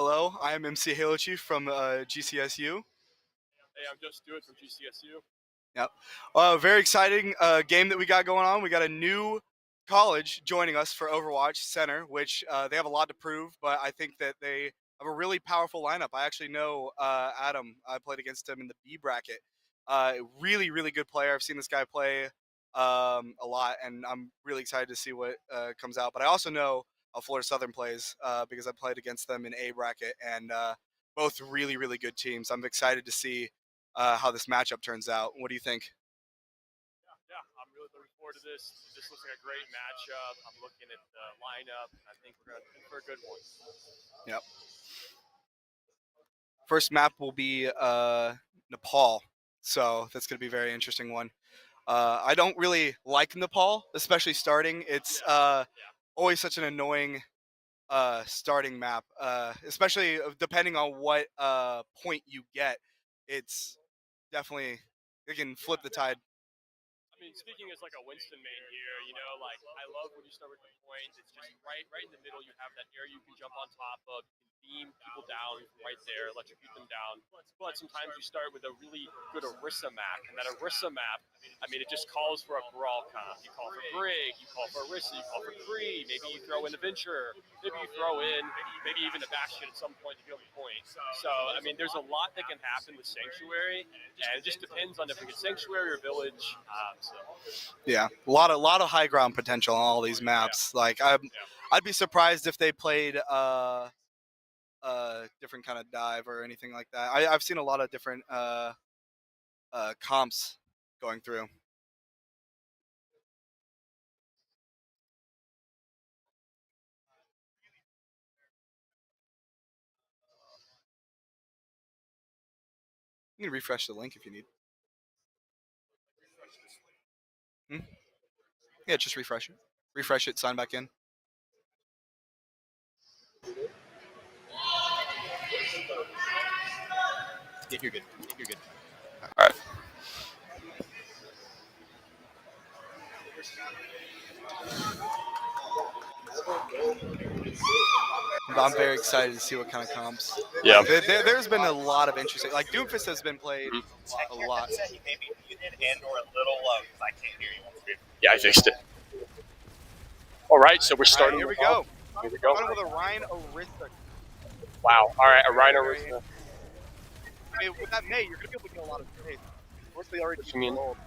Hello, I am MC Halo Chief from GCSU. Hey, I'm Just Do It from GCSU. Yep. Very exciting game that we got going on. We got a new college joining us for Overwatch Center, which they have a lot to prove, but I think that they have a really powerful lineup. I actually know Adam. I played against him in the B bracket. Really, really good player. I've seen this guy play a lot, and I'm really excited to see what comes out. But I also know how Florida Southern plays because I played against them in A bracket, and both really, really good teams. I'm excited to see how this matchup turns out. What do you think? Yeah, I'm really looking forward to this. This looks like a great matchup. I'm looking at the lineup, and I think we're going to in for a good one. Yep. First map will be Nepal, so that's going to be a very interesting one. I don't really like Nepal, especially starting. It's always such an annoying starting map, especially depending on what point you get. It's definitely, it can flip the tide. I mean, speaking as like a Winston main here, you know, like I love when you start with the point. It's just right in the middle. You have that area you can jump on top of. You can beam people down right there, electrocute them down. But sometimes you start with a really good Orisa map, and that Orisa map, I mean, it just calls for a brawl comp. You call for Brig, you call for Orisa, you call for Kree. Maybe you throw in the Venture. Maybe you throw in maybe even a Bastion at some point to get on the point. So I mean, there's a lot that can happen with Sanctuary, and it just depends on if we get Sanctuary or Village. Yeah, a lot of high ground potential on all these maps. Like I'd be surprised if they played different kind of dive or anything like that. I've seen a lot of different comps going through. You can refresh the link if you need. Yeah, just refresh it. Refresh it, sign back in. Yeah, you're good. You're good. All right. I'm very excited to see what kind of comps. Yeah. Like, there's been a lot of interesting. Like Doomfist has been played a lot. Yeah, I fixed it. All right, so we're starting. Here we go. Here we go. Starting with a Ryan Orisa. Wow. All right, a Rhino Orisa. I mean, with that May, you're gonna be able to get a lot of space. Of course, they already You mean? rolled.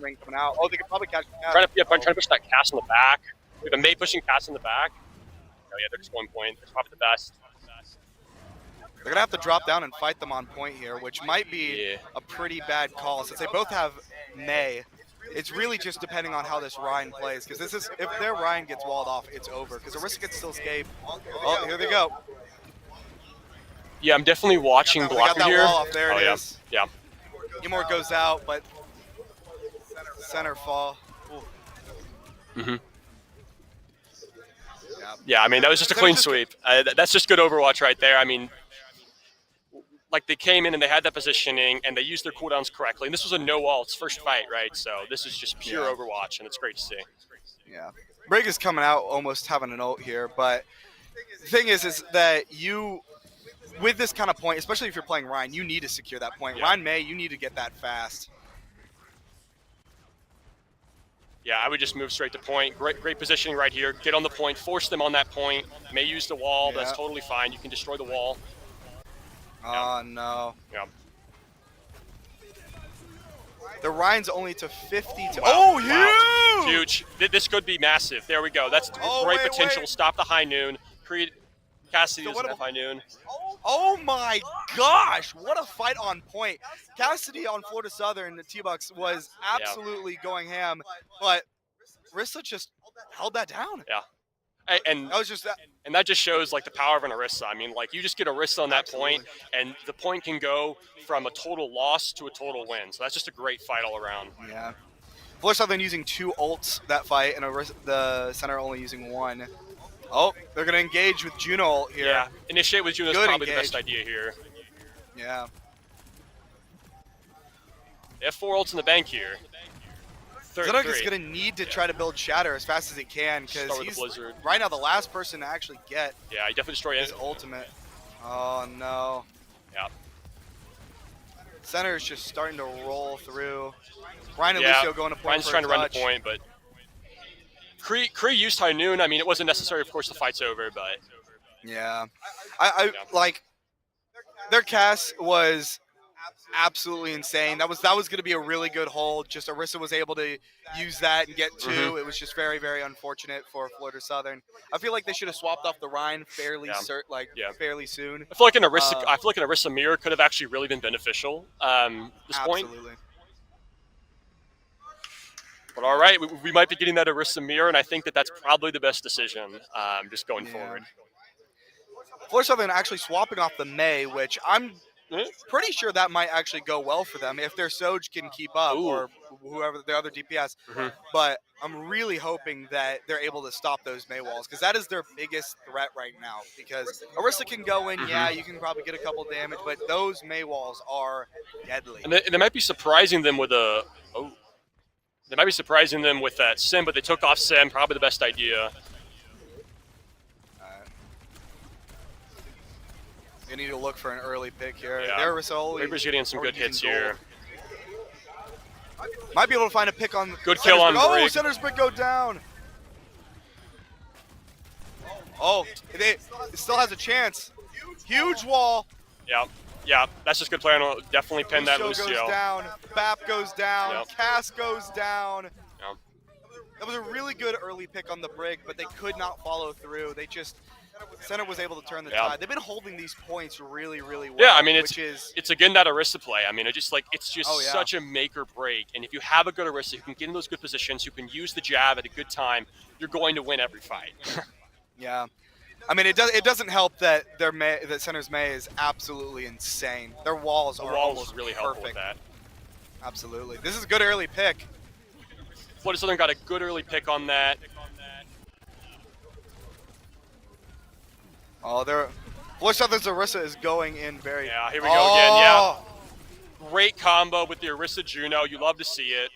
Ring coming out. Oh, they could probably catch the Trying to push that cast in the back. We have a May pushing cast in the back. Oh yeah, they're just 1 point. It's probably the best. They're gonna have to drop down and fight them on point here, which might be a pretty bad call since they both have May. It's really just depending on how this Ryan plays, because this is if their Ryan gets walled off, it's over. Because Orisa can still escape. Oh, here they go. Yeah, I'm definitely watching They got Blocker that here. wall off. There it is. Yeah. Emor goes out, but center fall. Mm-hmm. Yeah, I mean, that was just a clean sweep. That's just good Overwatch right there. I mean, like they came in and they had that positioning and they used their cooldowns correctly. And this was a no ults first fight, right? So this is just pure Overwatch, and it's great to see. Yeah. Brig is coming out almost having an ult here, but the thing is that you, with this kind of point, especially if you're playing Ryan, you need to secure that point. Yeah. Ryan May, you need to get that fast. Yeah, I would just move straight to point. Great positioning right here. Get on the point, force them on that point. May use the wall, but that's totally fine. You can destroy the wall. Oh, no. Yeah. The Ryan's only to 50 to... Wow. Oh, huge! Huge. This could be massive. There we go. That's great potential. Stop the high noon. Create Cassidy using that high noon. Oh my gosh, what a fight on point. Cassidy on Florida Southern, the T-Bucks, was absolutely going ham, but Orisa just held that down. Yeah. And that was just that. And that just shows like the power of an Orisa. I mean, like you just get Orisa on that point, and the point can go from a total loss to a total win. So that's just a great fight all around. Yeah. Florida Southern using 2 ults that fight, and the center only using 1. Oh, they're going to engage with Juno ult here. Yeah, initiate with Juno is probably the best idea here. Yeah. They have 4 ults in the bank here. Zenox is three. going to need to try to build Shatter as fast as he can because Start with the he's Blizzard. right now the last person to actually get Yeah, he definitely destroy his it. ultimate. Oh no. Yeah. Center is just starting to roll through. Ryan and Yeah, Lucio going to point Ryan's for trying a to run the touch. point, but Kree used High Noon. I mean, it wasn't necessary. Of course, the fight's over, but Yeah. I like their cast was absolutely insane. That was going to be a really good hold. Just Orisa was able to use that and get 2. Mhm. It was just very, very unfortunate for Florida Southern. I feel like they should have swapped off the Ryan fairly fairly soon. I feel like an Orisa mirror could have actually really been beneficial. This point. Absolutely. But all right, we might be getting that Orisa mirror, and I think that's probably the best decision just going forward. Florida Southern actually swapping off the May, which I'm pretty sure that might actually go well for them if their Soj can keep up or whoever the other DPS. But I'm really hoping that they're able to stop those May walls because that is their biggest threat right now. Because Orisa can go in, yeah, you can probably get a couple damage, but those May walls are deadly. And they might be surprising them with a They might be surprising them with that Sim, but they took off Sim. Probably the best idea. They need to look for an early pick here. Yeah. They're only Reaper's getting some good hits here. Might be able to find a pick on. Good kill on Oh, Brig. Center's Brick go down. Oh, it still has a chance. Huge wall. Yeah, that's just good play. Definitely pin that Lucio Lucio. goes down. Bap goes down. Yep. Cass goes down. Yep. That was a really good early pick on the Brig, but they could not follow through. Center was able to turn the tide. They've been holding these points really, really well. Yeah, I mean it's again that Orisa play. I mean, it's just such a make or break. And if you have a good Orisa who can get in those good positions, who can use the jab at a good time, you're going to win every fight. Yeah. I mean, it doesn't help that that Center's May is absolutely insane. Their walls are almost really perfect. helpful with that. Absolutely. This is a good early pick. Florida Southern got a good early pick on that. Oh, Florida Southern's Orisa is going in very. Yeah, here we go again. Yeah. Great combo with the Orisa Juno. You love to see it.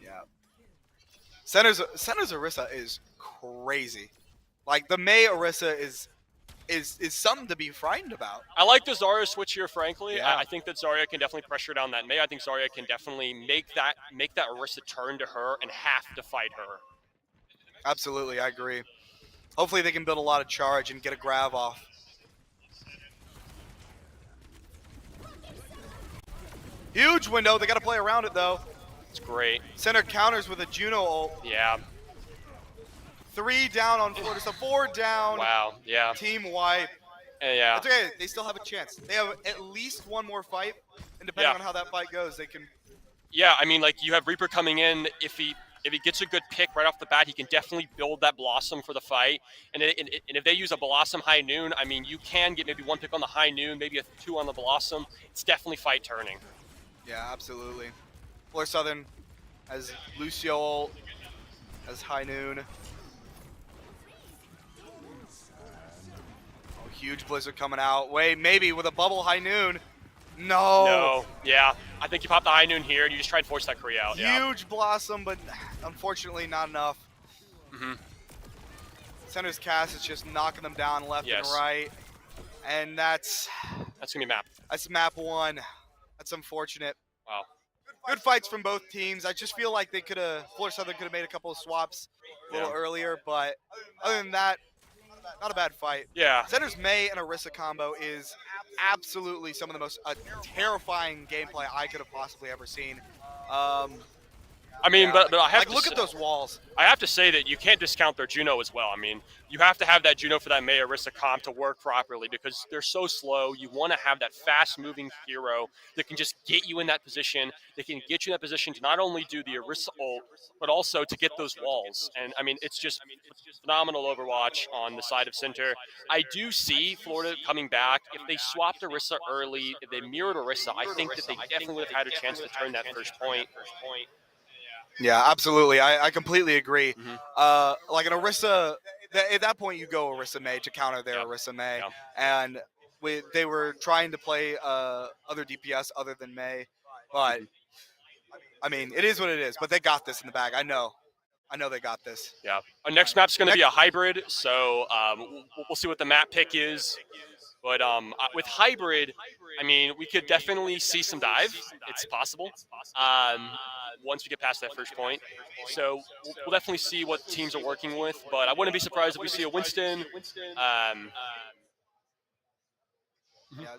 Yeah. Center's Orisa is crazy. Like the May Orisa is something to be frightened about. I like the Zarya switch here, frankly. Yeah. I think that Zarya can definitely pressure down that May. I think Zarya can definitely make that Orisa turn to her and have to fight her. Absolutely, I agree. Hopefully they can build a lot of charge and get a grab off. Huge window. They got to play around it, though. It's great. Center counters with a Juno ult. Yeah. 3 down on Florida. So 4 down. Wow. Yeah. Team wipe. Yeah. That's okay. They still have a chance. They have at least one more fight. And depending on how that fight goes, they can... Yeah, I mean, like, you have Reaper coming in. If he gets a good pick right off the bat, he can definitely build that Blossom for the fight. And if they use a Blossom High Noon, I mean, you can get maybe 1 pick on the High Noon, maybe a 2 on the Blossom. It's definitely fight turning. Yeah, absolutely. Florida Southern has Lucio ult, has High Noon. Oh, huge Blizzard coming out. Wait, maybe with a bubble High Noon. No. Yeah. I think you pop the High Noon here, and you just try and force that Kree out. Huge Blossom, but unfortunately not enough. Mm-hmm. Center's cast is just knocking them down left and right. And that's going to be map. That's map 1. That's unfortunate. Wow. Good fights from both teams. I just feel like Florida Southern could have made a couple of swaps a little earlier, but other than that, not a bad fight. Yeah. Center's May and Orisa combo is absolutely some of the most terrifying gameplay I could have possibly ever seen. I mean, but I have to look at those walls. I have to say that you can't discount their Juno as well. I mean, you have to have that Juno for that May Orisa comp to work properly because they're so slow. You want to have that fast-moving hero that can just get you in that position. That can get you in that position to not only do the Orisa ult, but also to get those walls. And, I mean, it's just phenomenal Overwatch on the side of center. I do see Florida coming back. If they swapped Orisa early, if they mirrored Orisa, I think that they definitely would have had a chance to turn that first point. Yeah, absolutely. I completely agree. Like an Orisa, at that point you go Orisa May to counter their Orisa May. And they were trying to play other DPS other than May. But, I mean, it is what it is, but they got this in the bag. I know they got this. Yeah. Our next map's going to be a hybrid, so we'll see what the map pick is. But with hybrid, I mean, we could definitely see some dive. It's possible once we get past that first point. So we'll definitely see what teams are working with. But I wouldn't be surprised if we see a Winston. Yeah,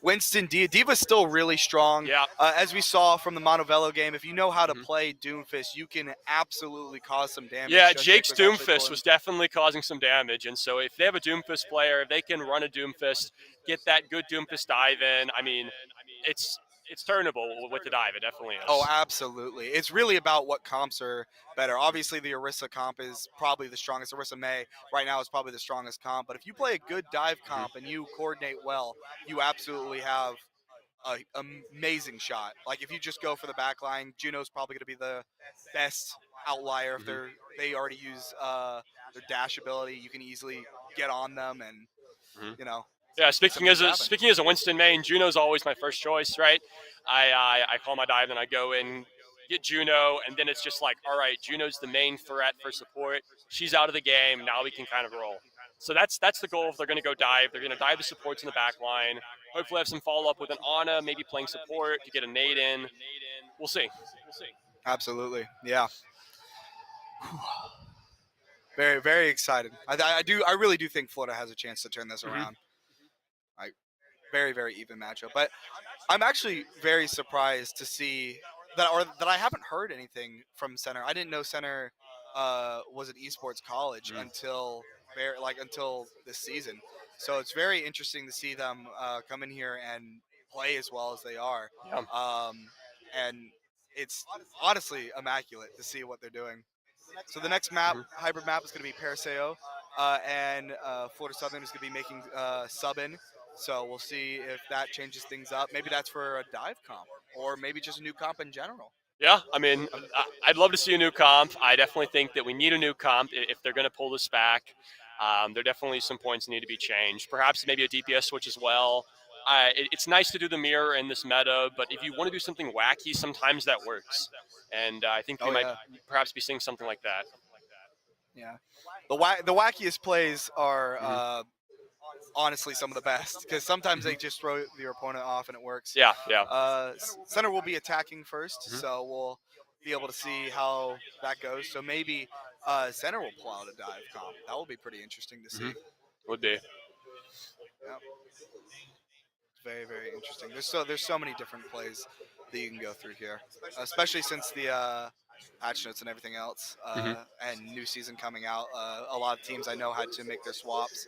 Winston Diva's still really strong. Yeah. As we saw from the Montevello game, if you know how to Mhm. play Doomfist, you can absolutely cause some damage. Yeah, Just Jake's like was actually Doomfist pulling- was definitely causing some damage, and so if they have a Doomfist player, if they can run a Doomfist, get that good Doomfist dive in, I mean, it's turnable with the dive. It definitely is. Oh, absolutely. It's really about what comps are better. Obviously, the Orisa comp is probably the strongest. Orisa May right now is probably the strongest comp. But if you play a good dive comp and you coordinate well, you absolutely have an amazing shot. Like if you just go for the back line, Juno's probably going to be the best outlier if they already use their dash ability. You can easily get on them and you know. Yeah, speaking as something's a Winston main, Juno's always my first choice, right? I call my dive, then I go in, get Juno, and then it's just like, all right, Juno's the main threat for support. She's out of the game. Now we can kind of roll. So that's the goal. If they're going to go dive, they're going to dive the supports in the back line. Hopefully have some follow up with an Ana, maybe playing support to get a nade in. We'll see. Absolutely, yeah. Very, very excited. I really do think Florida has a chance to turn this around. Like, very, very even matchup. But I'm actually very surprised to see that I haven't heard anything from Center. I didn't know Center was an esports college until this season. So it's very interesting to see them come in here and play as well as they are. Yeah. And it's honestly immaculate to see what they're doing. So the next map, hybrid map, is going to be Paraseo, and Florida Southern is going to be making sub-in. So we'll see if that changes things up. Maybe that's for a dive comp, or maybe just a new comp in general. Yeah, I mean, I'd love to see a new comp. I definitely think that we need a new comp if they're going to pull this back. There are definitely some points that need to be changed. Perhaps maybe a DPS switch as well. It's nice to do the mirror in this meta, but if you want to do something wacky, sometimes that works. And I think we might perhaps be seeing something like that. Yeah, the wackiest plays are honestly some of the best because sometimes they just throw your opponent off and it works. Yeah. Center will be attacking first, so we'll be able to see how that goes. So maybe Center will pull out a dive comp. That will be pretty interesting to see. Would be. Yep. Very, very interesting. There's so many different plays that you can go through here, especially since the patch notes and everything else, and new season coming out. A lot of teams I know had to make their swaps.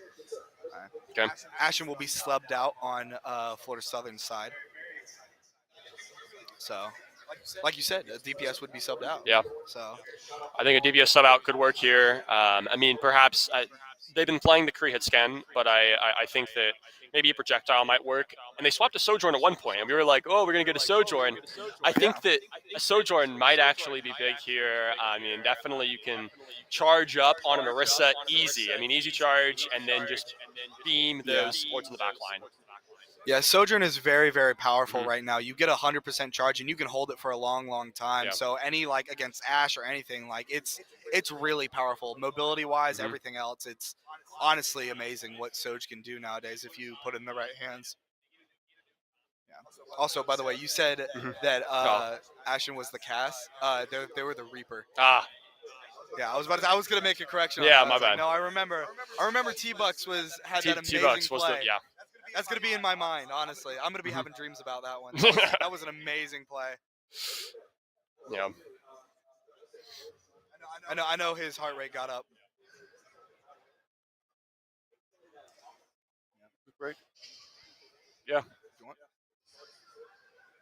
Okay. Ashen will be subbed out on Florida Southern side. So, like you said, DPS would be subbed out. Yeah. So, I think a DPS sub out could work here. I mean, perhaps they've been playing the Kree hit scan, but I think that maybe a projectile might work. And they swapped a Sojourn at one point, and we were like, oh, we're going to get a Sojourn. I think that a Sojourn might actually be big here. I mean, definitely you can charge up on an Orisa easy. I mean, easy charge, and then just beam those supports in the back line. Yeah, Sojourn is very, very powerful right now. You get 100% charge, and you can hold it for a long, long time. Yeah. So any against Ashe or anything, it's really powerful. Mobility-wise, everything else, it's honestly amazing what Soj can do nowadays if you put it in the right hands. Yeah. Also, by the way, you said that Ashen was the Cass. They were the Reaper. Yeah, I was gonna make a correction. Yeah, on that. my bad. No, I remember T-Bucks had that amazing T-Bucks play. was the That's gonna be in my mind, honestly. I'm gonna be having dreams about that one. That was an amazing play. Yeah. I know his heart rate got up. Break. Yeah.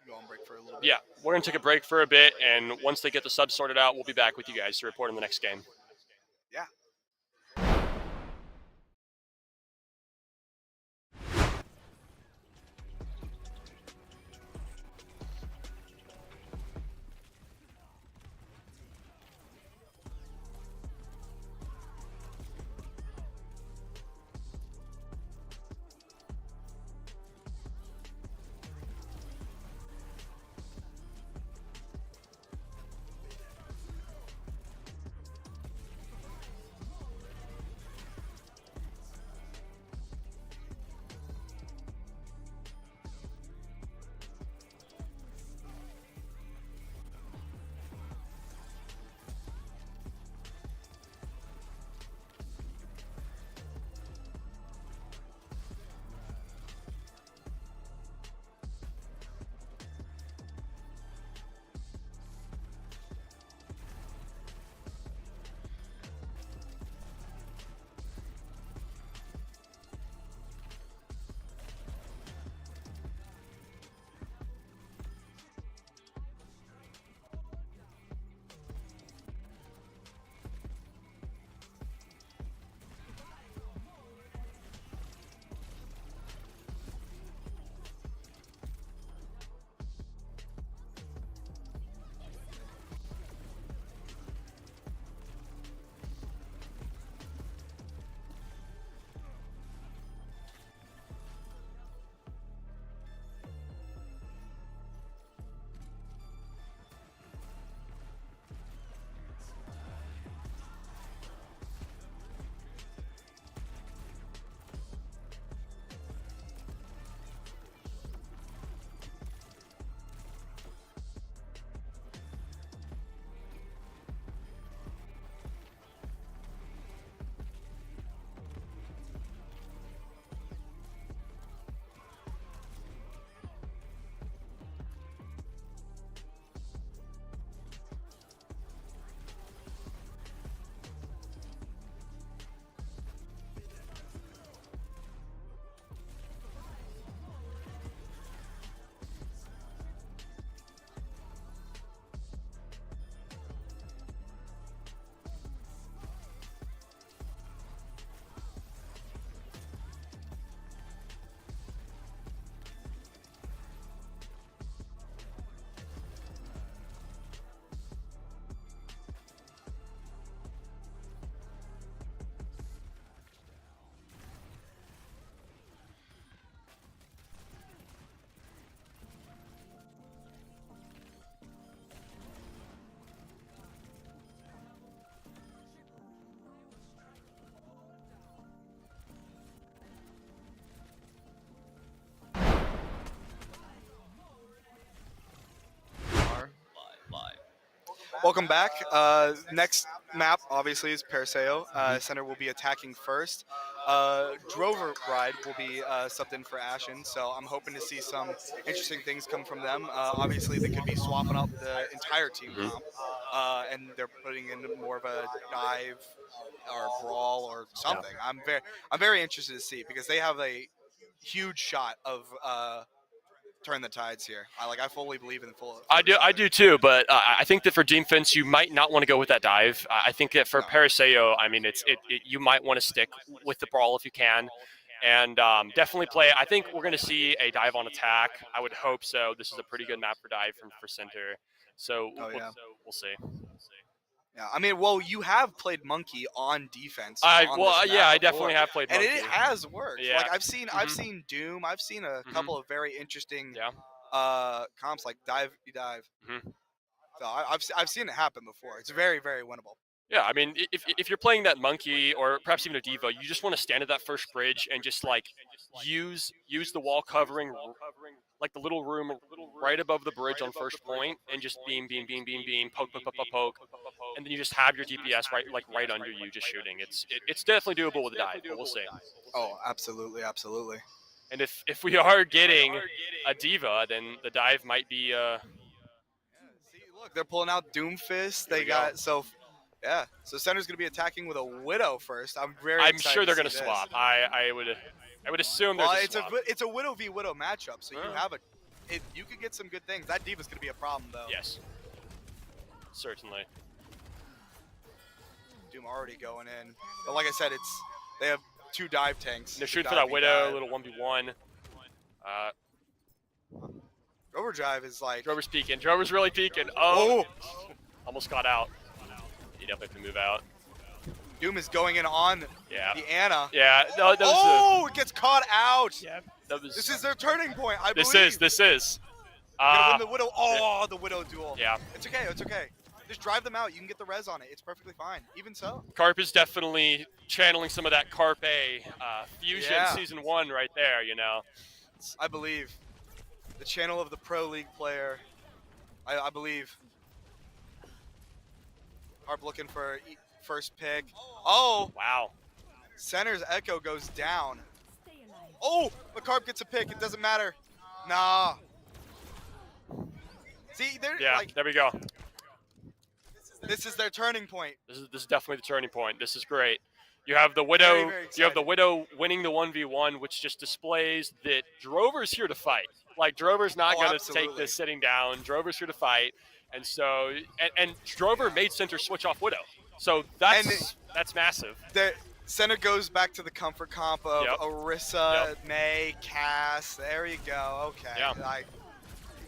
Go on break for a little bit. Yeah, we're going to take a break for a bit, and once they get the subs sorted out, we'll be back with you guys to report on the next game. Yeah. Welcome back. Next map, obviously, is Perseo. Center will be attacking first. Drover Ride will be subbed in for Ashen, so I'm hoping to see some interesting things come from them. Obviously, they could be swapping up the entire team comp, and they're putting in more of a dive or brawl or something. I'm very interested to see because they have a huge shot of turn the tides here. I fully believe in full. I do too, but I think that for defense, you might not want to go with that dive. I think that for Paraseo, I mean, you might want to stick with the brawl if you can, and definitely play. I think we're going to see a dive on attack. I would hope so. This is a pretty good map for dive for center, so we'll see. Yeah, I mean, well, you have played Monkey on defense. I before, definitely have played Monkey, and it has worked. Yeah. Like I've seen Doom. I've seen a couple of very interesting comps like dive. So I've seen it happen before. It's very winnable. Yeah, I mean, if you're playing that Monkey or perhaps even a Diva, you just want to stand at that first bridge and just like use the wall covering, like the little room right above the bridge on first point, and just beam, poke, and then you just have your DPS right under you, just shooting. It's definitely doable with a dive, but we'll see. Oh, absolutely. And if we are getting a Diva, then the dive might be. See, look, they're pulling out Doomfist. They got so. Yeah, so Center's going to be attacking with a Widow first. I'm sure they're going to to swap. I would assume there's a swap. It's a Widow v Widow matchup, so you could get some good things. That Diva's going to be a problem though. Yes, certainly. Doom already going in, but like I said, they have 2 dive tanks. They're shooting for that Widow, little 1v1. Overdrive is like. Drover's peeking. Drover's really peeking. Oh, almost got out. He definitely can move out. Doom is going in on the Ana. Yeah. No, it gets caught out. Yeah. This is their turning point, I believe. This is. Win the Widow. The Widow duel. Yeah. It's okay. Just drive them out. You can get the res on it. It's perfectly fine. Even so. Carp is definitely channeling some of that Carpe fusion season 1 right there, you know. I believe. The channel of the Pro League player. I believe. Carp looking for first pick. Oh! Wow. Center's Echo goes down. Oh! But Carp gets a pick. It doesn't matter. Nah. See, there we go. This is their turning point. This is definitely the turning point. This is great. You have the Widow. You have the Widow winning the 1v1, which just displays that Drover's here to fight. Like Drover's not going to take this sitting down. Drover's here to fight, and so and Drover made center switch off Widow. So that's massive. The center goes back to the comfort comp of Orisa, May, Cass. There you go. Okay. Yeah.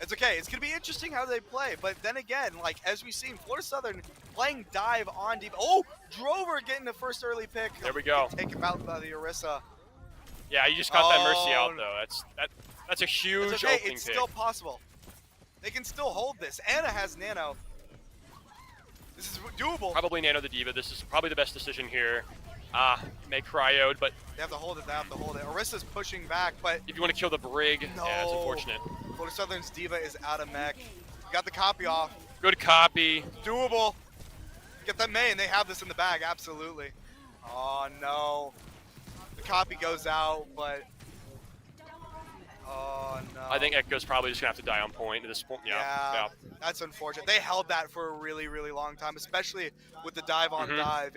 It's okay. It's going to be interesting how they play. But then again, like as we've seen, Florida Southern playing dive on deep. Oh, Drover getting the first early pick. There we go. Take him out by the Orisa. Yeah, you just got that Mercy out though. That's a huge it's okay. opening It's pick. still possible. They can still hold this. Ana has Nano. This is doable. Probably Nano the Diva. This is probably the best decision here. May cryoed, but they have to hold it. Orisa's pushing back, but if you want to kill the Brig, yeah, it's unfortunate. Florida Southern's Diva is out of mech. Got the copy off. Good copy. Doable. Get that May, and they have this in the bag, absolutely. Oh, no. The copy goes out, but... Oh, no. I think Echo's probably just going to have to die on point at this point. Yeah. That's unfortunate. They held that for a really, really long time, especially with the dive on dive.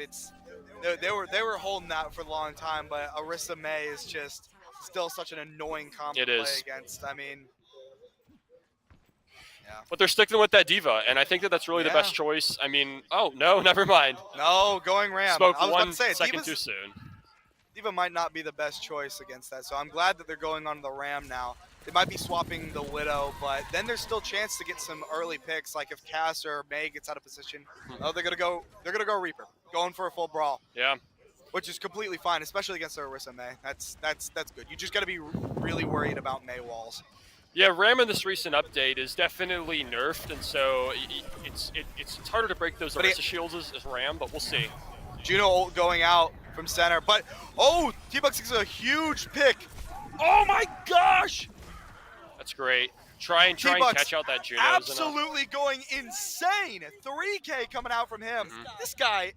They were holding that for a long time, but Orisa May is just still such an annoying comp to play against. I mean... Yeah. But they're sticking with that Diva, and I think that's really the best choice. I mean, oh, no, never mind. No, going Ram. Spoke I was one about to say, second too soon. Diva might not be the best choice against that, so I'm glad that they're going on the Ram now. They might be swapping the Widow, but then there's still a chance to get some early picks, like if Cass or May gets out of position. They're gonna go Reaper, going for a full brawl. Yeah. Which is completely fine, especially against Orisa May. That's good. You just gotta be really worried about May walls. Yeah, Ram in this recent update is definitely nerfed, and so it's harder to break those Orisa shields as Ram, but we'll see. Juno going out from center, but T-Bucks is a huge pick. Oh my gosh! That's great. Try and T-Bucks catch out that Juno's. absolutely going insane. 3K coming out from him. This guy,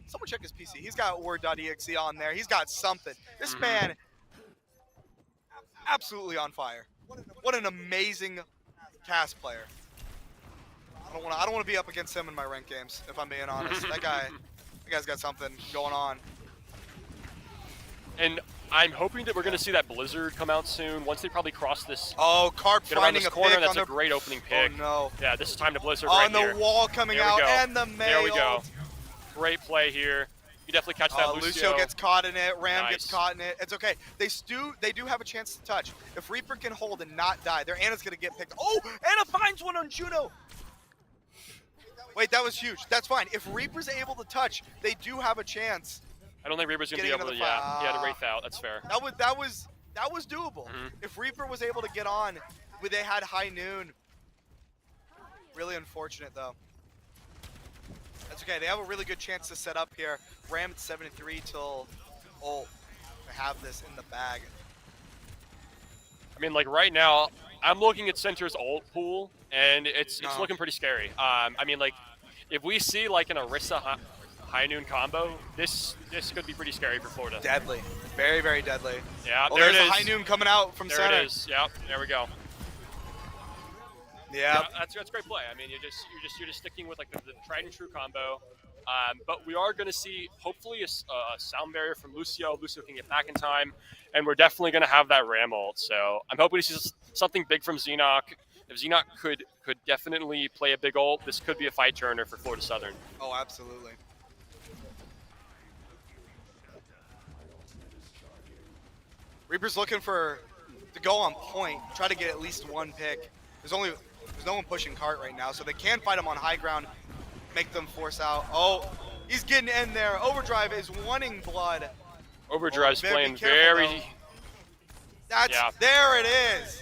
someone check his PC. He's got word.exe on there. He's got something. This man, absolutely on fire. What an amazing cast player. I don't want to be up against him in my ranked games, if I'm being honest. That guy's got something going on. And I'm hoping that we're going to see that Blizzard come out soon. Once they probably cross this. Oh, Carp get around finding this a corner. pick That's on a great opening pick. Oh no! Yeah, this is time to Blizzard On right the here. wall coming There we out, go. and the mail. There we go. Great play here. You definitely catch that. Lucio gets caught in it. Ram Nice. gets caught in it. It's okay. They do have a chance to touch. If Reaper can hold and not die, their Anna's gonna get picked. Oh, Anna finds one on Juno. Wait, that was huge. That's fine. If Reaper's able to touch, they do have a chance. I don't think Reaper's gonna be Getting able to. into the Yeah, he had to Wraith out. That's fair. That was doable. If Reaper was able to get on, they had high noon. Really unfortunate though. That's okay. They have a really good chance to set up here. Ram at 73 till ult to have this in the bag. I mean, like right now, I'm looking at Center's ult pool, and it's looking pretty scary. I mean, like if we see like an Orisa high noon combo, this could be pretty scary for Florida. Deadly, very very deadly. Yeah, well, there there's it is. a high noon coming out from there center. It is. Yep, there we go. Yeah, that's great play. I mean, you're just sticking with like the tried and true combo. But we are going to see hopefully a sound barrier from Lucio. Lucio can get back in time, and we're definitely going to have that Ram ult. So I'm hoping to see something big from Xenoc. If Xenoc could definitely play a big ult, this could be a fight turner for Florida Southern. Oh, absolutely. Reaper's looking to go on point, try to get at least one pick. There's no one pushing cart right now, so they can fight him on high ground, make them force out. Oh, he's getting in there. Overdrive is wanting blood. Overdrive's playing careful, very. There it is.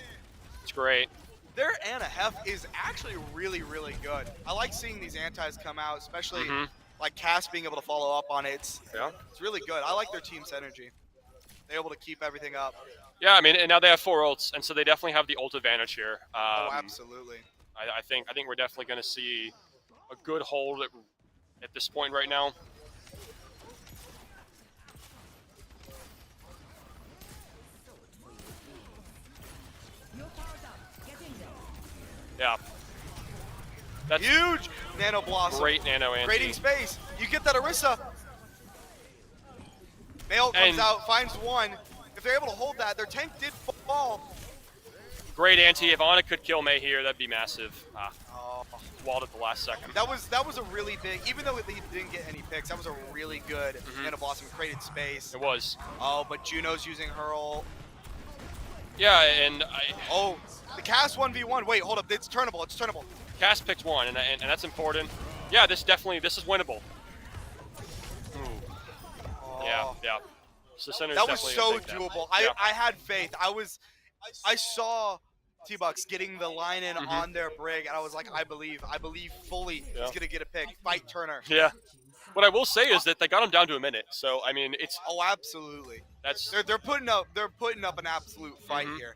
It's great. Their Anna Hef is actually really, really good. I like seeing these antis come out, especially like Cass being able to follow up on it. It's really good. I like their team's energy. They're able to keep everything up. Yeah, I mean, and now they have 4 ults, and so they definitely have the ult advantage here. Oh, absolutely. I think we're definitely going to see a good hold at this point right now. Yeah. That's huge Nano Blossom. Great Nano anti. Grading space. You get that Orisa. Mail comes out, finds one. If they're able to hold that, their tank did fall. Great anti. If Ana could kill May here, that'd be massive. Walled at the last second. That was a really big, even though they didn't get any picks, that was a really good Nano Blossom, created space. It was. Oh, but Juno's using her ult. Yeah, and oh, the Cass 1v1. Wait, hold up. It's turnable. It's turnable. Cass picked one, and that's important. Yeah, this is winnable. Ooh. Yeah. So that was so doable. I had faith. I saw T-Bucks getting the line in on their brig, and I was like, I believe fully he's gonna get a pick. Fight Turner. Yeah. What I will say is that they got him down to a minute. So I mean, it's absolutely. That's they're putting up an absolute fight here.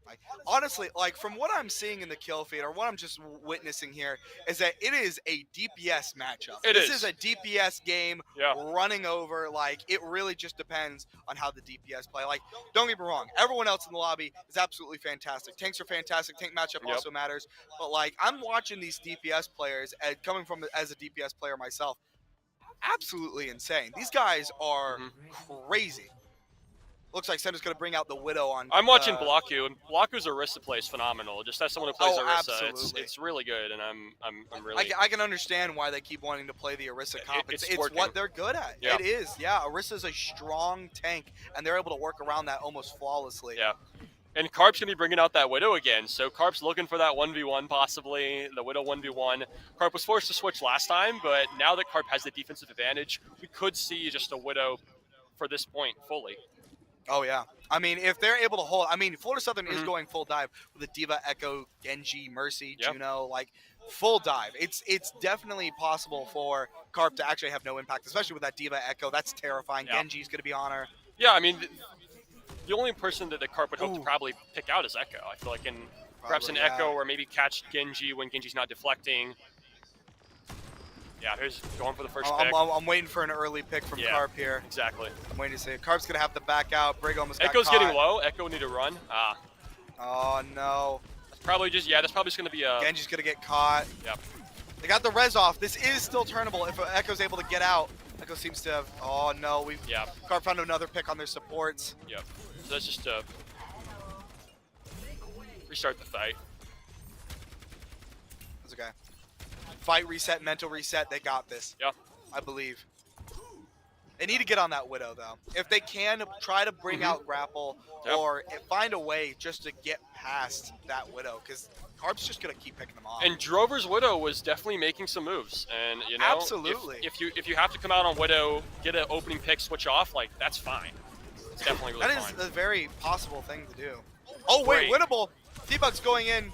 Like, honestly, like from what I'm seeing in the kill feed, or what I'm just witnessing here, is that it is a DPS matchup. This is a DPS game running over. Like, it really just depends on how the DPS play. Like, don't get me wrong, everyone else in the lobby is absolutely fantastic. Tanks are fantastic. Tank matchup also matters. But like, I'm watching these DPS players, coming from as a DPS player myself, absolutely insane. These guys are crazy. Looks like Center's going to bring out the Widow on. I'm watching Blocku, and Blocku's Orisa play is phenomenal. Just as someone who plays Orisa, absolutely. it's really good, and I'm really. I can understand why they keep wanting to play the Orisa comp. It's what they're good at. Yeah. It is. Yeah, Orisa's a strong tank, and they're able to work around that almost flawlessly. Yeah. And Carp's going to be bringing out that Widow again. So Carp's looking for that 1v1 possibly, the Widow 1v1. Carp was forced to switch last time, but now that Carp has the defensive advantage, we could see just a Widow for this point fully. Oh, yeah. I mean, if they're able to hold, I mean, Florida Southern is going full dive with the D.Va, Echo, Genji, Mercy, Juno, like full dive. It's definitely possible for Carp to actually have no impact, especially with that D.Va, Echo. That's terrifying. Genji's going to be on her. Yeah, I mean, the only person that Carp would hope to probably pick out is Echo. I feel like perhaps an Probably, Echo or maybe catch Genji when Genji's not deflecting. Yeah, here's going for the first pick. I'm waiting for an early pick from Carp here. Exactly. I'm waiting to see. Carp's going to have to back out. Brig almost got Echo's caught. getting low. Echo need to run. Oh, no. That's probably just going to be a... Genji's going to get caught. Yep. They got the res off. This is still turnable if Echo's able to get out. Echo seems to have... Oh, no. Carp found another pick on their supports. Yep. So that's just restart the fight. That's okay. Fight reset, mental reset. They got this. Yeah. I believe. They need to get on that Widow, though. If they can, try to bring out Grapple or find a way just to get past that Widow, because Carp's just going to keep picking them off. And Drover's Widow was definitely making some moves. And, you know, absolutely. If you have to come out on Widow, get an opening pick, switch off, like, that's fine. It's definitely really fine. That is a very possible thing to do. Oh, wait, winnable. T-Bug's going in.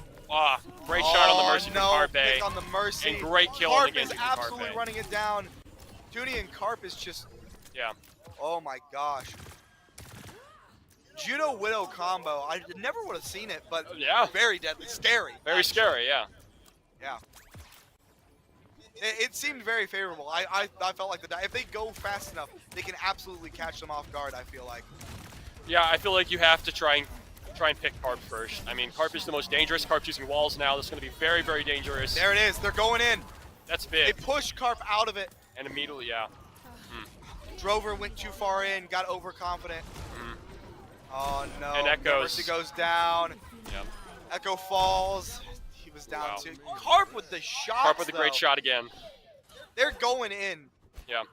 Great shot on the Mercy from Carpe. Pick on the Mercy. And great kill Carp on the Genji is from absolutely Carpe. running it down. Dooney and Carp is just... Yeah. Oh my gosh. Juno Widow combo. I never would have seen it, but very deadly. Scary. Very scary, yeah. Yeah. It seemed very favorable. I felt like if they go fast enough, they can absolutely catch them off guard, I feel like. Yeah, I feel like you have to try and pick Carp first. I mean, Carp is the most dangerous. Carp's using walls now. This is going to be very, very dangerous. There it is. They're going in. That's big. They push Carp out of it. And immediately, yeah. Drover went too far in, got overconfident. Oh no. And Echoes. Mercy goes down. Yep. Echo falls. He was down too. Carp with the shot. Carp with a great shot again. They're going in. Yeah.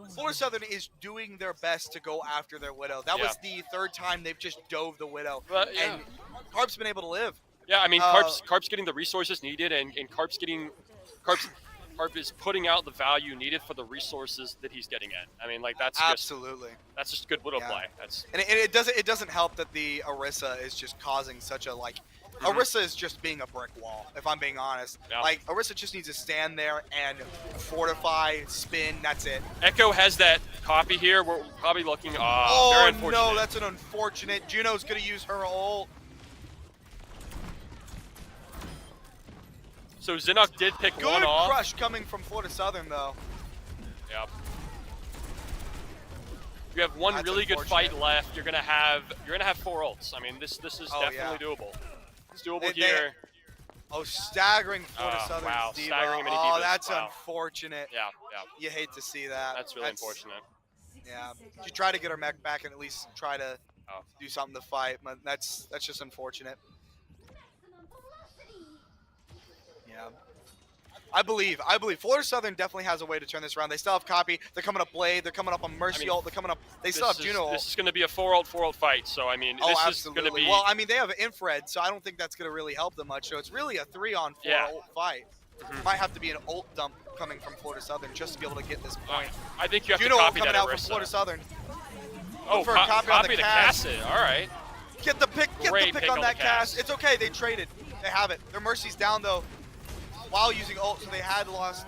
Florida Southern is doing their best to go after their Widow. That was the third time they've just dove the Widow. And Carp's been able to live. Yeah, I mean, Carp's getting the resources needed, and Carp is putting out the value needed for the resources that he's getting in. I mean, like that's just good Widow play. And it doesn't help that the Orisa is just causing such a Orisa is just being a brick wall, if I'm being honest. Yeah. Like Orisa just needs to stand there and fortify, spin. That's it. Echo has that copy here. We're probably looking. Very unfortunate. No, that's an unfortunate. Juno's gonna use her ult. So Zinok did pick one off. Good crush coming from Florida Southern, though. Yep. You have one really good fight left. You're gonna have 4 ults. I mean, this is definitely doable. It's doable here. Staggering Florida Southern. Wow, Diva. staggering many divas. That's unfortunate. Yeah. You hate to see that. That's really unfortunate. Yeah. You try to get her mech back and at least try to do something to fight, but that's just unfortunate. Yeah. I believe Florida Southern definitely has a way to turn this around. They still have copy. They're coming up Blade. They're coming up on Mercy ult. They're coming up. They still have Juno ult. This is going to be a 4 ult fight. So I mean, this is going to be. Well, I mean, they have infrared, so I don't think that's going to really help them much. So it's really a 3-on-4 ult fight. Might have to be an ult dump coming from Florida Southern just to be able to get this point. I think you have Juno to copy coming that out from Florida Southern. For a copy on the cast. All right. Get the pick. Get the pick on that cast. cast. It's okay. They traded. They have it. Their Mercy's down though. While using ult, so they had lost.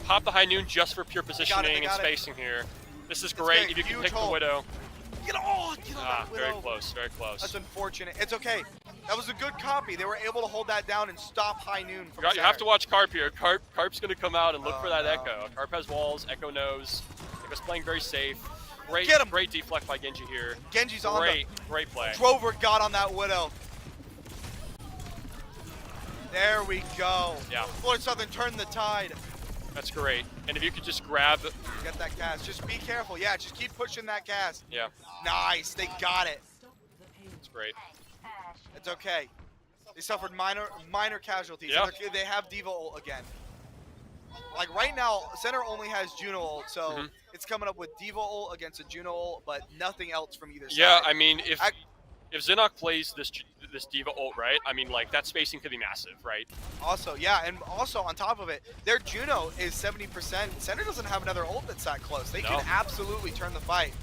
Pop the high noon just for pure positioning and spacing here. This is great if you can pick the Widow. Get on that Widow. Very close, very close. That's unfortunate. It's okay. That was a good copy. They were able to hold that down and stop high noon from You have to watch Carp here. Carp's going to come out and look for that Echo. Carp has walls. Echo knows. Echo's playing very safe. Great deflect by Genji here. Genji's on Great play. Drover got on that Widow. There we go. Yeah. Florida Southern turned the tide. That's great. And if you could just grab... Get that cast. Just be careful. Yeah, just keep pushing that cast. Yeah. Nice. They got it. It's great. It's okay. They suffered minor casualties. Yeah. They have Diva ult again. Like right now, Center only has Juno ult, so it's coming up with Diva ult against a Juno ult, but nothing else from either side. Yeah, I mean, if Zinok plays this Diva ult, right? I mean, like, that spacing could be massive, right? Also, yeah, and also on top of it, their Juno is 70%. Center doesn't have another ult that's that close. They can absolutely turn the fight.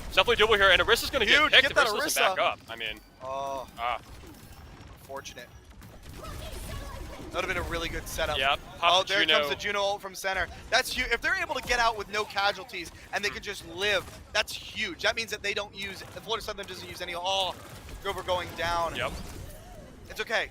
It's definitely doable here, and Arisa's going to get picked if that Arisa doesn't back up. I mean, unfortunate. That would have been a really good setup. Yep. Oh, Pop there Juno. comes the Juno ult from center. That's huge. If they're able to get out with no casualties and they can just live, that's huge. That means that they don't use, Florida Southern doesn't use any, oh, Grover going down. Yep. It's okay.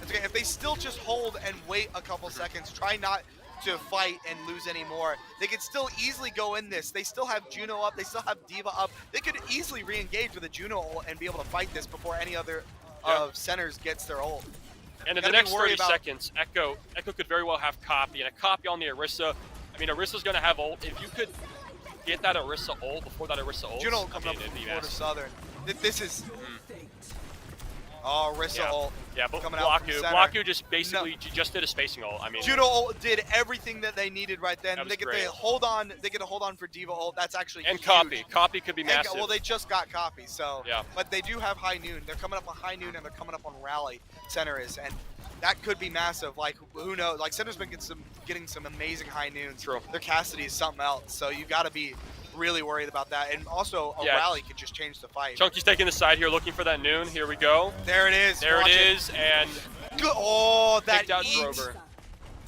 It's okay. If they still just hold and wait a couple seconds, try not to fight and lose anymore, they could still easily go in this. They still have Juno up. They still have Diva up. They could easily re-engage with a Juno ult and be able to fight this before any other centers gets their ult. And in the next 30 seconds, Echo could very well have copy, and a copy on the Orisa. I mean, Orisa's going to have ult. If you could get that Orisa ult before that Orisa ult, Juno coming up from Florida Southern. This is... Oh, Orisa ult. Yeah, but coming out from center. Blaku just basically just did a spacing ult. I mean, Juno ult did everything that they needed right then. They get great. to hold on. They get to hold on for Diva ult. That's actually and huge. copy. Copy could be And, massive. well, they just got copy, so yeah. But they do have High Noon. They're coming up on High Noon and they're coming up on Rally. Center is, and that could be massive. Like, who knows? Like, Center's been getting some amazing High Noons. True. Their Cassidy is something else. So you got to be really worried about that. And also, a rally could just change the fight. Chunky's taking the side here, looking for that Noon. Here we go. There it is. There Watch it is, and good. Oh, that picked out eats. Drover.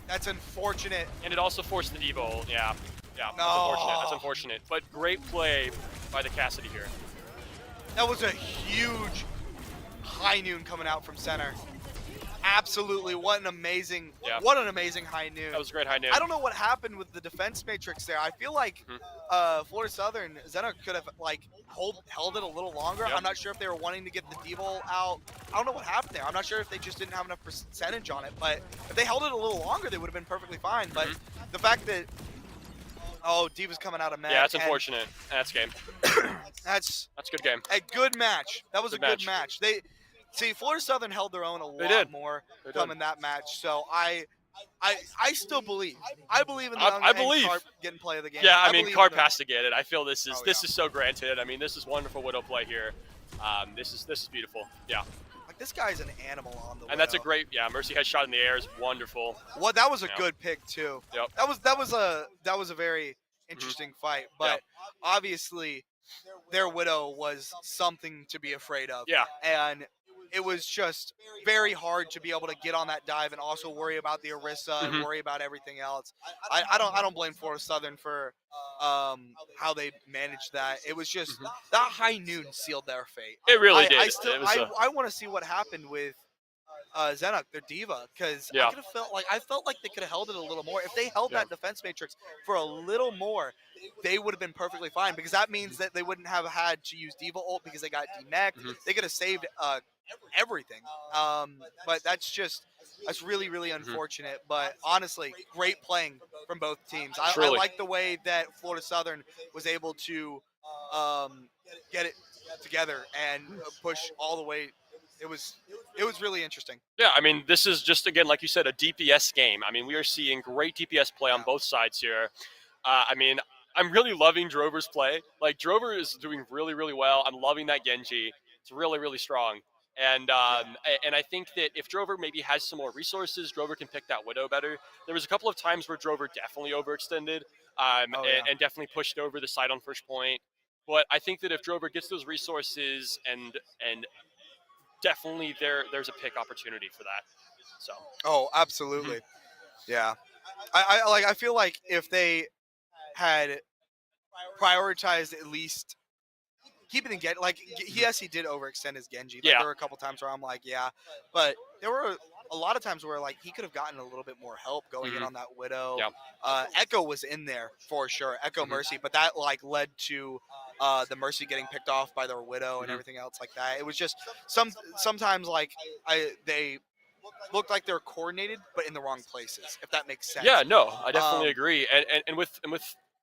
That's unfortunate. And it also forced the Diva ult. Yeah, No. That's unfortunate. That's unfortunate. But great play by the Cassidy here. That was a huge High Noon coming out from center. Absolutely, what an amazing High Noon. That was a great High Noon. I don't know what happened with the defense matrix there. I feel like Florida Southern, Zena could have like held it a little longer. Yep. I'm not sure if they were wanting to get the Diva out. I don't know what happened there. I'm not sure if they just didn't have enough percentage on it, but if they held it a little longer, they would have been perfectly fine. But the fact that Diva's coming out of match. Yeah, that's unfortunate. That's game. That's a good game. A good match. That was Good a good match. They see Florida Southern held their own a lot more coming that match. So I still believe. I believe in the young and Carp getting play of the game. Yeah, I mean Carp has to get it. I feel this is so granted. I mean this is wonderful Widow play here. This is beautiful. Yeah. Like this guy's an animal on the Widow. And that's a great Mercy headshot in the air is wonderful. Well, that was a good pick too. Yep. That was a very interesting fight, but obviously their Widow was something to be afraid of. Yeah. And it was just very hard to be able to get on that dive and also worry about the Orisa and worry about everything else. I don't blame Florida Southern for how they managed that. It was just that High Noon sealed their fate. It really did. I want to see what happened with Zenok, their Diva, because I felt like they could have held it a little more. If they held that defense matrix for a little more, they would have been perfectly fine, because that means that they wouldn't have had to use Diva ult because they got demech. They could have saved everything. But that's really, really unfortunate. But honestly, great playing from both teams. I like the way that Florida Southern was able to get it together and push all the way. It was really interesting. Yeah, I mean, this is just, again, like you said, a DPS game. I mean, we are seeing great DPS play on both sides here. I mean, I'm really loving Drover's play. Like, Drover is doing really, really well. I'm loving that Genji. It's really, really strong. And I think that if Drover maybe has some more resources, Drover can pick that Widow better. There was a couple of times where Drover definitely overextended and definitely pushed over the side on first point. But I think that if Drover gets those resources and definitely there's a pick opportunity for that. So. Oh, absolutely. Yeah. I feel like if they had prioritized at least keeping the Genji, like, yes, he did overextend his Genji. Like, there were a couple times where I'm like, but there were a lot of times where, like, he could have gotten a little bit more help going in on that Widow. Echo was in there for sure, Echo Mercy, but that, like, led to the Mercy getting picked off by their Widow and everything else like that. It was just sometimes, like, they looked like they were coordinated, but in the wrong places, if that makes sense. Yeah, no, I definitely agree. And with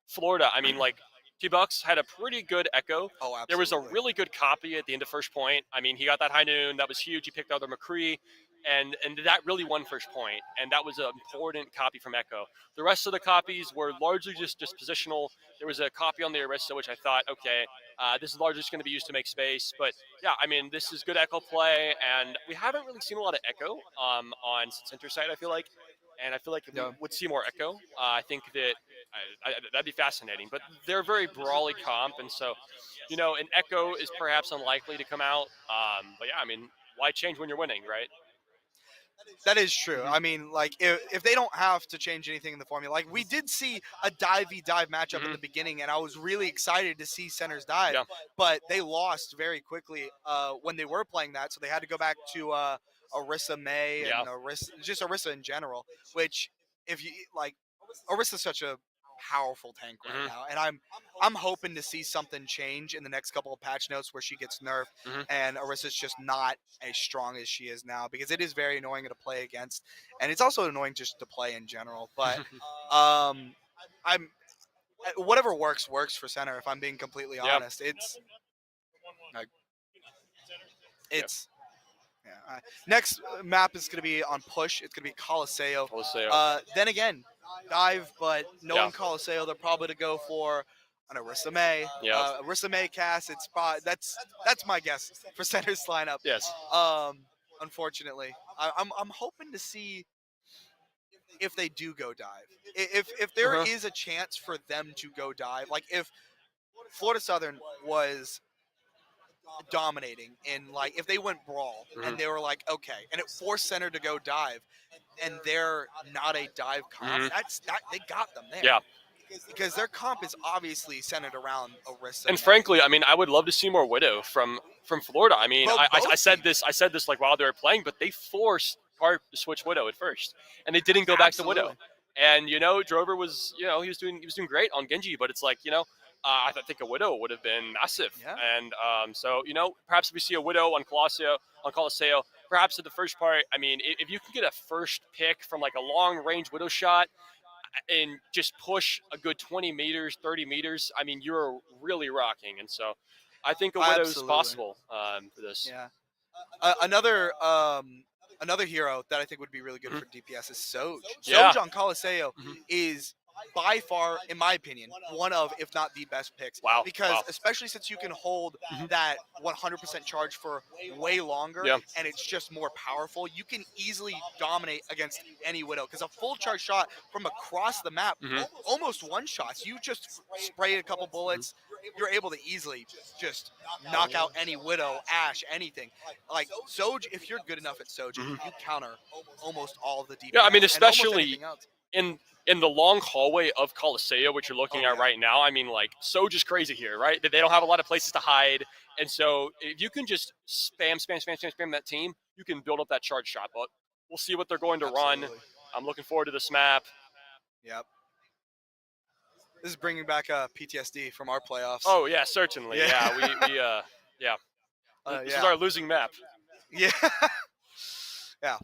Florida, I mean, like, T-Bucks had a pretty good Echo. Oh, absolutely. There was a really good copy at the end of first point. I mean, he got that High Noon. That was huge. He picked out their McCree. And that really won first point. And that was an important copy from Echo. The rest of the copies were largely just positional. There was a copy on the Arista, which I thought, okay, this is largely just going to be used to make space. But, yeah, I mean, this is good Echo play. And we haven't really seen a lot of Echo on center side, I feel like. And I feel like if we would see more Echo, I think that that'd be fascinating. But they're very brawly comp, and so, you know, an Echo is perhaps unlikely to come out. But yeah, I mean, why change when you're winning, right? That is true. I mean, like, if they don't have to change anything in the formula, like, we did see a dive matchup at the beginning, and I was really excited to see centers dive, Yeah. but they lost very quickly when they were playing that, so they had to go back to Orisa May Yeah. and just Orisa in general, which, if you, like, Orisa's such a powerful tank right now, and I'm hoping to see something change in the next couple of patch notes where she gets nerfed and Orisa's just not as strong as she is now, because it is very annoying to play against, and it's also annoying just to play in general. But I'm whatever works for center. If I'm being completely honest, it's yeah. Next map is going to be on push. It's going to be Coliseo. Then again, dive, but knowing Coliseo, they're probably to go for an Orisa May. Orisa May cast. It's spot. That's my guess for center's lineup. Yes. Unfortunately, I'm hoping to see if they do go dive. If there is a chance for them to go dive, like if Florida Southern was dominating and like if they went brawl and they were like okay and it forced center to go dive and they're not a dive comp, they got them there. Yeah. Because their comp is obviously centered around Orisa. And frankly, I mean, I would love to see more Widow from Florida. I mean, I said this like while they were playing, but they forced Carp to switch Widow at first, and they didn't go back to Widow. And Drover was, he was doing great on Genji, but it's like, I think a Widow would have been massive. Yeah. And so perhaps if we see a Widow on Coliseo, perhaps at the first part, I mean, if you can get a first pick from like a long range Widow shot and just push a good 20 meters, 30 meters, I mean, you're really rocking. And so I think a Widow is possible for this. Yeah. Another hero that I think would be really good for DPS is Soj. Yeah. Soj on Coliseo is by far, in my opinion, one of, if not the best picks. Wow. Because especially since you can hold that 100% charge for way longer, and it's just more powerful, you can easily dominate against any Widow. Because a full charge shot from across the map, almost one shots. You just spray a couple bullets, you're able to easily just knock out any Widow, Ashe, anything. Like Soj, if you're good enough at Soj, you counter almost all of the DPS. Yeah, I mean, and especially in the long hallway of Coliseo, which you're looking at right now, I mean, like, Soj is crazy here, right? They don't have a lot of places to hide. And so if you can just spam that team, you can build up that charge shot. But we'll see what they're going to run. I'm looking forward to this map. Yep. This is bringing back PTSD from our playoffs. Oh, yeah, certainly. Yeah, This is our losing map. Yeah. Yeah.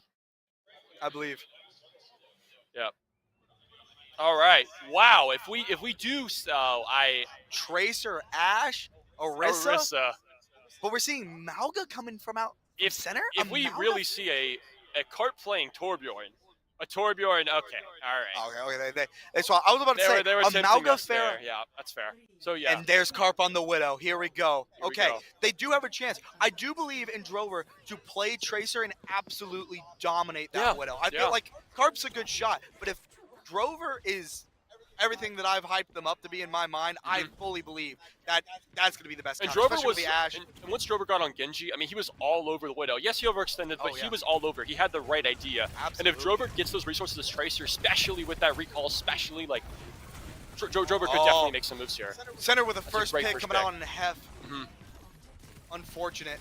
I believe. Yeah. All right. Wow. If we do Tracer, Ashe, Orisa. But we're seeing Mauga coming from out from center. If we really see a Carp playing Torbjorn, a Torbjorn. Okay. All right. Okay. That's what I was about to say. They were a Mauga fair. Yeah, that's fair. So yeah. And there's Carp on the Widow. Here we go. Here we go. They do have a chance. I do believe in Drover to play Tracer and absolutely dominate that Widow. I feel like Carp's a good shot, but if Drover is everything that I've hyped them up to be in my mind, I fully believe that that's going to be the best. And counter, Drover was the Ashe. And once Drover got on Genji, I mean, he was all over the Widow. Yes, he overextended, but he was all over. He had the right idea. Absolutely. And if Drover gets those resources as Tracer, especially with that recall, especially like Drover could definitely make some moves here. Center with a first pick coming out on Hef. Unfortunate.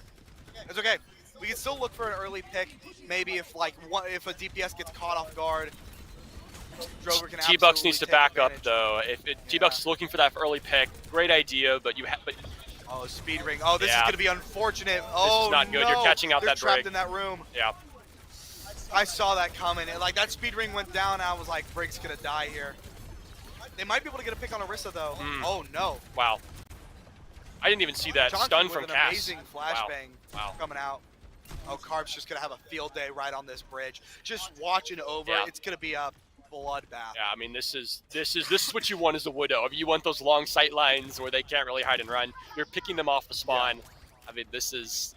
It's okay. We can still look for an early pick. Maybe if if a DPS gets caught off guard. T-Bucks needs to back up though. If T-Bucks is looking for that early pick, great idea, but oh, speed ring. Oh, this is going to be unfortunate. This is not good. No. You're catching out They're that trapped break. in that room. Yeah. I saw that coming. Like that speed ring went down. I was like, Brig's going to die here. They might be able to get a pick on Orisa though. Oh no. Wow. I didn't even see that Johnson stun with from an Cass. Amazing flashbang coming out. Oh, Carp's just going to have a field day right on this bridge. Just watching over. It's going to be a bloodbath. Yeah, I mean, this is what you want as a Widow. You want those long sight lines where they can't really hide and run. You're picking them off the spawn. I mean, this is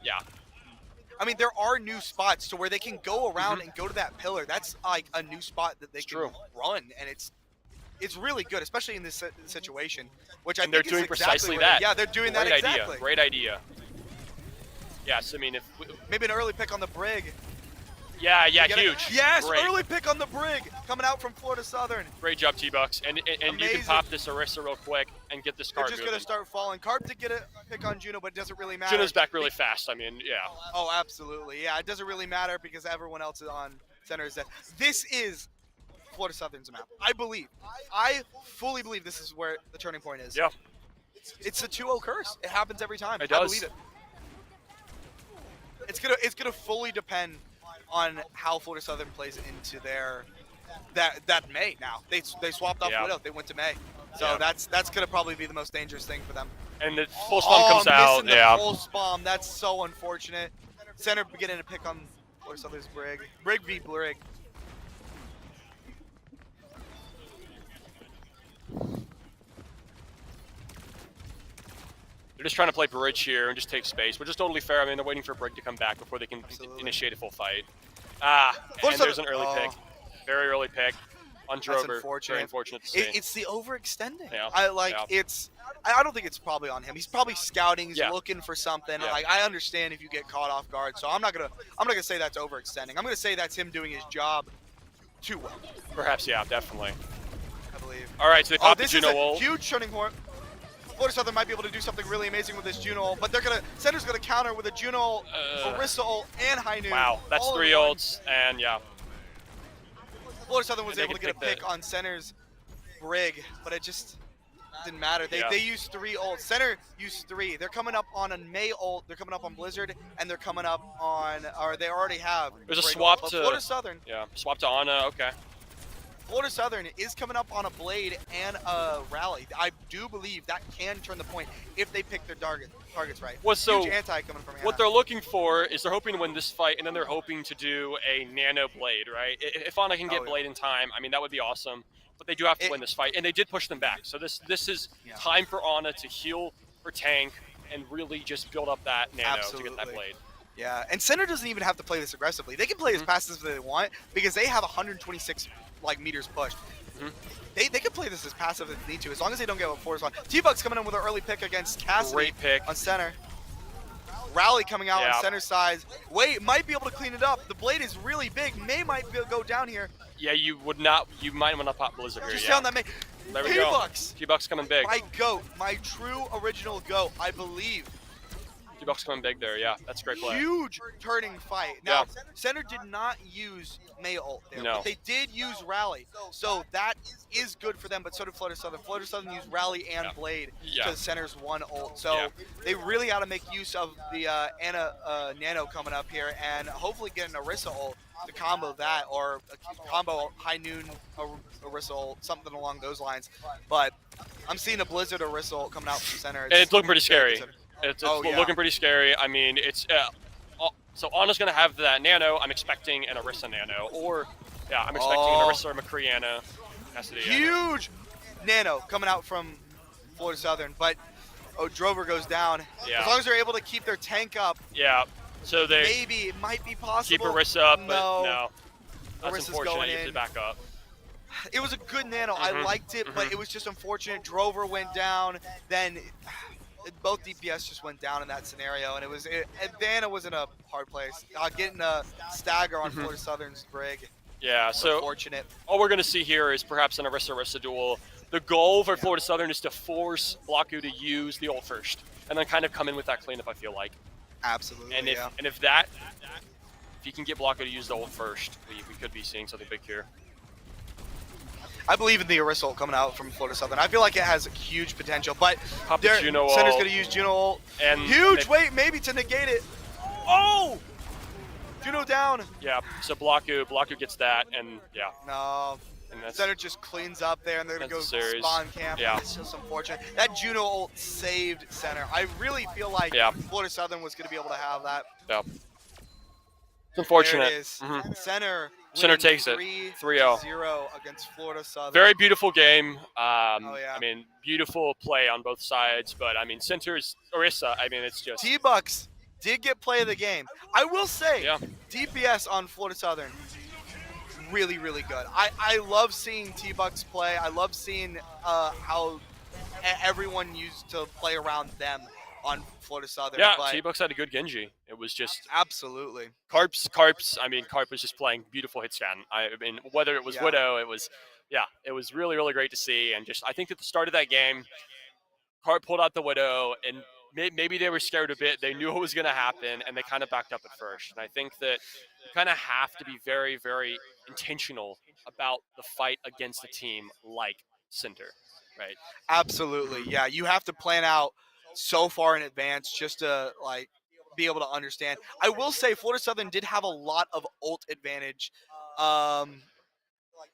I mean, there are new spots to where they can go around and go to that pillar. That's like a new spot that they can run, and it's really good, especially in this situation. Which they're doing precisely that. Yeah, they're doing that exactly. Great idea. Yes, I mean, if maybe an early pick on the Brig. Yeah, We get it? huge. Yes, Great. early pick on the Brig coming out from Florida Southern. Great job, T-Bucks. And you can Amazing. pop this Orisa real quick and get this They're card just moving. gonna start falling. Carp did get a pick on Juno, but it doesn't really matter. Juno's back really fast. I mean, yeah. Oh, absolutely. Yeah, it doesn't really matter because everyone else is on center is dead. This is Florida Southern's map. I fully believe this is where the turning point is. Yeah. It's the 2-0 curse. It happens every time. It I does. believe it. It's gonna fully depend on how Florida Southern plays into their that May now. They swapped off Widow. They went to May. So that's gonna probably be the most dangerous thing for them. And the full spawn comes out. Missing the full spawn. That's so unfortunate. Center beginning to pick on Florida Southern's Brig. Brig v Brig. They're just trying to play bridge here and just take space, which is totally fair. I mean, they're waiting for Brig to come back before they can initiate a full fight. And there's an early pick. Very early pick on Drover. Unfortunate. Very unfortunate to see. It's the overextending. Yeah. I don't think it's probably on him. He's probably scouting. He's looking for something. Yeah. Like, I understand if you get caught off guard. So I'm not gonna say that's overextending. I'm gonna say that's him doing his job too well. Perhaps, yeah, definitely. I believe. All right, so they pop the This is Juno a ult. huge turning point. Florida Southern might be able to do something really amazing with this Juno ult, but Center's gonna counter with a Juno ult, Orisa ult, and High Noon. Wow, that's all in 3 one. ults, and yeah. Florida Southern was They able to can get a pick pick on Center's Brig, but it just didn't matter. They Yeah. used 3 ults. Center used 3. They're coming up on a May ult. They're coming up on Blizzard, and they're coming up on, or they already have. There's a Brig swap ult. But to Florida Southern. Yeah, swap to Ana. Okay. Florida Southern is coming up on a Blade and a Rally. I do believe that can turn the point if they pick their targets right. Well, so huge anti coming from Ana. what they're looking for is they're hoping to win this fight, and then they're hoping to do a nano blade, right? If Ana can get blade in time, I mean that would be awesome. But they do have to win this fight, and they did push them back. So this is time for Ana to heal her tank and really just build up that nano to get that blade. Yeah, and Center doesn't even have to play this aggressively. They can play as fast as they want because they have 126 meters pushed. They can play this as passive as they need to, as long as they don't get a force on. T-Bucks coming in with an early pick against Cassidy. Great pick on Center. Rally coming out on center side. Wait, might be able to clean it up. The blade is really big. May might go down here. Yeah, you might want to pop Blizzard here. Just down that May. There we go. T-Bucks. T-Bucks coming big. My GOAT, my true original GOAT, I believe. T-Bucks coming big there, yeah. That's a great play. Huge turning fight. Now, Center did not use May ult there, but they did use Rally. So that is good for them, but so did Florida Southern. Florida Southern used Rally and Blade to Center's 1 ult. So they really got to make use of the Nano coming up here and hopefully get an Orisa ult to combo that, or a combo High Noon Orisa ult, something along those lines. But I'm seeing a Blizzard Orisa ult coming out from Center. And it's looking pretty scary. It's yeah. looking pretty scary. I mean, it's so Ana's gonna have that nano. I'm expecting an Orisa nano, or I'm expecting an Orisa or McCree nano. Huge nano coming out from Florida Southern, but Drover goes down. Yeah. As long as they're able to keep their tank up. Yeah. So they maybe it might be possible. Keep Orisa up, but no. That's Orisa's unfortunate. going You have in. to back up. It was a good nano. I liked it, but it was just unfortunate. Drover went down. Then both DPS just went down in that scenario, and Vanna was in a hard place. Getting a stagger on Florida Southern's Brig. Yeah, so unfortunate. All we're going to see here is perhaps an Orisa duel. The goal for Florida Southern is to force Blocku to use the ult first, and then kind of come in with that cleanup, I feel like. Absolutely, and if you can get Blocku to use the ult first, we could be seeing something big here. I believe in the Orisa ult coming out from Florida Southern. I feel like it has huge potential, but Center's going to use Juno ult. And huge wait, maybe to negate it. Oh! Juno down. Yeah, so Blocku gets that, and No. And Center just cleans up there, and they're going to go spawn camp. Yeah. It's just unfortunate. That Juno ult saved Center. I really feel like Florida Southern was going to be able to have that. Yeah. It's unfortunate. There it is. Center takes it. 3-0 against Florida Southern. Very beautiful game. I yeah. mean, beautiful play on both sides, but I mean, Center's Orisa. I mean, it's just T-Bucks did get play of the game. I will say, yeah. DPS on Florida Southern, really, really good. I love seeing T-Bucks play. I love seeing how everyone used to play around them. on Florida Southern. Yeah, but T-Bucks had a good Genji. It was just absolutely. Carps. I mean, Carp was just playing beautiful hit scan. I mean, whether it was Widow, it was really, really great to see. And just I think at the start of that game, Carp pulled out the Widow, and maybe they were scared a bit. They knew what was going to happen, and they kind of backed up at first. And I think that you kind of have to be very, very intentional about the fight against a team like Center, right? Absolutely. Yeah, you have to plan out so far in advance just to like be able to understand. I will say Florida Southern did have a lot of ult advantage.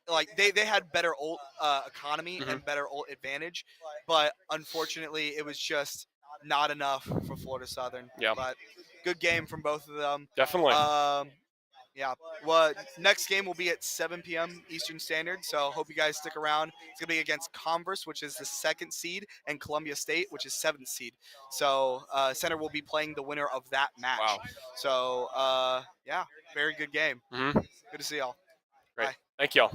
Like they had better ult economy and better ult advantage, but unfortunately it was just not enough for Florida Southern. Yeah. But good game from both of them. Definitely. Yeah. Well, next game will be at 7 p.m. Eastern Standard, so hope you guys stick around. It's gonna be against Converse, which is the 2nd seed, and Columbia State, which is 7th seed. So Center will be playing the winner of that match. Wow. So yeah, very good game. Mm-hmm. Good to see y'all. Great. Bye. Thank y'all.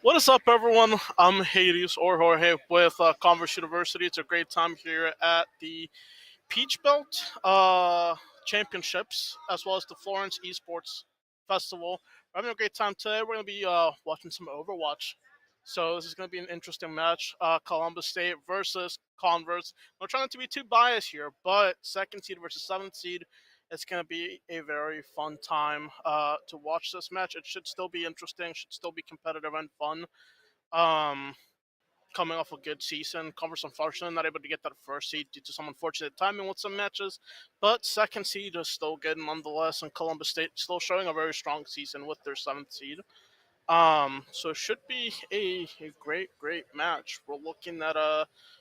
What is up, everyone? I'm Hades or Jorge with Converse University. It's a great time here at the Peach Belt Championships, as well as the Florence Esports Festival. We're having a great time today. We're going to be watching some Overwatch. So this is going to be an interesting match. Columbus State versus Converse. I'm trying not to be too biased here, but second seed versus seventh seed. It's going to be a very fun time to watch this match. It should still be interesting. Should still be competitive and fun. Um, Coming off a good season. Converse unfortunately not able to get that first seed due to some unfortunate timing with some matches, but second seed is still good nonetheless, and Columbus State still showing a very strong season with their seventh seed. So it should be a great match. We're looking at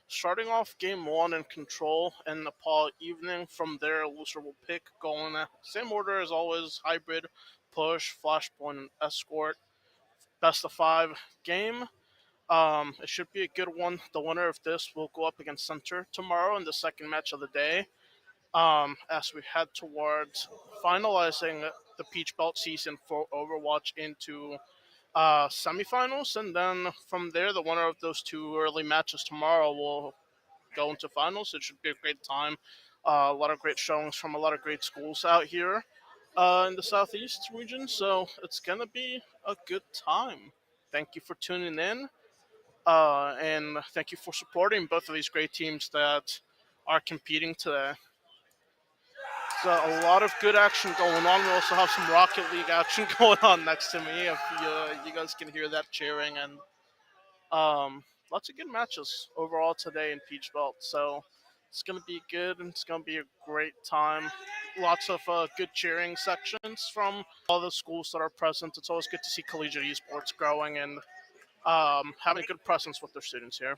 starting off game one in control and Nepal evening. From there, loser will pick going same order as always: hybrid, push, flashpoint, and escort. Best of five game. It should be a good one. The winner of this will go up against Center tomorrow in the second match of the day. As we head towards finalizing the Peach Belt season for Overwatch into semifinals, and then from there, the winner of those two early matches tomorrow will go into finals. It should be a great time. A lot of great showings from a lot of great schools out here in the Southeast region, so it's gonna be a good time. Thank you for tuning in. And thank you for supporting both of these great teams that are competing today. So a lot of good action going on. We also have some Rocket League action going on next to me. If you guys can hear that cheering, and lots of good matches overall today in Peach Belt. So it's gonna be good, and it's gonna be a great time. Lots of good cheering sections from all the schools that are present. It's always good to see collegiate esports growing and having a good presence with their students here.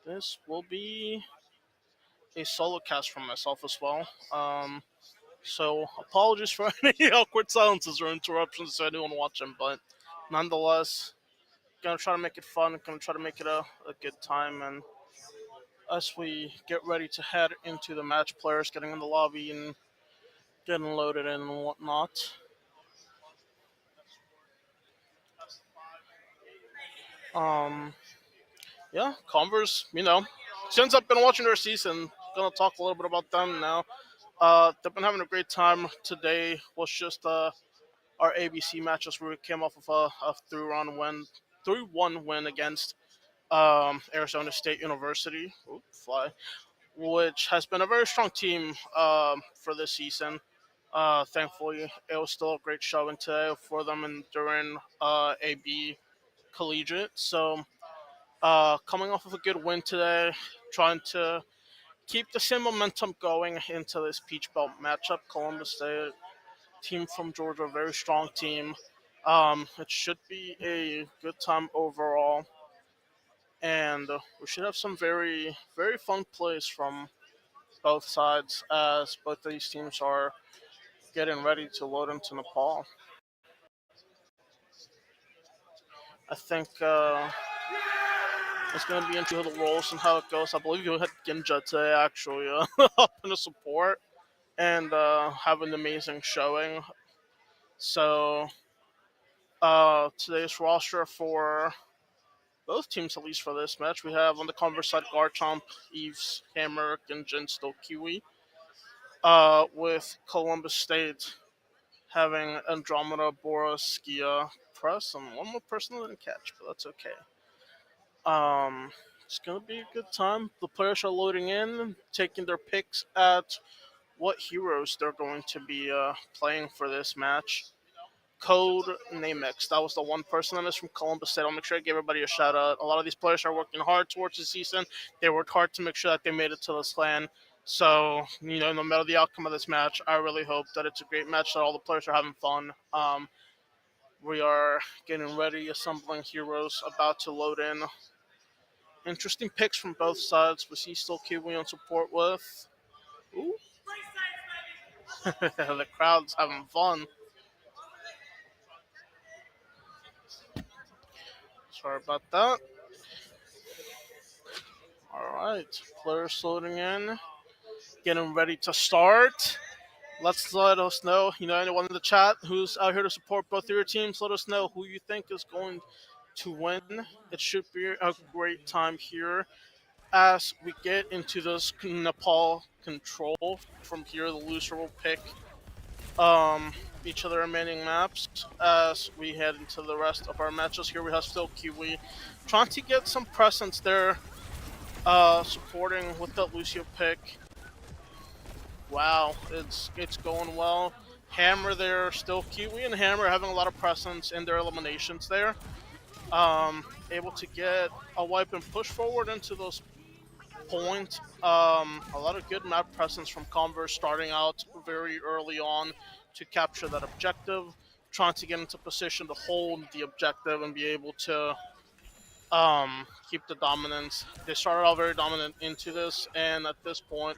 This will be a solo cast from myself as well. So apologies for any awkward silences or interruptions to anyone watching, but nonetheless, gonna try to make it fun. Gonna try to make it a good time, and as we get ready to head into the match, players getting in the lobby and getting loaded in and whatnot. Um, yeah, Converse. Since I've been watching their season, gonna talk a little bit about them now. They've been having a great time. Today was just our ABC matches where we came off of a 3-1 win against Arizona State University, which has been a very strong team for this season. Thankfully, it was still a great showing today for them and during AB Collegiate. So, coming off of a good win today, trying to keep the same momentum going into this Peach Belt matchup. Columbus State team from Georgia, very strong team. It should be a good time overall, and we should have some very fun plays from both sides as both of these teams are getting ready to load into Nepal. I think it's going to be into the roles and how it goes. I believe you had Ginja today actually up in the support and have an amazing showing. So today's roster for both teams, at least for this match, we have on the Converse side Garchomp, Eves, Hammer, Ginjin, still Kiwi. With Columbus State having Andromeda, Boris, Skia, Press, and one more person I didn't catch, but that's okay. It's gonna be a good time. The players are loading in, taking their picks at what heroes they're going to be playing for this match. Code Namex. That was the one person that is from Columbus State. I'll make sure I give everybody a shout out. A lot of these players are working hard towards the season. They worked hard to make sure that they made it to this LAN. So, no matter the outcome of this match, I really hope that it's a great match, that all the players are having fun. We are getting ready, assembling heroes, about to load in. Interesting picks from both sides. We see still Kiwi on support with. Ooh. The crowd's having fun. Sorry about that. All right, players loading in. getting ready to start. Let us know, anyone in the chat who's out here to support both of your teams, let us know who you think is going to win. It should be a great time here as we get into this Nepal control. From here, the loser will pick each of the remaining maps as we head into the rest of our matches. Here we have still Kiwi trying to get some presence there, supporting with that Lucio pick. Wow, it's going well. Hammer there, still Kiwi and Hammer having a lot of presence in their eliminations there. Able to get a wipe and push forward into those points. A lot of good map presence from Converse starting out very early on to capture that objective, trying to get into position to hold the objective and be able to keep the dominance. They started out very dominant into this, and at this point,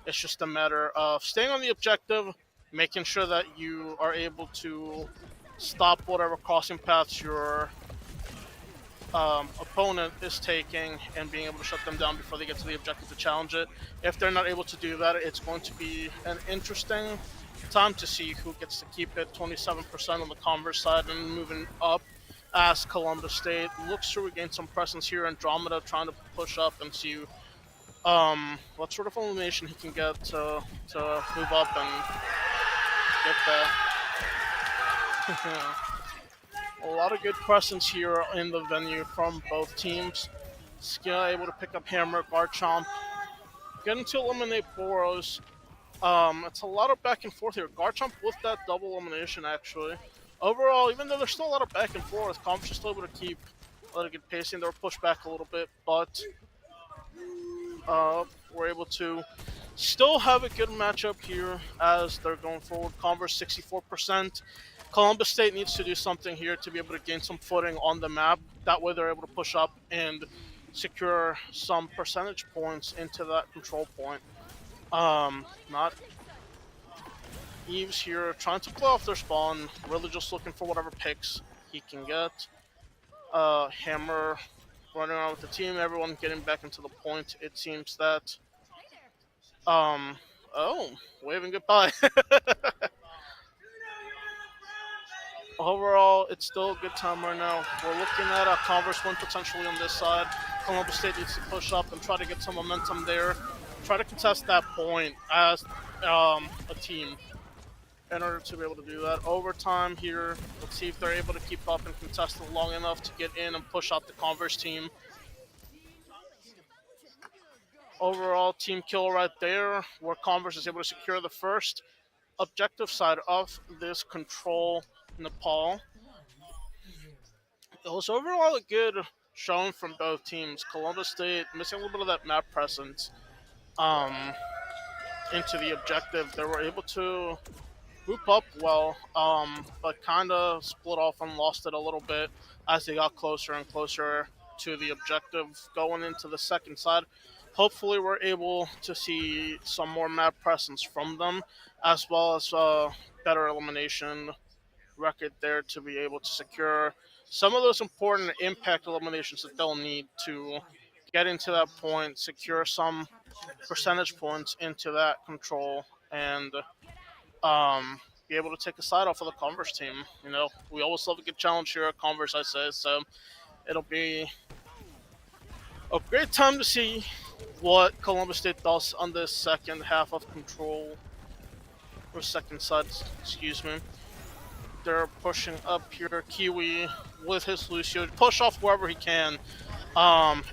it's just a matter of staying on the objective, making sure that you are able to stop whatever crossing paths your opponent is taking and being able to shut them down before they get to the objective to challenge it. If they're not able to do that, it's going to be an interesting time to see who gets to keep it. 27% on the Converse side and moving up as Columbus State looks to regain some presence here. Andromeda trying to push up and see what sort of elimination he can get to move up and get that. A lot of good presence here in the venue from both teams. Skill able to pick up Hammer, Garchomp, getting to eliminate Boros. It's a lot of back and forth here. Garchomp with that double elimination, actually. Overall, even though there's still a lot of back and forth, Comp's just able to keep a lot of good pacing. They were pushed back a little bit, but we're able to still have a good matchup here as they're going forward. Converse 64%. Columbus State needs to do something here to be able to gain some footing on the map. That way they're able to push up and secure some percentage points into that control point. Not Eves here trying to play off their spawn, really just looking for whatever picks he can get. Hammer running around with the team, everyone getting back into the point. It seems that oh, waving goodbye. Overall, it's still a good time right now. We're looking at a Converse win potentially on this side. Columbus State needs to push up and try to get some momentum there. Try to contest that point as a team in order to be able to do that. Overtime here. Let's see if they're able to keep up and contest it long enough to get in and push out the Converse team. Overall, team kill right there, where Converse is able to secure the first objective side of this control Nepal. It was overall a good showing from both teams. Columbus State missing a little bit of that map presence into the objective. They were able to group up well, but kind of split off and lost it a little bit as they got closer and closer to the objective going into the second side. Hopefully we're able to see some more map presence from them, as well as better elimination record there to be able to secure some of those important impact eliminations that they'll need to get into that point, secure some percentage points into that control, and be able to take a side off of the Converse team. We always love a good challenge here at Converse, I say, so it'll be a great time to see what Columbus State does on this second half of control, or second side, excuse me. They're pushing up here. Kiwi with his Lucio, push off wherever he can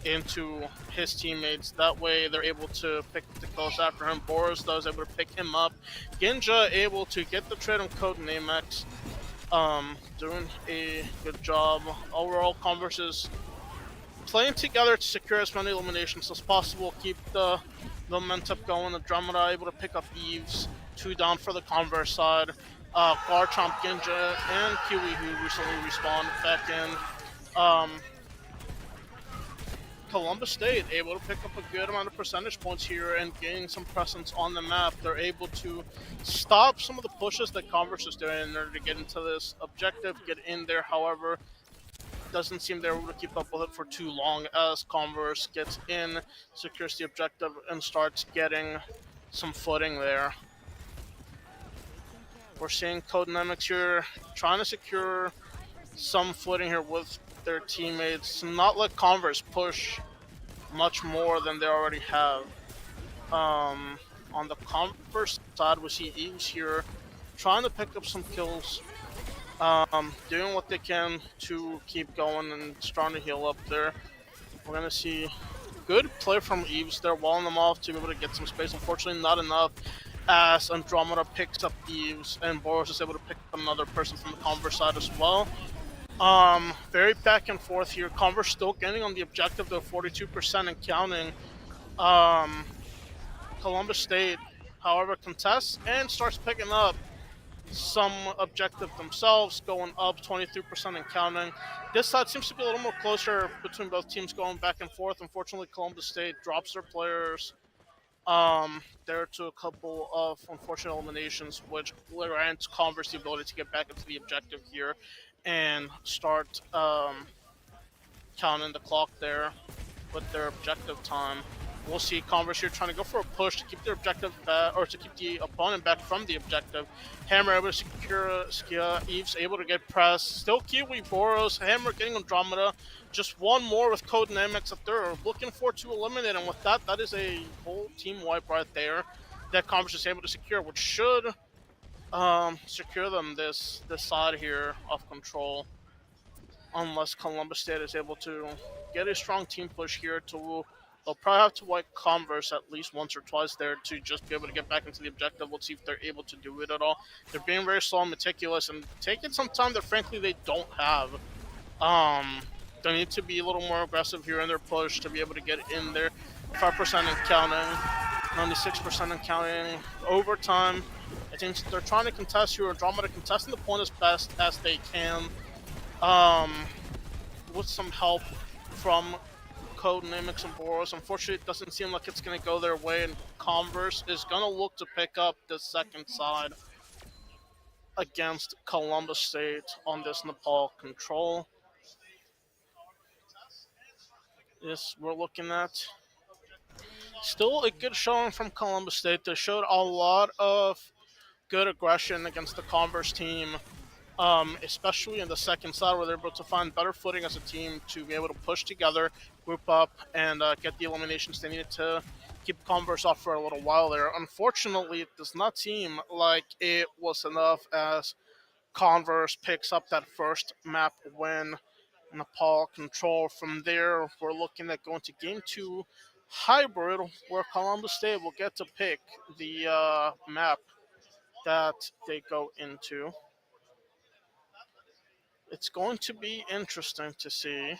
into his teammates. That way they're able to pick up the kills after him. Boris though is able to pick him up. Ginja able to get the trade on code and Amex. Doing a good job. Overall, Converse is playing together to secure as many eliminations as possible. Keep the momentum going. Andromeda able to pick up Eves. 2 down for the Converse side. Garchomp, Ginja, and Kiwi, who recently respawned back in. Columbus State able to pick up a good amount of percentage points here and gain some presence on the map. They're able to stop some of the pushes that Converse is doing in order to get into this objective, get in there. However, doesn't seem they're able to keep up with it for too long as Converse gets in, secures the objective, and starts getting some footing there. We're seeing Codenamics here trying to secure some footing here with their teammates, not let Converse push much more than they already have. On the Converse side, we see Eves here trying to pick up some kills, doing what they can to keep going and trying to heal up there. We're gonna see good play from Eves there, walling them off to be able to get some space. Unfortunately, not enough as Andromeda picks up Eves and Boros is able to pick up another person from the Converse side as well. Very back and forth here. Converse still getting on the objective, though, 42% and counting. Columbus State, however, contests and starts picking up some objective themselves, going up 23% and counting. This side seems to be a little more closer between both teams going back and forth. Unfortunately, Columbus State drops their players there to a couple of unfortunate eliminations, which grants Converse the ability to get back into the objective here and start counting the clock there with their objective time. We'll see Converse here trying to go for a push to keep their objective or to keep the opponent back from the objective. Hammer able to secure Skia. Eve's able to get pressed. Still Kiwi, Boros, Hammer getting Andromeda. Just one more with Codenamics that they're looking for to eliminate. And with that, that is a whole team wipe right there that Converse is able to secure, which should secure them this side here of control. Unless Columbus State is able to get a strong team push here to they'll probably have to wipe Converse at least once or twice there to just be able to get back into the objective. We'll see if they're able to do it at all. They're being very slow and meticulous and taking some time that frankly they don't have. They need to be a little more aggressive here in their push to be able to get in there. 5% and counting, 96% and counting. Overtime, I think they're trying to contest here. Andromeda contesting the point as best as they can. With some help from Codenamics and Boros. Unfortunately, it doesn't seem like it's going to go their way, and Converse is going to look to pick up the second side against Columbus State on this Nepal control. Yes, we're looking at still a good showing from Columbus State. They showed a lot of good aggression against the Converse team. Especially in the second side where they're able to find better footing as a team to be able to push together, group up, and get the eliminations they needed to keep Converse off for a little while there. Unfortunately, it does not seem like it was enough as Converse picks up that first map win. Nepal control. From there, we're looking at going to game 2 hybrid, where Columbus State will get to pick the map that they go into. It's going to be interesting to see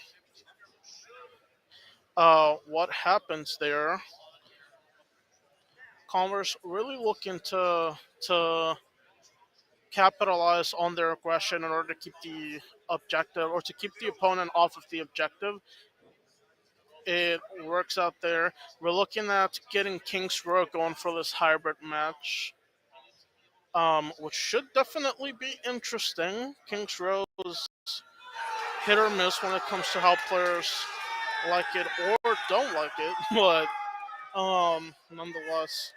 what happens there. Converse really looking to capitalize on their aggression in order to keep the objective or to keep the opponent off of the objective. It works out there. We're looking at getting King's Row going for this hybrid match, which should definitely be interesting. King's Row is hit or miss when it comes to how players like it or don't like it, but nonetheless,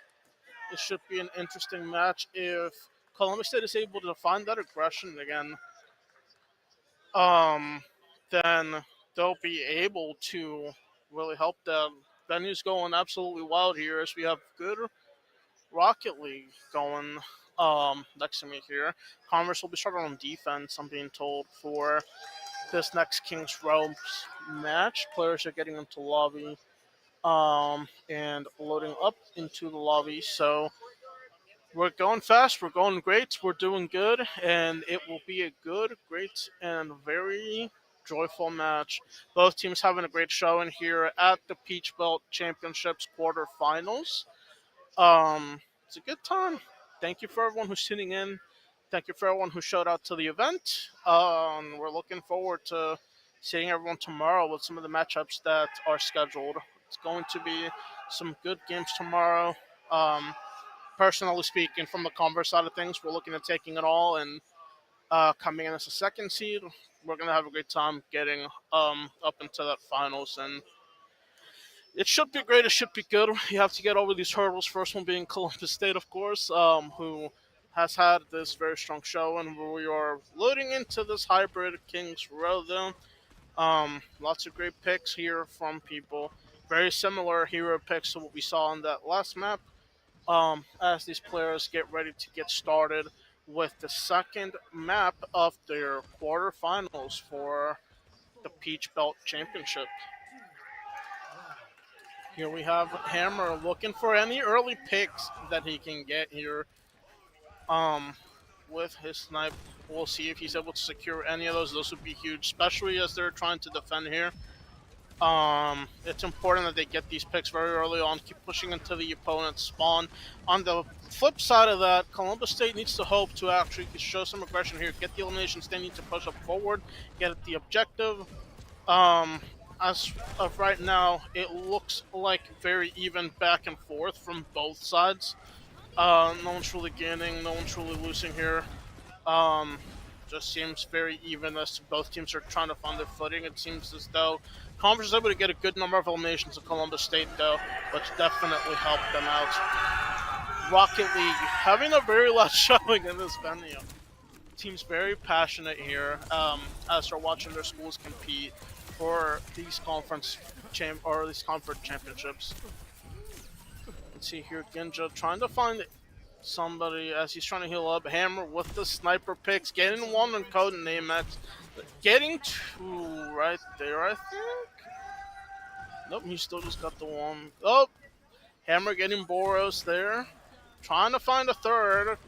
it should be an interesting match if Columbus State is able to find that aggression again. Then they'll be able to really help them. Venue's going absolutely wild here as we have good Rocket League going next to me here. Converse will be starting on defense, I'm being told, for this next King's Row match. Players are getting into lobby and loading up into the lobby. So we're going fast, we're going great, we're doing good, and it will be a good, great, and very joyful match. Both teams having a great showing here at the Peach Belt Championships quarterfinals. It's a good time. Thank you for everyone who's tuning in. Thank you for everyone who showed up to the event. We're looking forward to seeing everyone tomorrow with some of the matchups that are scheduled. It's going to be some good games tomorrow. Personally speaking, from the Converse side of things, we're looking at taking it all and coming in as a second seed. We're going to have a great time getting up into that finals and It should be great. It should be good. You have to get over these hurdles. First one being Columbus State, of course, who has had this very strong show, and we are loading into this hybrid Kings Row. Then, lots of great picks here from people. Very similar hero picks to what we saw on that last map. As these players get ready to get started with the second map of their quarterfinals for the Peach Belt Championship. Here we have Hammer looking for any early picks that he can get here. With his snipe, we'll see if he's able to secure any of those. Those would be huge, especially as they're trying to defend here. It's important that they get these picks very early on, keep pushing into the opponent's spawn. On the flip side of that, Columbus State needs to hope to actually show some aggression here, get the eliminations. They need to push up forward, get at the objective. As of right now, it looks like very even back and forth from both sides. No one's really gaining, no one's really losing here. Just seems very even as both teams are trying to find their footing. It seems as though Converse is able to get a good number of eliminations of Columbus State, though, which definitely helped them out. Rocket League having a very loud showing in this venue. Team's very passionate here as they're watching their schools compete for these conference championships. Let's see here, Ginja trying to find somebody as he's trying to heal up. Hammer with the sniper picks, getting one on code and name match, getting two right there, I think. Nope, he still just got the one. Oh, Hammer getting Boros there, trying to find a third.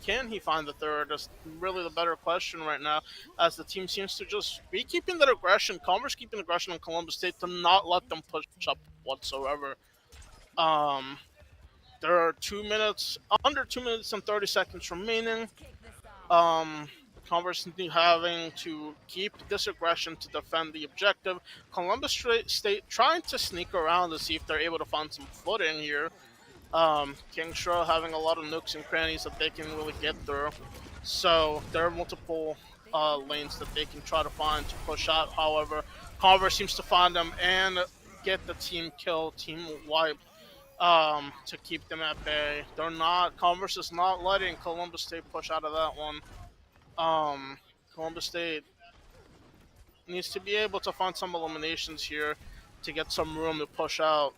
Can he find the third? That's really the better question right now, as the team seems to just be keeping that aggression. Converse keeping aggression on Columbus State to not let them push up whatsoever. There are under 2 minutes and 30 seconds remaining. Converse having to keep this aggression to defend the objective. Columbus State trying to sneak around to see if they're able to find some footing here. King Shro having a lot of nooks and crannies that they can really get through. So there are multiple lanes that they can try to find to push out. However, Converse seems to find them and get the team kill, team wipe, to keep them at bay. Converse is not letting Columbus State push out of that one. Columbus State needs to be able to find some eliminations here to get some room to push out.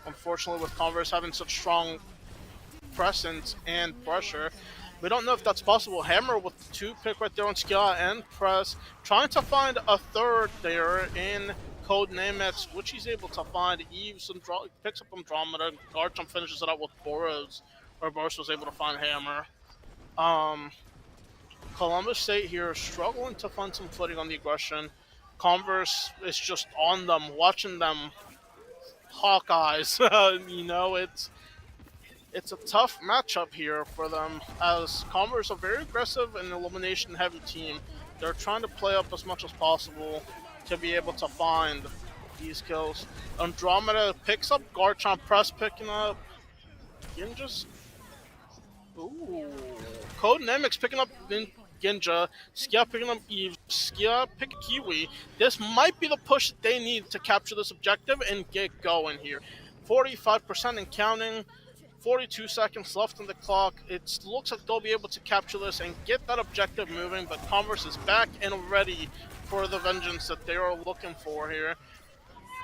Unfortunately, with Converse having such strong presence and pressure, we don't know if that's possible. Hammer with the 2 pick right there on Skia and Press, trying to find a third there in Code Namex, which he's able to find. Eves picks up Andromeda. Garchomp finishes it out with Boros, where Boros was able to find Hammer. Columbus State here struggling to find some footing on the aggression. Converse is just on them, watching them. Hawkeyes, it's a tough matchup here for them, as Converse are very aggressive and elimination heavy team. They're trying to play up as much as possible to be able to find these kills. Andromeda picks up Garchomp, Press picking up Ginja's. Ooh. Code Nemix picking up Ginja, Skia picking up Eve, Skia pick Kiwi. This might be the push that they need to capture this objective and get going here. 45% and counting, 42 seconds left on the clock. It looks like they'll be able to capture this and get that objective moving, but Converse is back and ready for the vengeance that they are looking for here.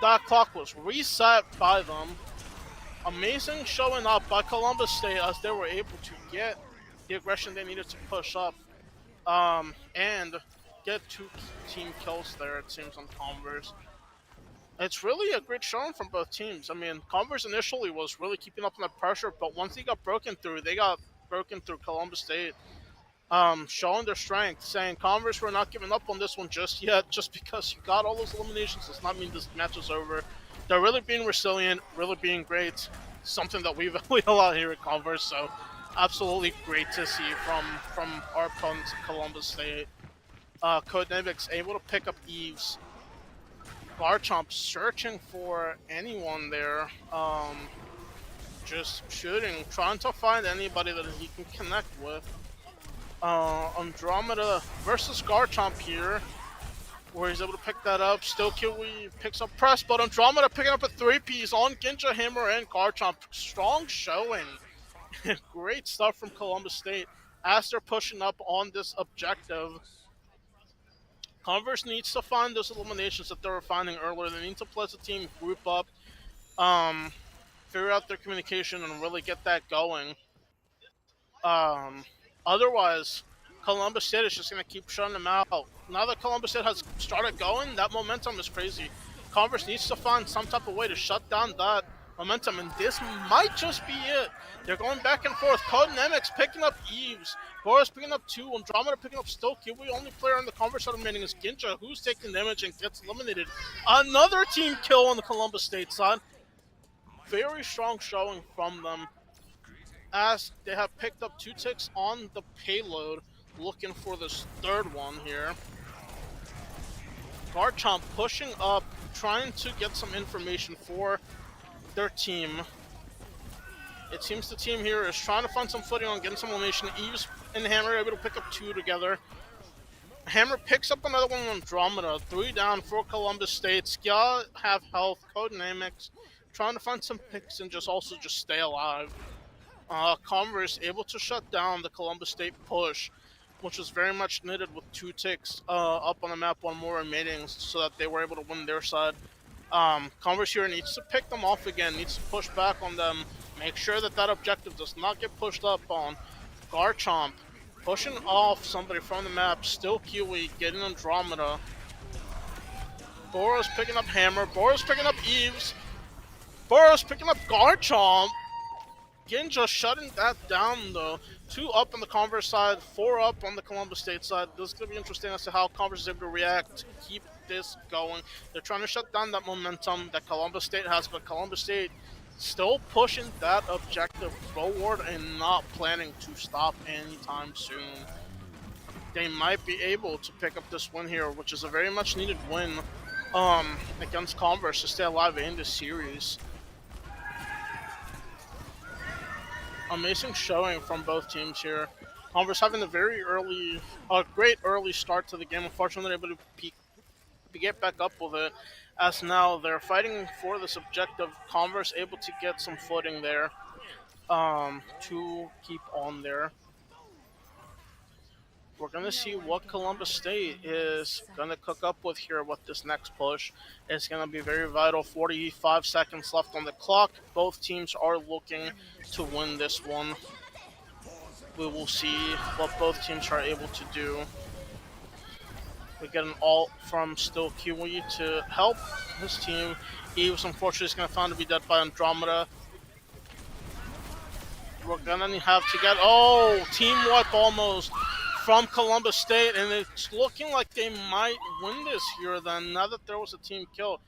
That clock was reset by them. Amazing showing up by Columbus State as they were able to get the aggression they needed to push up and get 2 team kills there, it seems, on Converse. It's really a great showing from both teams. I mean, Converse initially was really keeping up on the pressure, but once they got broken through Columbus State, showing their strength, saying, Converse, we're not giving up on this one just yet. Just because you got all those eliminations does not mean this match is over. They're really being resilient, really being great. Something that we value a lot here at Converse, so absolutely great to see from our opponents at Columbus State. Codenavix able to pick up Eves. Garchomp searching for anyone there. Just shooting, trying to find anybody that he can connect with. Andromeda versus Garchomp here. where he's able to pick that up. Still Kiwi picks up press, but Andromeda picking up a 3-piece on Ginja, Hammer, and Garchomp. Strong showing. Great stuff from Columbus State as they're pushing up on this objective. Converse needs to find those eliminations that they were finding earlier. They need to play as a team, group up, um, figure out their communication, and really get that going. Um, Otherwise, Columbus State is just going to keep shutting them out. Now that Columbus State has started going, that momentum is crazy. Converse needs to find some type of way to shut down that momentum, and this might just be it. They're going back and forth. Codenamics picking up Eves. Boris picking up 2. Andromeda picking up Stoke. The only player in the Converse remaining is Ginja, who's taking damage and gets eliminated. Another team kill on the Columbus State side. Very strong showing from them, as they have picked up 2 ticks on the payload, looking for this third one here. Garchomp pushing up, trying to get some information for their team. It seems the team here is trying to find some footing on getting some elimination. Eves and Hammer are able to pick up 2 together. Hammer picks up another one on Andromeda. 3 down for Columbus State. Skia have health. Codenamics trying to find some picks and just stay alive. Converse able to shut down the Columbus State push, which was very much needed with 2 ticks up on the map, 1 more remaining, so that they were able to win their side. Converse here needs to pick them off again, needs to push back on them, make sure that that objective does not get pushed up on. Garchomp pushing off somebody from the map, still Kiwi getting Andromeda. Boros picking up Hammer, Boros picking up Eves, Boros picking up Garchomp. Ginja shutting that down though. 2 up on the Converse side, 4 up on the Columbus State side. This is going to be interesting as to how Converse is able to react to keep this going. They're trying to shut down that momentum that Columbus State has, but Columbus State still pushing that objective forward and not planning to stop anytime soon. They might be able to pick up this win here, which is a very much needed win against Converse to stay alive in this series. Amazing showing from both teams here. Converse having a great early start to the game. Unfortunately, they're able to get back up with it, as now they're fighting for this objective. Converse able to get some footing there to keep on there. We're going to see what Columbus State is going to cook up with here with this next push. It's going to be very vital. 45 seconds left on the clock. Both teams are looking to win this one. We will see what both teams are able to do. We get an ult from Still Kiwi to help his team. Eves, unfortunately, is going to find to be dead by Andromeda. We're going to have to get... Oh, team wipe almost from Columbus State, and it's looking like they might win this here then, now that there was a team kill.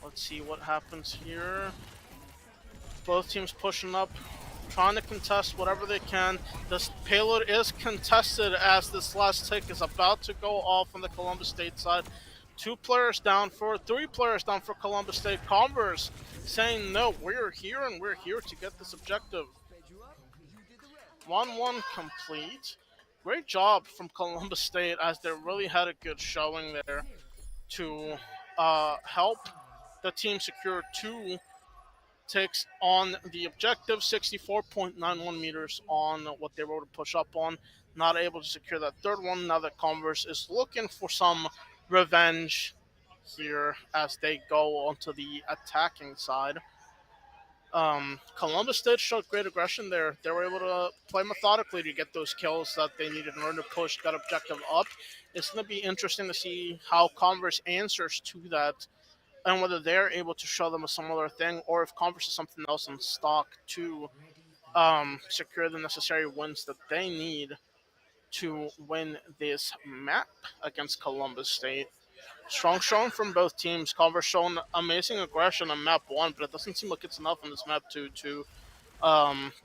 Let's see what happens here. Both teams pushing up, trying to contest whatever they can. This payload is contested as this last tick is about to go off on the Columbus State side. 3 players down for Columbus State. Converse saying, no, we're here and we're here to get this objective. 1-1 complete. Great job from Columbus State, as they really had a good showing there to help the team secure 2 ticks on the objective. 64.91 meters on what they were able to push up on. Not able to secure that third one. Now that Converse is looking for some revenge here as they go onto the attacking side. Columbus State showed great aggression there. They were able to play methodically to get those kills that they needed in order to push that objective up. It's going to be interesting to see how Converse answers to that, and whether they're able to show them a similar thing, or if Converse has something else in stock to secure the necessary wins that they need to win this map against Columbus State. Strong showing from both teams. Converse showing amazing aggression on map 1, but it doesn't seem like it's enough on this map 2 to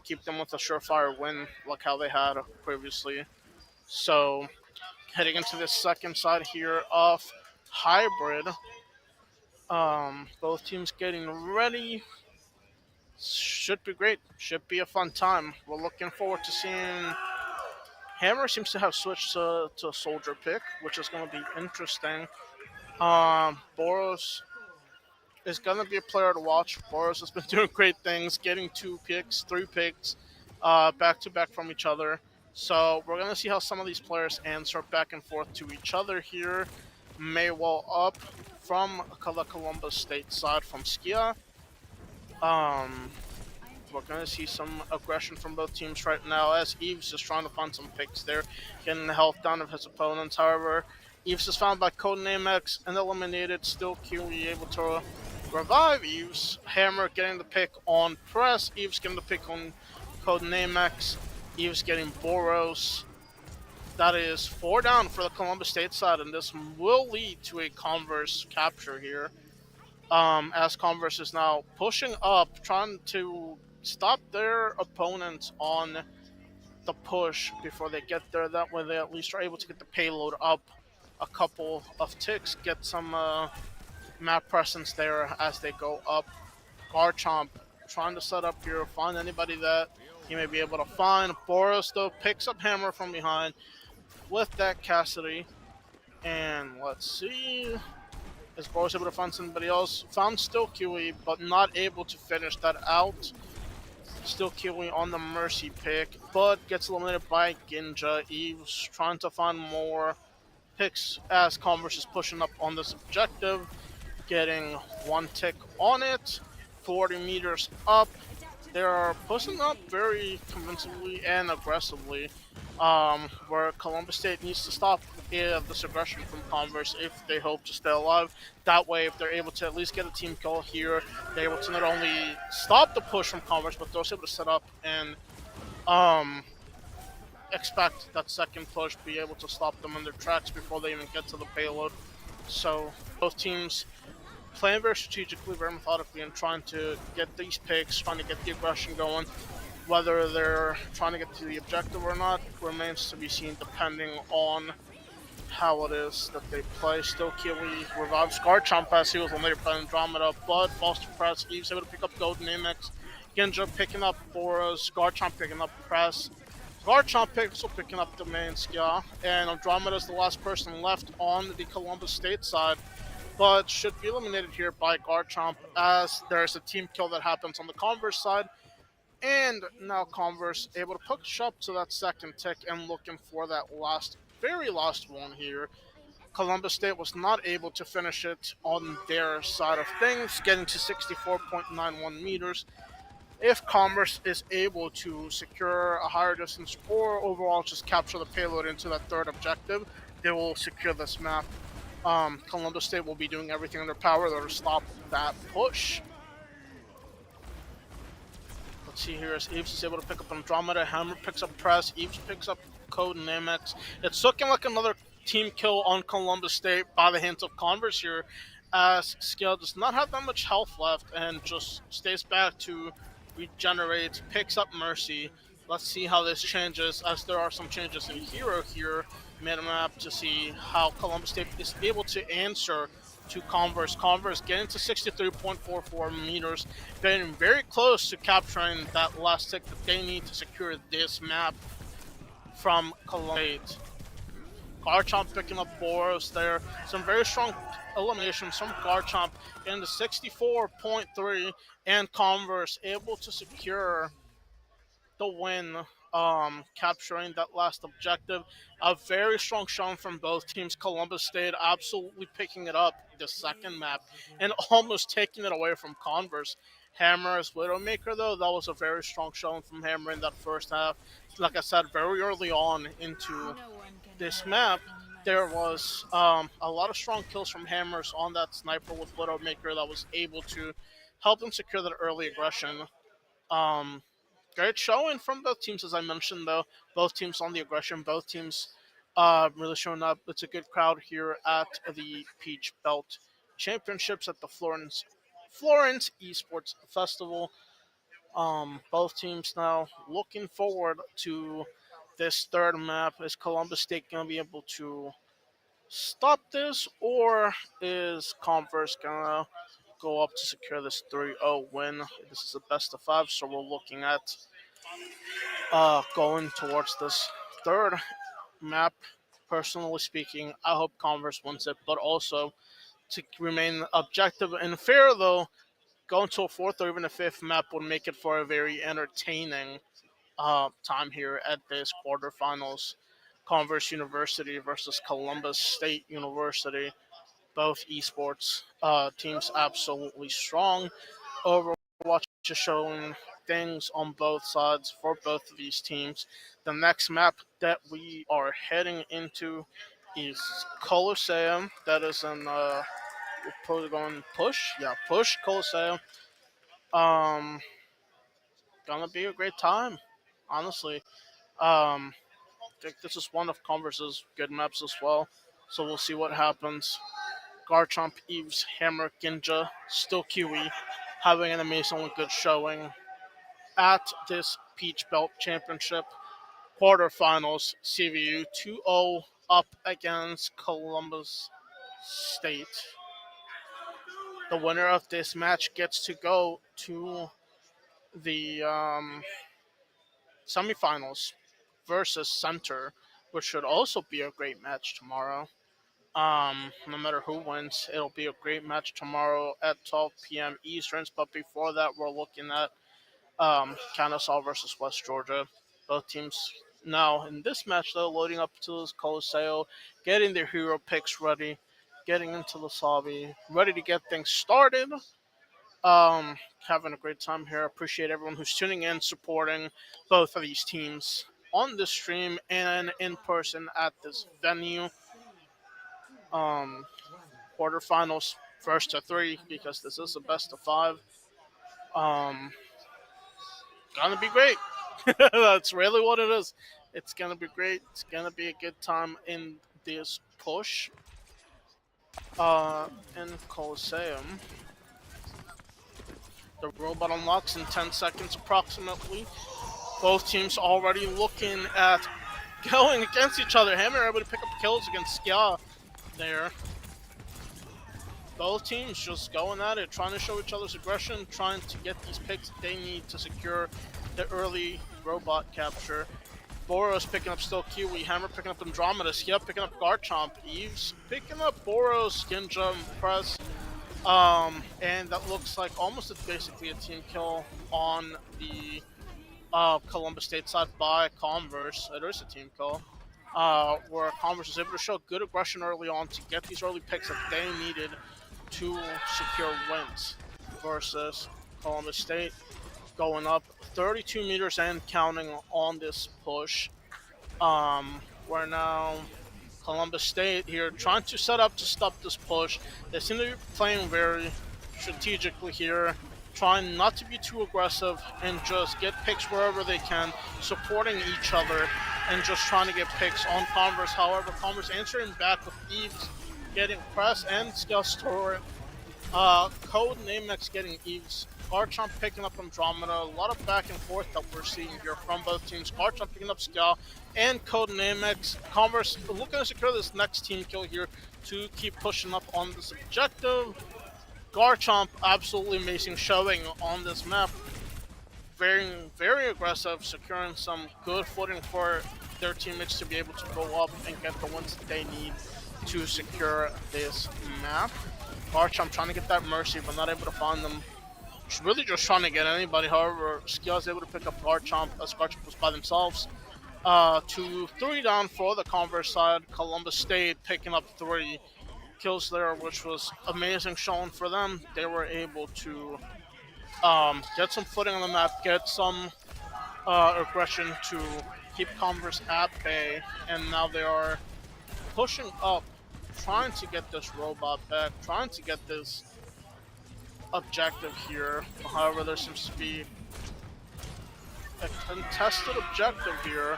keep them with a surefire win like how they had previously. So, heading into this second side here of Hybrid. Both teams getting ready. Should be great. Should be a fun time. We're looking forward to seeing Hammer seems to have switched to a soldier pick, which is going to be interesting. Boros is going to be a player to watch. Boros has been doing great things, getting 2 picks, 3 picks, back to back from each other. So we're going to see how some of these players answer back and forth to each other here. Maywell up from the Columbus State side from Skia. Um, we're going to see some aggression from both teams right now as Eves is trying to find some picks there, getting the health down of his opponents. However, Eves is found by Codename X and eliminated. Still Kiwi able to revive Eves. Hammer getting the pick on Press. Eves getting the pick on Codename X. Eves getting Boros. That is 4 down for the Columbus State side, and this will lead to a Converse capture here. As Converse is now pushing up, trying to stop their opponents on the push before they get there. That way, they at least are able to get the payload up a couple of ticks, get some map presence there as they go up. Garchomp trying to set up here, find anybody that he may be able to find. Boros, though, picks up Hammer from behind with that Cassidy. And let's see. Is Boros able to find somebody else? Found Still Kiwi, but not able to finish that out. Still Kiwi on the Mercy pick, but gets eliminated by Ginja. Eve's trying to find more picks as Converse is pushing up on this objective, getting 1 tick on it. 40 meters up. They're pushing up very convincingly and aggressively, where Columbus State needs to stop this aggression from Converse if they hope to stay alive. That way, if they're able to at least get a team kill here, they're able to not only stop the push from Converse, but they're also able to set up and um, expect that second push, be able to stop them in their tracks before they even get to the payload. So both teams playing very strategically, very methodically, and trying to get these picks, trying to get the aggression going. Whether they're trying to get to the objective or not remains to be seen, depending on how it is that they play. Still Kiwi revives Garchomp as he was eliminated by Andromeda, but falls to Press. Eve's able to pick up Golden Amex. Genja picking up Boros, Garchomp picking up Press. Garchomp also picking up the main Skia, and Andromeda is the last person left on the Columbus State side, but should be eliminated here by Garchomp as there's a team kill that happens on the Converse side. And now Converse able to push up to that second tick and looking for that very last one here. Columbus State was not able to finish it on their side of things, getting to 64.91 meters. If Commerce is able to secure a higher distance or overall just capture the payload into that third objective, they will secure this map. Columbus State will be doing everything in their power to stop that push. Let's see here as Eves is able to pick up Andromeda, Hammer picks up Press, Eves picks up Code and Amex. It's looking like another team kill on Columbus State by the hands of Converse here, as Skill does not have that much health left and just stays back to regenerate, picks up Mercy. Let's see how this changes, as there are some changes in Hero here, mid-map, to see how Columbus State is able to answer to Converse. Converse getting to 63.44 meters, getting very close to capturing that last tick that they need to secure this map from Columbus. Garchomp picking up Boros there. Some very strong eliminations from Garchomp getting to 64.3, and Converse able to secure the win, capturing that last objective. A very strong showing from both teams. Columbus State absolutely picking it up the second map and almost taking it away from Converse. Hammer's Widowmaker, though, that was a very strong showing from Hammer in that first half. Like I said, very early on into this map, there was a lot of strong kills from Hammers on that sniper with Widowmaker that was able to help them secure that early aggression. Um, Great showing from both teams, as I mentioned, though. Both teams on the aggression, both teams really showing up. It's a good crowd here at the Peach Belt Championships at the Florence Esports Festival. Both teams now looking forward to this third map. Is Columbus State going to be able to stop this, or is Converse going to go up to secure this 3-0 win? This is a best of 5, so we're looking at going towards this. third map, personally speaking, I hope Converse wins it, but also to remain objective and fair, though, going to a fourth or even a fifth map would make it for a very entertaining time here at this quarterfinals. Converse University versus Columbus State University. Both esports teams absolutely strong. Overwatch is showing things on both sides for both of these teams. The next map that we are heading into is Colosseum. That is in going push. Yeah, push Colosseum. Um, gonna be a great time, honestly. I think this is one of Converse's good maps as well. So we'll see what happens. Garchomp, Eves, Hammer, Ginja, still Kiwi, having an amazingly good showing at this Peach Belt Championship quarterfinals. CVU 2-0 up against Columbus State. The winner of this match gets to go to the semifinals versus Center, which should also be a great match tomorrow. No matter who wins, it'll be a great match tomorrow at 12 p.m. Easterns. But before that, we're looking at Kennesaw versus West Georgia. Both teams now in this match, though, loading up to this Colosseo, getting their hero picks ready, getting into the lobby, ready to get things started. Having a great time here. Appreciate everyone who's tuning in, supporting both of these teams on the stream and in person at this venue. Um, Quarterfinals, first to three, because this is a best of five. Um, Gonna be great. That's really what it is. It's gonna be great. It's gonna be a good time in this push. In Colosseum. The robot unlocks in 10 seconds approximately. Both teams already looking at going against each other. Hammer able to pick up kills against Skya there. Both teams just going at it, trying to show each other's aggression, trying to get these picks that they need to secure the early robot capture. Boros picking up still Kiwi, Hammer picking up Andromeda, Skya picking up Garchomp, Eves picking up Boros, Skinja, Press. And that looks like almost basically a team kill on the Columbus State side by Converse. It is a team kill. Where Converse was able to show good aggression early on to get these early picks that they needed to secure wins versus Columbus State going up 32 meters and counting on this push. Where now Columbus State here trying to set up to stop this push. They seem to be playing very strategically here, trying not to be too aggressive and just get picks wherever they can, supporting each other and just trying to get picks on Converse. However, Converse answering back with Eves getting Press and Skellstore. Code Namex getting Eves. Garchomp picking up Andromeda. A lot of back and forth that we're seeing here from both teams. Garchomp picking up Skell and Code Namex. Converse looking to secure this next team kill here to keep pushing up on this objective. Garchomp absolutely amazing showing on this map. Very, very aggressive, securing some good footing for their teammates to be able to go up and get the wins that they need to secure this map. Garchomp trying to get that Mercy, but not able to find them. Really just trying to get anybody. However, Skill is able to pick up Garchomp as Garchomp was by themselves. 2-3 down for the Converse side. Columbus State picking up 3 kills there, which was amazing showing for them. They were able to get some footing on the map, get some aggression to keep Converse at bay, and now they are pushing up, trying to get this robot back, trying to get this objective here. However, there seems to be a contested objective here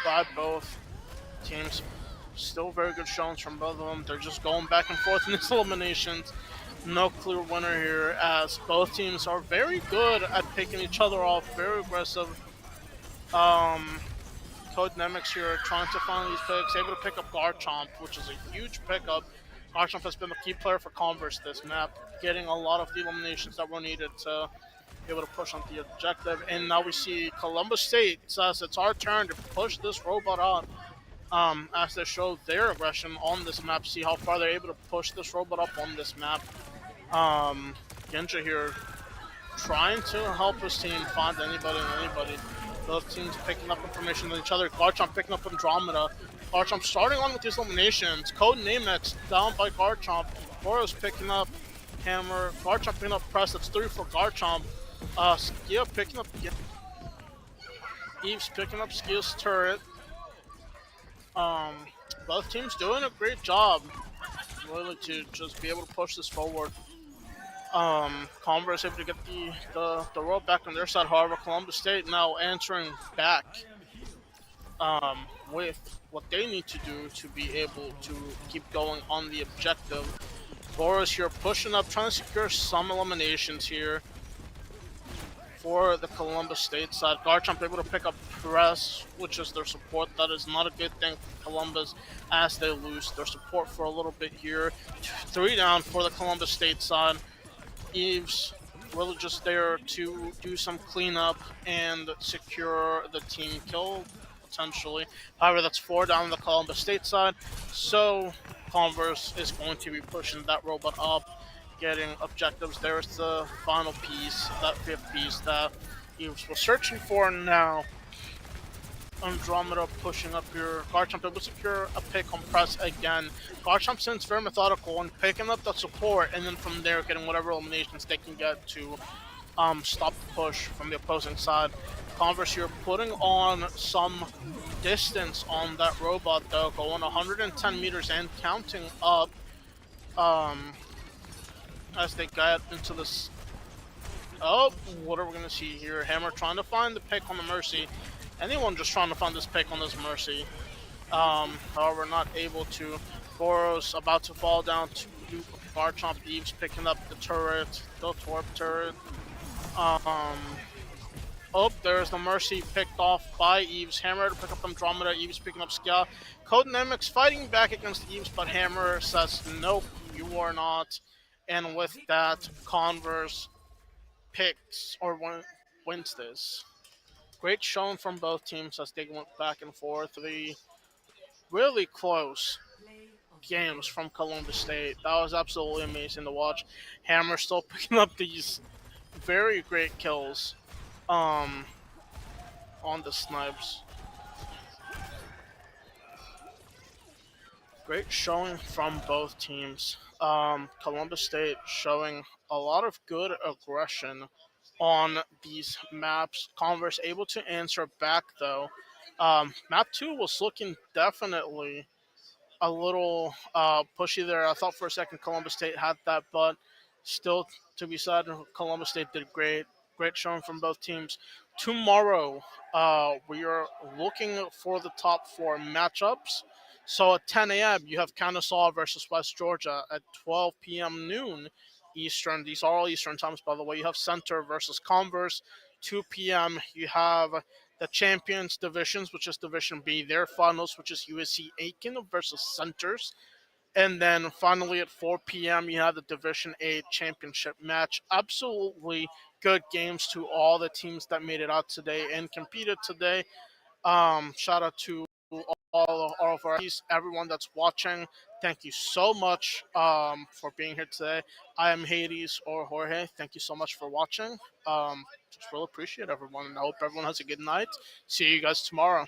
by both teams. Still very good showings from both of them. They're just going back and forth in these eliminations. No clear winner here, as both teams are very good at picking each other off, very aggressive. Codenemics here trying to find these picks, able to pick up Garchomp, which is a huge pickup. Garchomp has been the key player for Converse this map, getting a lot of the eliminations that were needed to able to push on the objective. And now we see Columbus State says it's our turn to push this robot out. As they show their aggression on this map, see how far they're able to push this robot up on this map. Genja here trying to help his team find anybody and anybody. Both teams picking up information on each other. Garchomp picking up Andromeda. Garchomp starting on with these eliminations. Code Namex down by Garchomp. Boros picking up Hammer. Garchomp picking up Press. That's 3 for Garchomp. Skia picking up Eve's picking up Skia's turret. Both teams doing a great job, really, to just be able to push this forward. Converse able to get the road back on their side. However, Columbus State now answering back with what they need to do to be able to keep going on the objective. Boris here pushing up, trying to secure some eliminations here for the Columbus State side. Garchomp able to pick up Press, which is their support. That is not a good thing for Columbus as they lose their support for a little bit here. 3 down for the Columbus State side. Eves really just there to do some cleanup and secure the team kill, potentially. However, that's 4 down on the Columbus State side. So Converse is going to be pushing that robot up, getting objectives. There's the final piece, that 5th piece that Eves was searching for now. Andromeda pushing up here. Garchomp able to secure a pick on Press again. Garchomp seems very methodical and picking up the support, and then from there getting whatever eliminations they can get to stop the push from the opposing side. Converse here putting on some distance on that robot though, going 110 meters and counting up as they get into this. Oh, what are we gonna see here? Hammer trying to find the pick on the Mercy. Anyone just trying to find this pick on this Mercy. However, not able to. Boros about to fall down to Garchomp. Eves picking up the turret, the Torp turret. Oh, there's the Mercy picked off by Eves. Hammer to pick up Andromeda. Eves picking up Skia. Codenamics fighting back against Eves, but Hammer says, nope, you are not. And with that, Converse picks or wins this. Great showing from both teams as they went back and forth. The really close games from Columbus State. That was absolutely amazing to watch. Hammer still picking up these very great kills on the snipes. Great showing from both teams. Columbus State showing a lot of good aggression on these maps. Converse able to answer back though. Map 2 was looking definitely a little pushy there. I thought for a second Columbus State had that, but still to be said, Columbus State did great. Great showing from both teams. Tomorrow, we are looking for the top 4 matchups. So at 10 a.m., you have Kennesaw versus West Georgia. At 12 p.m. noon Eastern, these are all Eastern times, by the way, you have Center versus Converse. 2 p.m., you have the Champions Divisions, which is Division B, their finals, which is USC Aiken versus Centers. And then finally at 4 p.m., you have the Division A championship match. Absolutely good games to all the teams that made it out today and competed today. Shout out to all of our everyone that's watching. Thank you so much for being here today. I am Hades or Jorge. Thank you so much for watching. Just really appreciate everyone, and I hope everyone has a good night. See you guys tomorrow.